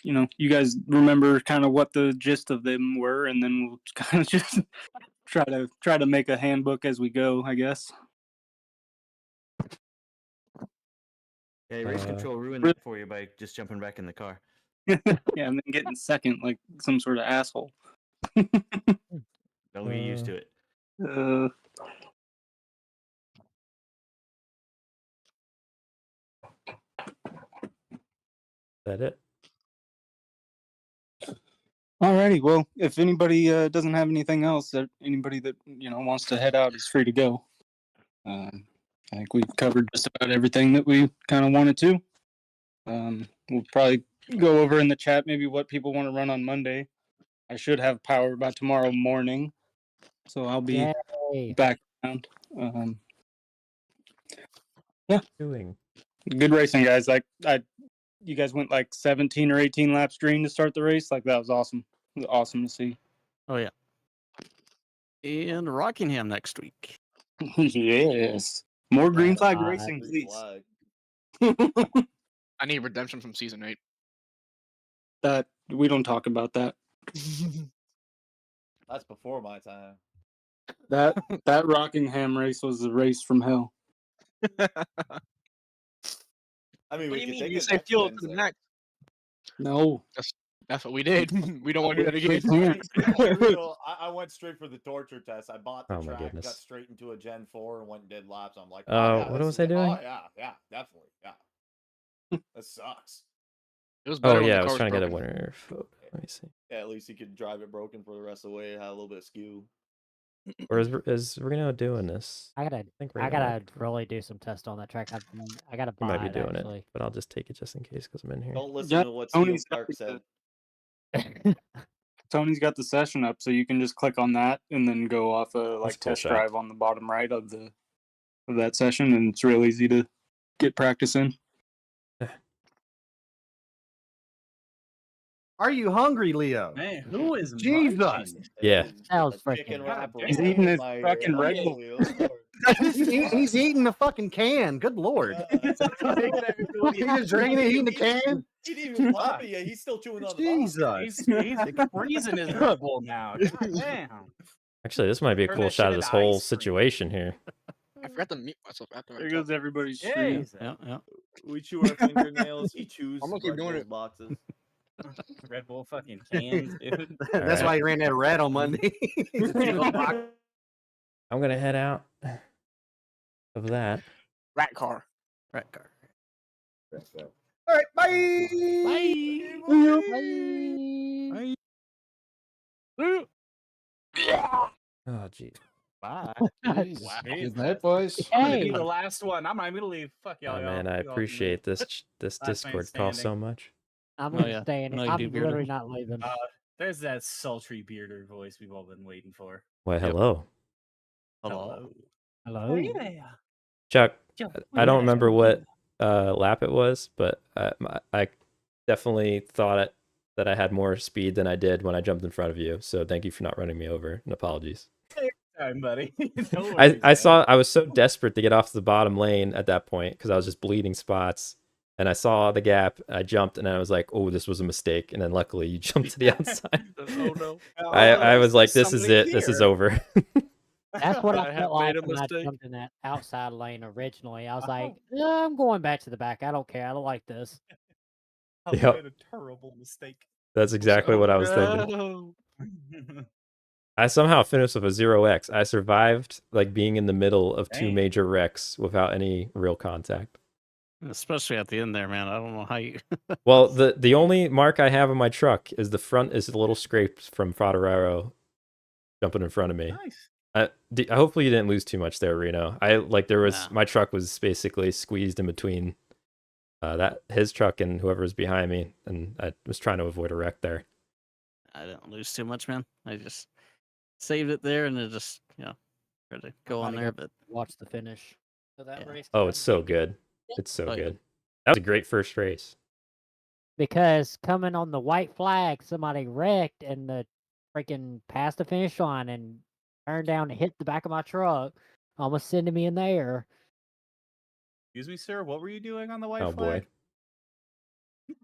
S11: you guys remember kind of what the gist of them were, and then we'll kind of just try to make a handbook as we go, I guess.
S13: Yeah, race control ruined
S11: really-
S13: that for you by just jumping back in the car.
S11: Yeah, and then getting second like some sort of asshole.
S13: Don't get used to it.
S1: That it?
S11: Alrighty, well, if anybody doesn't have anything else, anybody that wants to head out is free to go. I think we've covered just about everything that we kind of wanted to. We'll probably go over in the chat maybe what people want to run on Monday. I should have power by tomorrow morning, so I'll be back around. Yeah, good racing, guys. You guys went like 17 or 18 laps green to start the race. Like that was awesome. It was awesome to see.
S8: Oh yeah. And Rockingham next week.
S11: Yes. More green flag racing, please.
S22: I need redemption from season 8.
S11: That we don't talk about that.
S15: That's before my time.
S11: That Rockingham race was a race from hell.
S15: I mean,
S22: What
S15: we
S22: do you
S15: could
S22: mean?
S15: take
S22: You
S15: it
S22: say
S15: next
S22: fuel to the
S15: Wednesday.
S22: max.
S11: No.
S22: That's what we did. We don't want to do that again.
S15: I went straight for the torture test. I bought the
S1: Oh my
S15: track,
S1: goodness.
S15: got straight into a Gen 4 and went and did laps. I'm like,
S1: What was I doing?
S15: Oh, yeah, definitely. Yeah. That sucks.
S22: It was better
S1: Oh
S22: when
S1: yeah,
S22: the
S1: I was
S22: car
S1: trying to get a
S22: broken.
S1: winner. Let me see.
S15: Yeah, at least you could drive it broken for the rest of the way. It had a little bit of skew.
S1: Or is Reno doing this?
S17: I gotta really do some tests on that track. I gotta
S1: I
S17: buy
S1: might be doing
S17: actually.
S1: it, but I'll just take it just in case because I'm in here.
S15: Don't listen
S11: Yeah,
S15: to what
S11: Tony's
S15: Steve Clark said.
S11: Tony's got the session up, so you can just click on that and then go off a
S1: That's cool
S11: test
S1: shot.
S11: drive on the bottom right of that session, and it's real easy to get practice in.
S14: Are you hungry, Leo?
S12: Man, who is
S14: Jesus?
S12: munching?
S1: Yeah.
S17: That was
S15: Chicken
S17: freaking.
S15: wrap.
S11: He's eating his fucking Red Bull.
S14: He's eating the fucking can. Good lord. He's just drinking it, eating the can.
S15: He didn't even pop it yet. He's still chewing on the box.
S14: Jesus.
S12: He's freezing his Red Bull now. God damn.
S1: Actually, this might be a
S22: Turn
S1: cool
S22: that
S1: shot
S22: shit
S1: of this
S22: into
S1: whole
S22: ice cream.
S1: situation here.
S22: I forgot to mute myself after.
S11: There goes everybody's
S15: Hey,
S11: stream.
S8: Yeah.
S15: we chew our fingernails. He chews
S22: I'm gonna keep
S15: Red
S22: doing
S15: Bull
S22: it.
S15: boxes.
S12: Red Bull fucking cans, dude.
S14: That's why he ran that red on Monday.
S1: I'm gonna head out of that.
S22: Rat car.
S8: Right car.
S12: All right, bye.
S1: Oh, gee.
S12: Bye.
S18: Jeez. Good night, boys.
S12: I'm gonna be
S17: Hey,
S12: the last one. I'm gonna leave. Fuck y'all,
S1: Oh,
S12: y'all.
S1: man, I
S12: You all can leave.
S1: appreciate this
S12: Last man
S1: Discord call
S12: standing.
S1: so much.
S17: I'm
S13: Oh,
S17: gonna
S13: yeah.
S17: stay in it.
S13: No, you do,
S17: I'm
S13: Bearder.
S17: literally not leaving.
S12: There's that sultry bearder voice we've all been waiting for.
S1: Why,
S13: Yep.
S1: hello.
S12: Hello.
S17: Hello.
S12: Hey there.
S1: Chuck,
S12: Yo,
S1: I don't
S12: yeah,
S1: remember
S12: yo,
S1: what lap it was, but I definitely thought that I had more speed than I did when I jumped in front of you. So thank you for not running me over, and apologies.
S12: Time, buddy. No worries,
S1: I was so desperate to get off the bottom lane at that point because I was just bleeding spots, and I saw the gap. I jumped, and I was like, "Oh, this was a mistake." And then luckily, you jumped to the outside.
S21: Oh no.
S1: I was like, "This is
S12: somebody
S1: it. This is
S12: here.
S1: over."
S17: That's what I
S21: I have
S17: felt like
S21: made a
S17: when I
S21: mistake.
S17: jumped in that outside lane originally. I was like, I'm going back to the back. I don't care. I don't like this.
S12: I
S1: Yep.
S12: made a terrible mistake.
S1: That's exactly what I was thinking.
S21: No.
S1: I somehow finished with a 0x. I survived like being in the middle of two
S12: Dang.
S1: major wrecks without any real contact.
S13: Especially at the end there, man. I don't know how you.
S1: Well, the only mark I have on my truck is the front is a little scraped from Fodoraro jumping in front of me.
S12: Nice.
S1: Hopefully you didn't lose too much there, Reno.
S13: Nah.
S1: My truck was basically squeezed in between his truck and whoever was behind me, and I was trying to avoid a wreck there.
S13: I didn't lose too much, man. I just saved it there, and it just tried to go on
S17: Gotta
S13: there.
S17: go
S13: But
S17: watch the finish of that
S13: Yeah.
S17: race.
S1: Oh, it's so good. It's so
S13: Oh, yeah.
S1: good. That was a great first race.
S17: Because coming on the white flag, somebody wrecked and the freaking past the finish line and turned down and hit the back of my truck, almost sending me in the air.
S12: Excuse me, sir. What were you doing on the white
S1: Oh
S12: flag?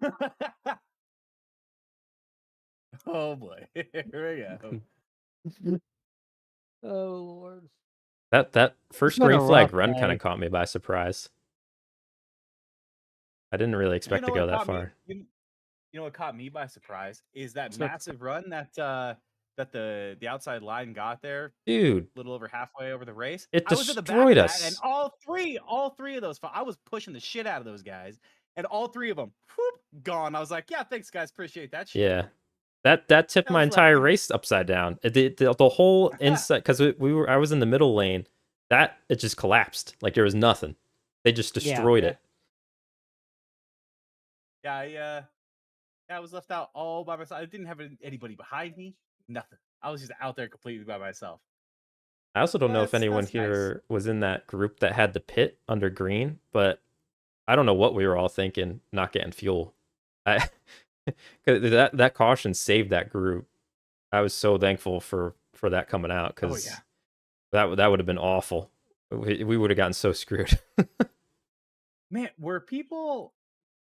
S1: boy.
S12: Oh boy. Here we go.
S17: Oh Lord.
S1: That first
S17: been a
S1: green flag
S17: rough
S1: run kind
S17: day.
S1: of caught me by surprise. I didn't really expect to go that far.
S12: You know what caught me by surprise is that
S13: So-
S12: massive run that the outside line got there,
S1: Dude,
S12: a little over halfway over the race.
S1: it
S12: I was at the back
S1: destroyed
S12: of that, and
S1: us.
S12: all three of those, I was pushing the shit out of those guys, and all three of them, whoop, gone. I was like, yeah, thanks guys, appreciate that shit.
S1: Yeah. That tipped
S12: I
S1: my
S12: was
S1: entire
S12: like-
S1: race upside down. The whole inside, because I was in the middle lane. It just collapsed. Like there was nothing. They just destroyed it.
S12: Yeah, I was left out all by myself. I didn't have anybody behind me. Nothing. I was just out there completely by myself.
S1: I also don't know if
S12: That's
S1: anyone
S12: nice.
S1: here was in that group that had the pit under green, but I don't know what we were all thinking, not getting fuel. Cause that caution saved that group. I was so thankful for that coming out because that would have been awful. We would have gotten so screwed.
S12: Man, were people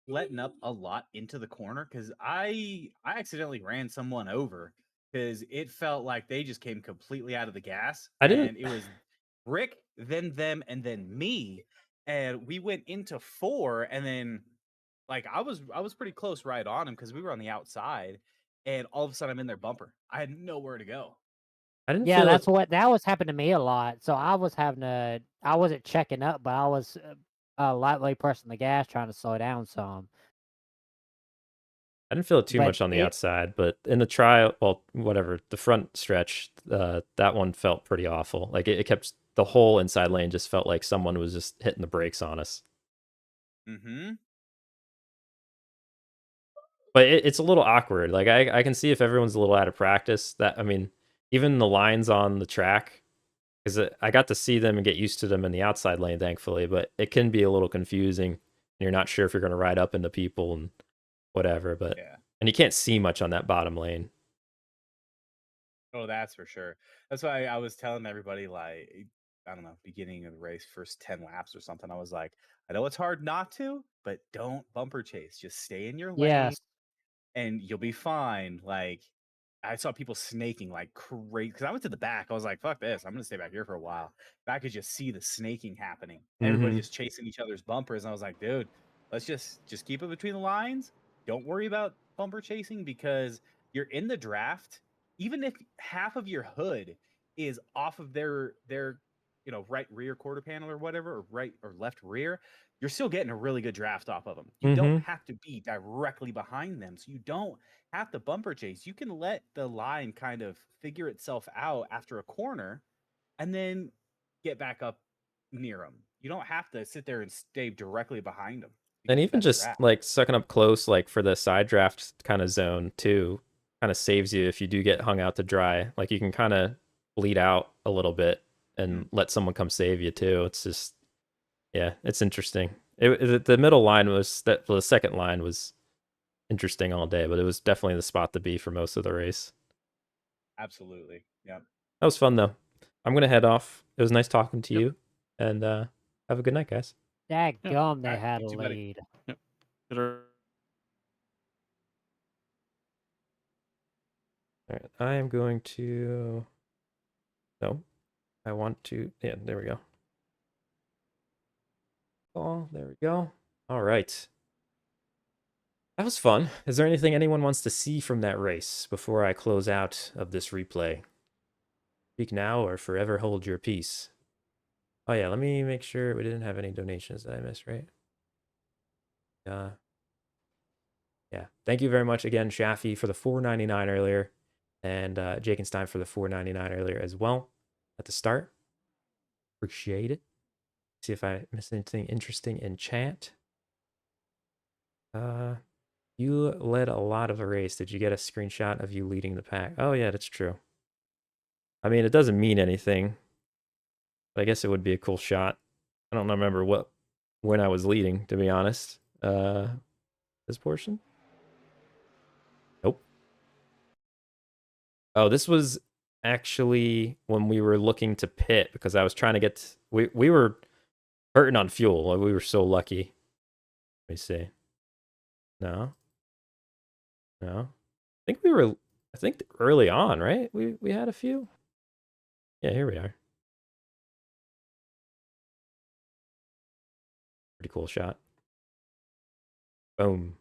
S12: letting up a lot into the corner? Because I accidentally ran someone over because it felt like they just came completely out of the gas.
S1: I didn't-
S12: And it was Rick, then them, and then me. And we went into 4, and then like I was pretty close right on him because we were on the outside, and all of a sudden I'm in their bumper. I had nowhere to go.
S1: I didn't
S17: Yeah,
S1: feel
S17: that's what that was happening to me a lot. So I wasn't checking up, but I was lightly pressing the gas, trying to slow down some.
S1: I didn't feel it too
S17: But
S1: much on the
S17: it-
S1: outside, but in the trial, well, whatever, the front stretch, that one felt pretty awful. Like it kept the whole inside lane just felt like someone was just hitting the brakes on us.
S12: Mm-hmm.
S1: But it's a little awkward. Like I can see if everyone's a little out of practice. Even the lines on the track, because I got to see them and get used to them in the outside lane, thankfully. But it can be a little confusing. You're not sure if you're going to ride up into people and whatever. But and you can't see much on that bottom lane.
S12: Oh, that's for sure. That's why I was telling everybody, like, I don't know, beginning of the race, first 10 laps or something. I was like, I know it's hard not to, but don't bumper chase. Just stay in your lane
S17: Yes.
S12: and you'll be fine. Like, I saw people snaking like crazy because I went to the back. I was like, fuck this. I'm going to stay back here for a while. But I could just see the snaking happening. Everybody
S1: Mhm.
S12: just chasing each other's bumpers. And I was like, dude, let's just keep it between the lines. Don't worry about bumper chasing because you're in the draft. Even if half of your hood is off of their right rear quarter panel or whatever, or right or left rear, you're still getting a really good draft off of them. You don't have to be directly behind them, so you don't have to bumper chase. You can let the line kind of figure itself out after a corner, and then get back up near them. You don't have to sit there and stay directly behind them.
S1: And even just like sucking up close, like for the side draft kind of zone too, kind of saves you if you do get hung out to dry. Like you can kind of bleed out a little bit and let someone come save you too. It's just, yeah, it's interesting. The middle line was that the second line was interesting all day, but it was definitely the spot to be for most of the race.
S12: Absolutely, yeah.
S1: That was fun though. I'm gonna head off. It was nice talking to you, and have a good night, guys.
S17: Dadgum, they had a lead.
S8: Yep.
S1: All right, I am going to. No, I want to. Yeah, there we go. Oh, there we go. All right. That was fun. Is there anything anyone wants to see from that race before I close out of this replay? Speak now or forever hold your peace. Oh yeah, let me make sure we didn't have any donations that I missed, right? Yeah. Thank you very much again, Shafi, for the $4.99 earlier, and Jakenstein for the $4.99 earlier as well at the start. Appreciate it. See if I missed anything interesting in chat. You led a lot of a race. Did you get a screenshot of you leading the pack? Oh yeah, that's true. I mean, it doesn't mean anything, but I guess it would be a cool shot. I don't remember when I was leading, to be honest. This portion? Nope. Oh, this was actually when we were looking to pit because I was trying to get we were hurting on fuel. Like, we were so lucky. Let me see. No. I think early on, right? We had a few. Yeah, here we are. Pretty cool shot. Boom.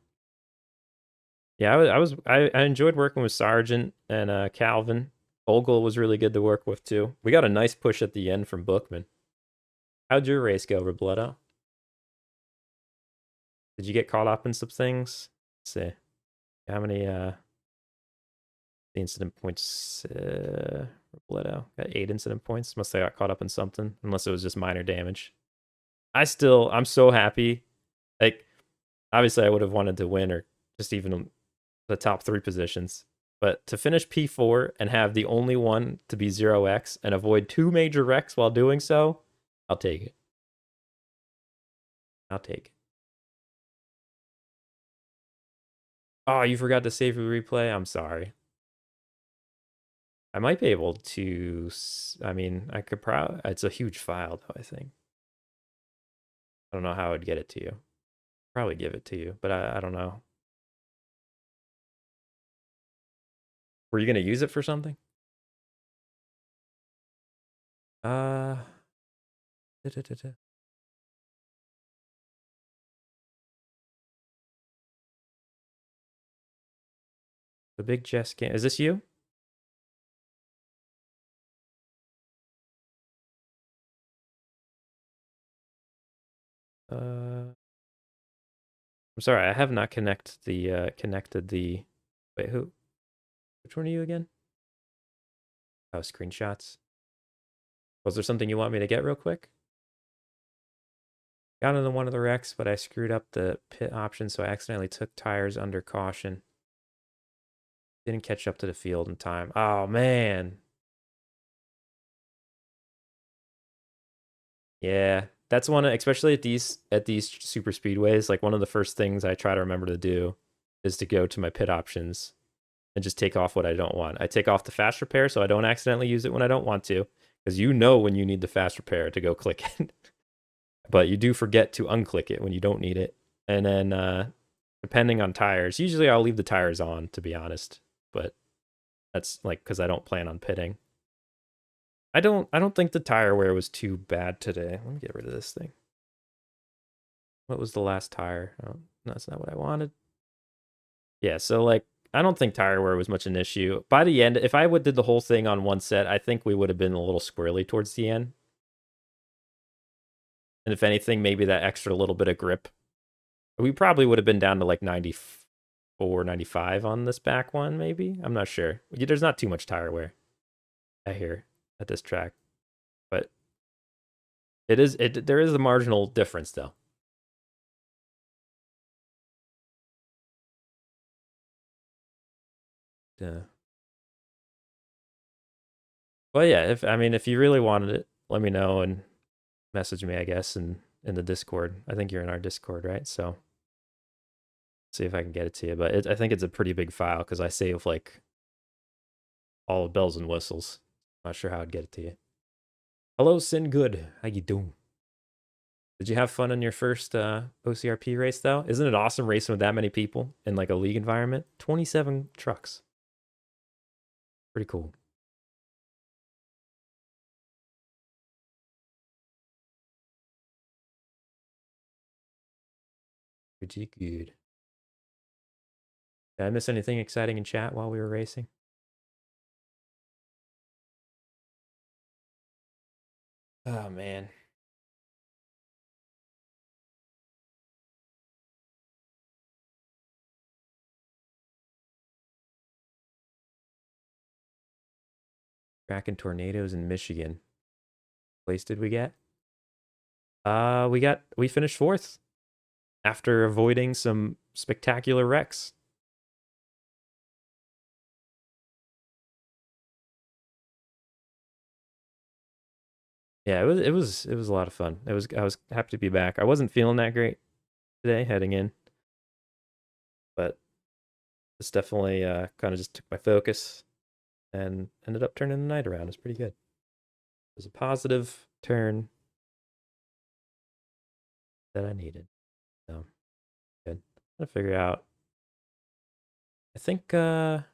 S1: Yeah, I enjoyed working with Sargent and Calvin. Ogle was really good to work with too. We got a nice push at the end from Bookman. How'd your race go, Robledo? Did you get caught up in some things? Let's see. How many the incident points Robledo? Got 8 incident points. Must have got caught up in something, unless it was just minor damage. I'm so happy. Like, obviously I would have wanted to win or just even the top 3 positions. But to finish P4 and have the only one to be 0x and avoid 2 major wrecks while doing so, I'll take it. I'll take it. Oh, you forgot to save the replay? I'm sorry. I might be able to... I mean, I could probably... It's a huge file, though, I think. I don't know how I'd get it to you. Probably give it to you, but I don't know. Were you going to use it for something? The big Jess game. Is this you? I'm sorry, I have not connected the. Wait, who? Which one are you again? Oh, screenshots. Was there something you want me to get real quick? Got into one of the wrecks, but I screwed up the pit option, so I accidentally took tires under caution. Didn't catch up to the field in time. Oh, man. Yeah, that's one, especially at these super speedways, like one of the first things I try to remember to do is to go to my pit options and just take off what I don't want. I take off the fast repair so I don't accidentally use it when I don't want to, because you know when you need the fast repair to go click it. But you do forget to unclick it when you don't need it. And then depending on tires, usually I'll leave the tires on, to be honest, but that's like because I don't plan on pitting. I don't think the tire wear was too bad today. Let me get rid of this thing. What was the last tire? Oh, that's not what I wanted. Yeah, so like I don't think tire wear was much an issue. By the end, if I did the whole thing on one set, I think we would have been a little squirrely towards the end. And if anything, maybe that extra little bit of grip. We probably would have been down to like 94, 95 on this back one, maybe. I'm not sure. There's not too much tire wear, I hear, at this track. But there is a marginal difference, though. Yeah. Well, yeah. If you really wanted it, let me know and message me, I guess, in the Discord. I think you're in our Discord, right? So see if I can get it to you. But I think it's a pretty big file because I save like all the bells and whistles. Not sure how I'd get it to you. Hello, Sin Good. How you doing? Did you have fun in your first OCRP race, though? Isn't it awesome racing with that many people in like a league environment? 27 trucks. Pretty cool. Pretty good. Did I miss anything exciting in chat while we were racing? Oh, man. Tracking tornadoes in Michigan. Place did we get? We finished 4th after avoiding some spectacular wrecks. Yeah, it was a lot of fun. I was happy to be back. I wasn't feeling that great today heading in, but this definitely kind of just took my focus and ended up turning the night around. It was pretty good. It was a positive turn that I needed. So good. I'm gonna figure out. I think and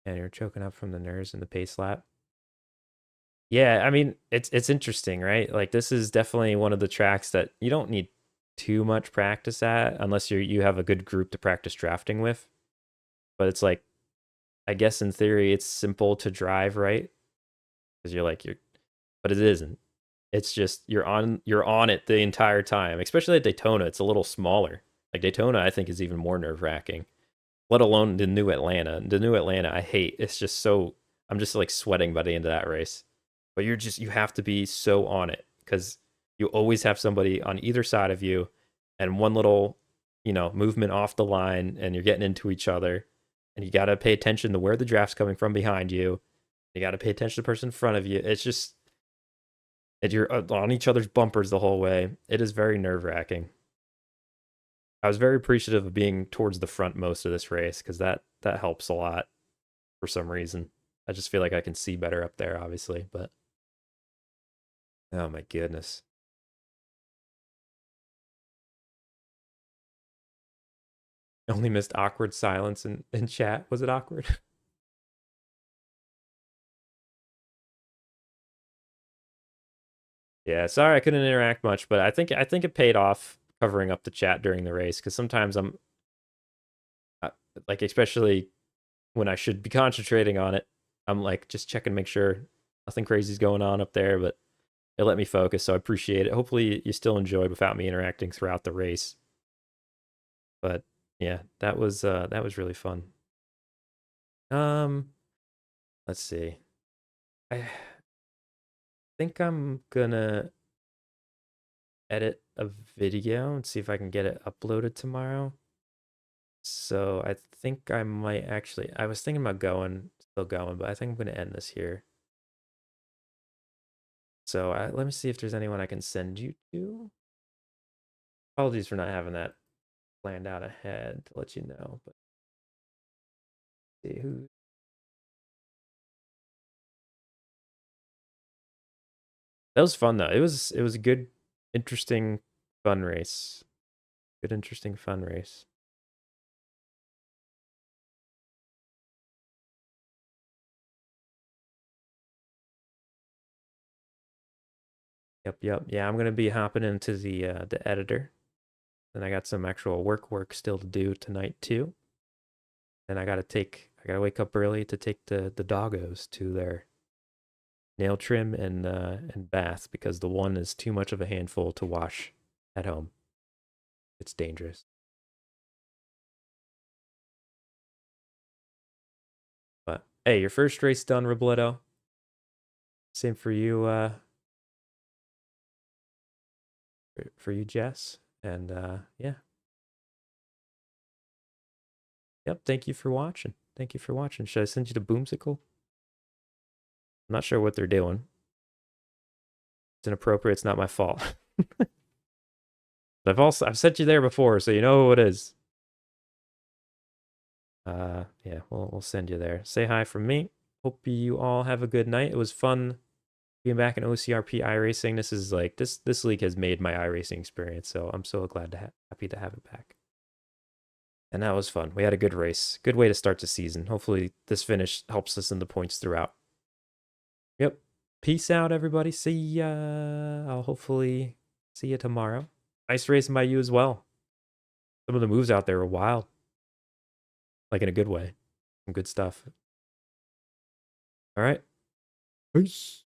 S1: you're choking up from the nerves in the pace lap. Yeah, it's interesting, right? Like this is definitely one of the tracks that you don't need too much practice at unless you have a good group to practice drafting with. But it's like, I guess in theory it's simple to drive, right? Because but it isn't. It's just you're on it the entire time. Especially at Daytona, it's a little smaller. Like Daytona, I think is even more nerve wracking. Let alone the new Atlanta. The new Atlanta, I hate. It's just so I'm just like sweating by the end of that race. But you have to be so on it because you always have somebody on either side of you, and one little movement off the line, and you're getting into each other, and you got to pay attention to where the draft's coming from behind you. You got to pay attention to the person in front of you. It's just you're on each other's bumpers the whole way. It is very nerve wracking. I was very appreciative of being towards the front most of this race because that helps a lot for some reason. I just feel like I can see better up there, obviously, but oh my goodness. Only missed awkward silence in chat. Was it awkward? Yeah, sorry I couldn't interact much, but I think it paid off covering up the chat during the race because sometimes I'm like, especially when I should be concentrating on it, I'm like just checking to make sure nothing crazy is going on up there, but it let me focus, so I appreciate it. Hopefully you still enjoyed without me interacting throughout the race. But yeah, that was really fun. Let's see. I think I'm gonna edit a video and see if I can get it uploaded tomorrow. So I think I might actually, I was thinking about still going, but I think I'm gonna end this here. So let me see if there's anyone I can send you to. Apologies for not having that planned out ahead to let you know, but see who. That was fun though. It was a good, interesting, fun race. Good, interesting, fun race. Yep. Yeah, I'm gonna be hopping into the editor. And I got some actual work still to do tonight too. And I gotta wake up early to take the doggos to their nail trim and bath because the one is too much of a handful to wash at home. It's dangerous. But hey, your first race done, Robledo. Same for you, for you, Jess. And yeah. Yep, thank you for watching. Thank you for watching. Should I send you to Boomsicle? I'm not sure what they're doing. It's inappropriate, it's not my fault. I've sent you there before, so you know who it is. Yeah, we'll send you there. Say hi from me. Hope you all have a good night. It was fun being back in OCRP iRacing. This is like this league has made my iRacing experience, so I'm so glad to happy to have it back. And that was fun. We had a good race. Good way to start the season. Hopefully this finish helps us in the points throughout. Yep. Peace out, everybody. See ya. I'll hopefully see you tomorrow. Nice racing by you as well. Some of the moves out there were wild. Like in a good way. Some good stuff. All right. Peace.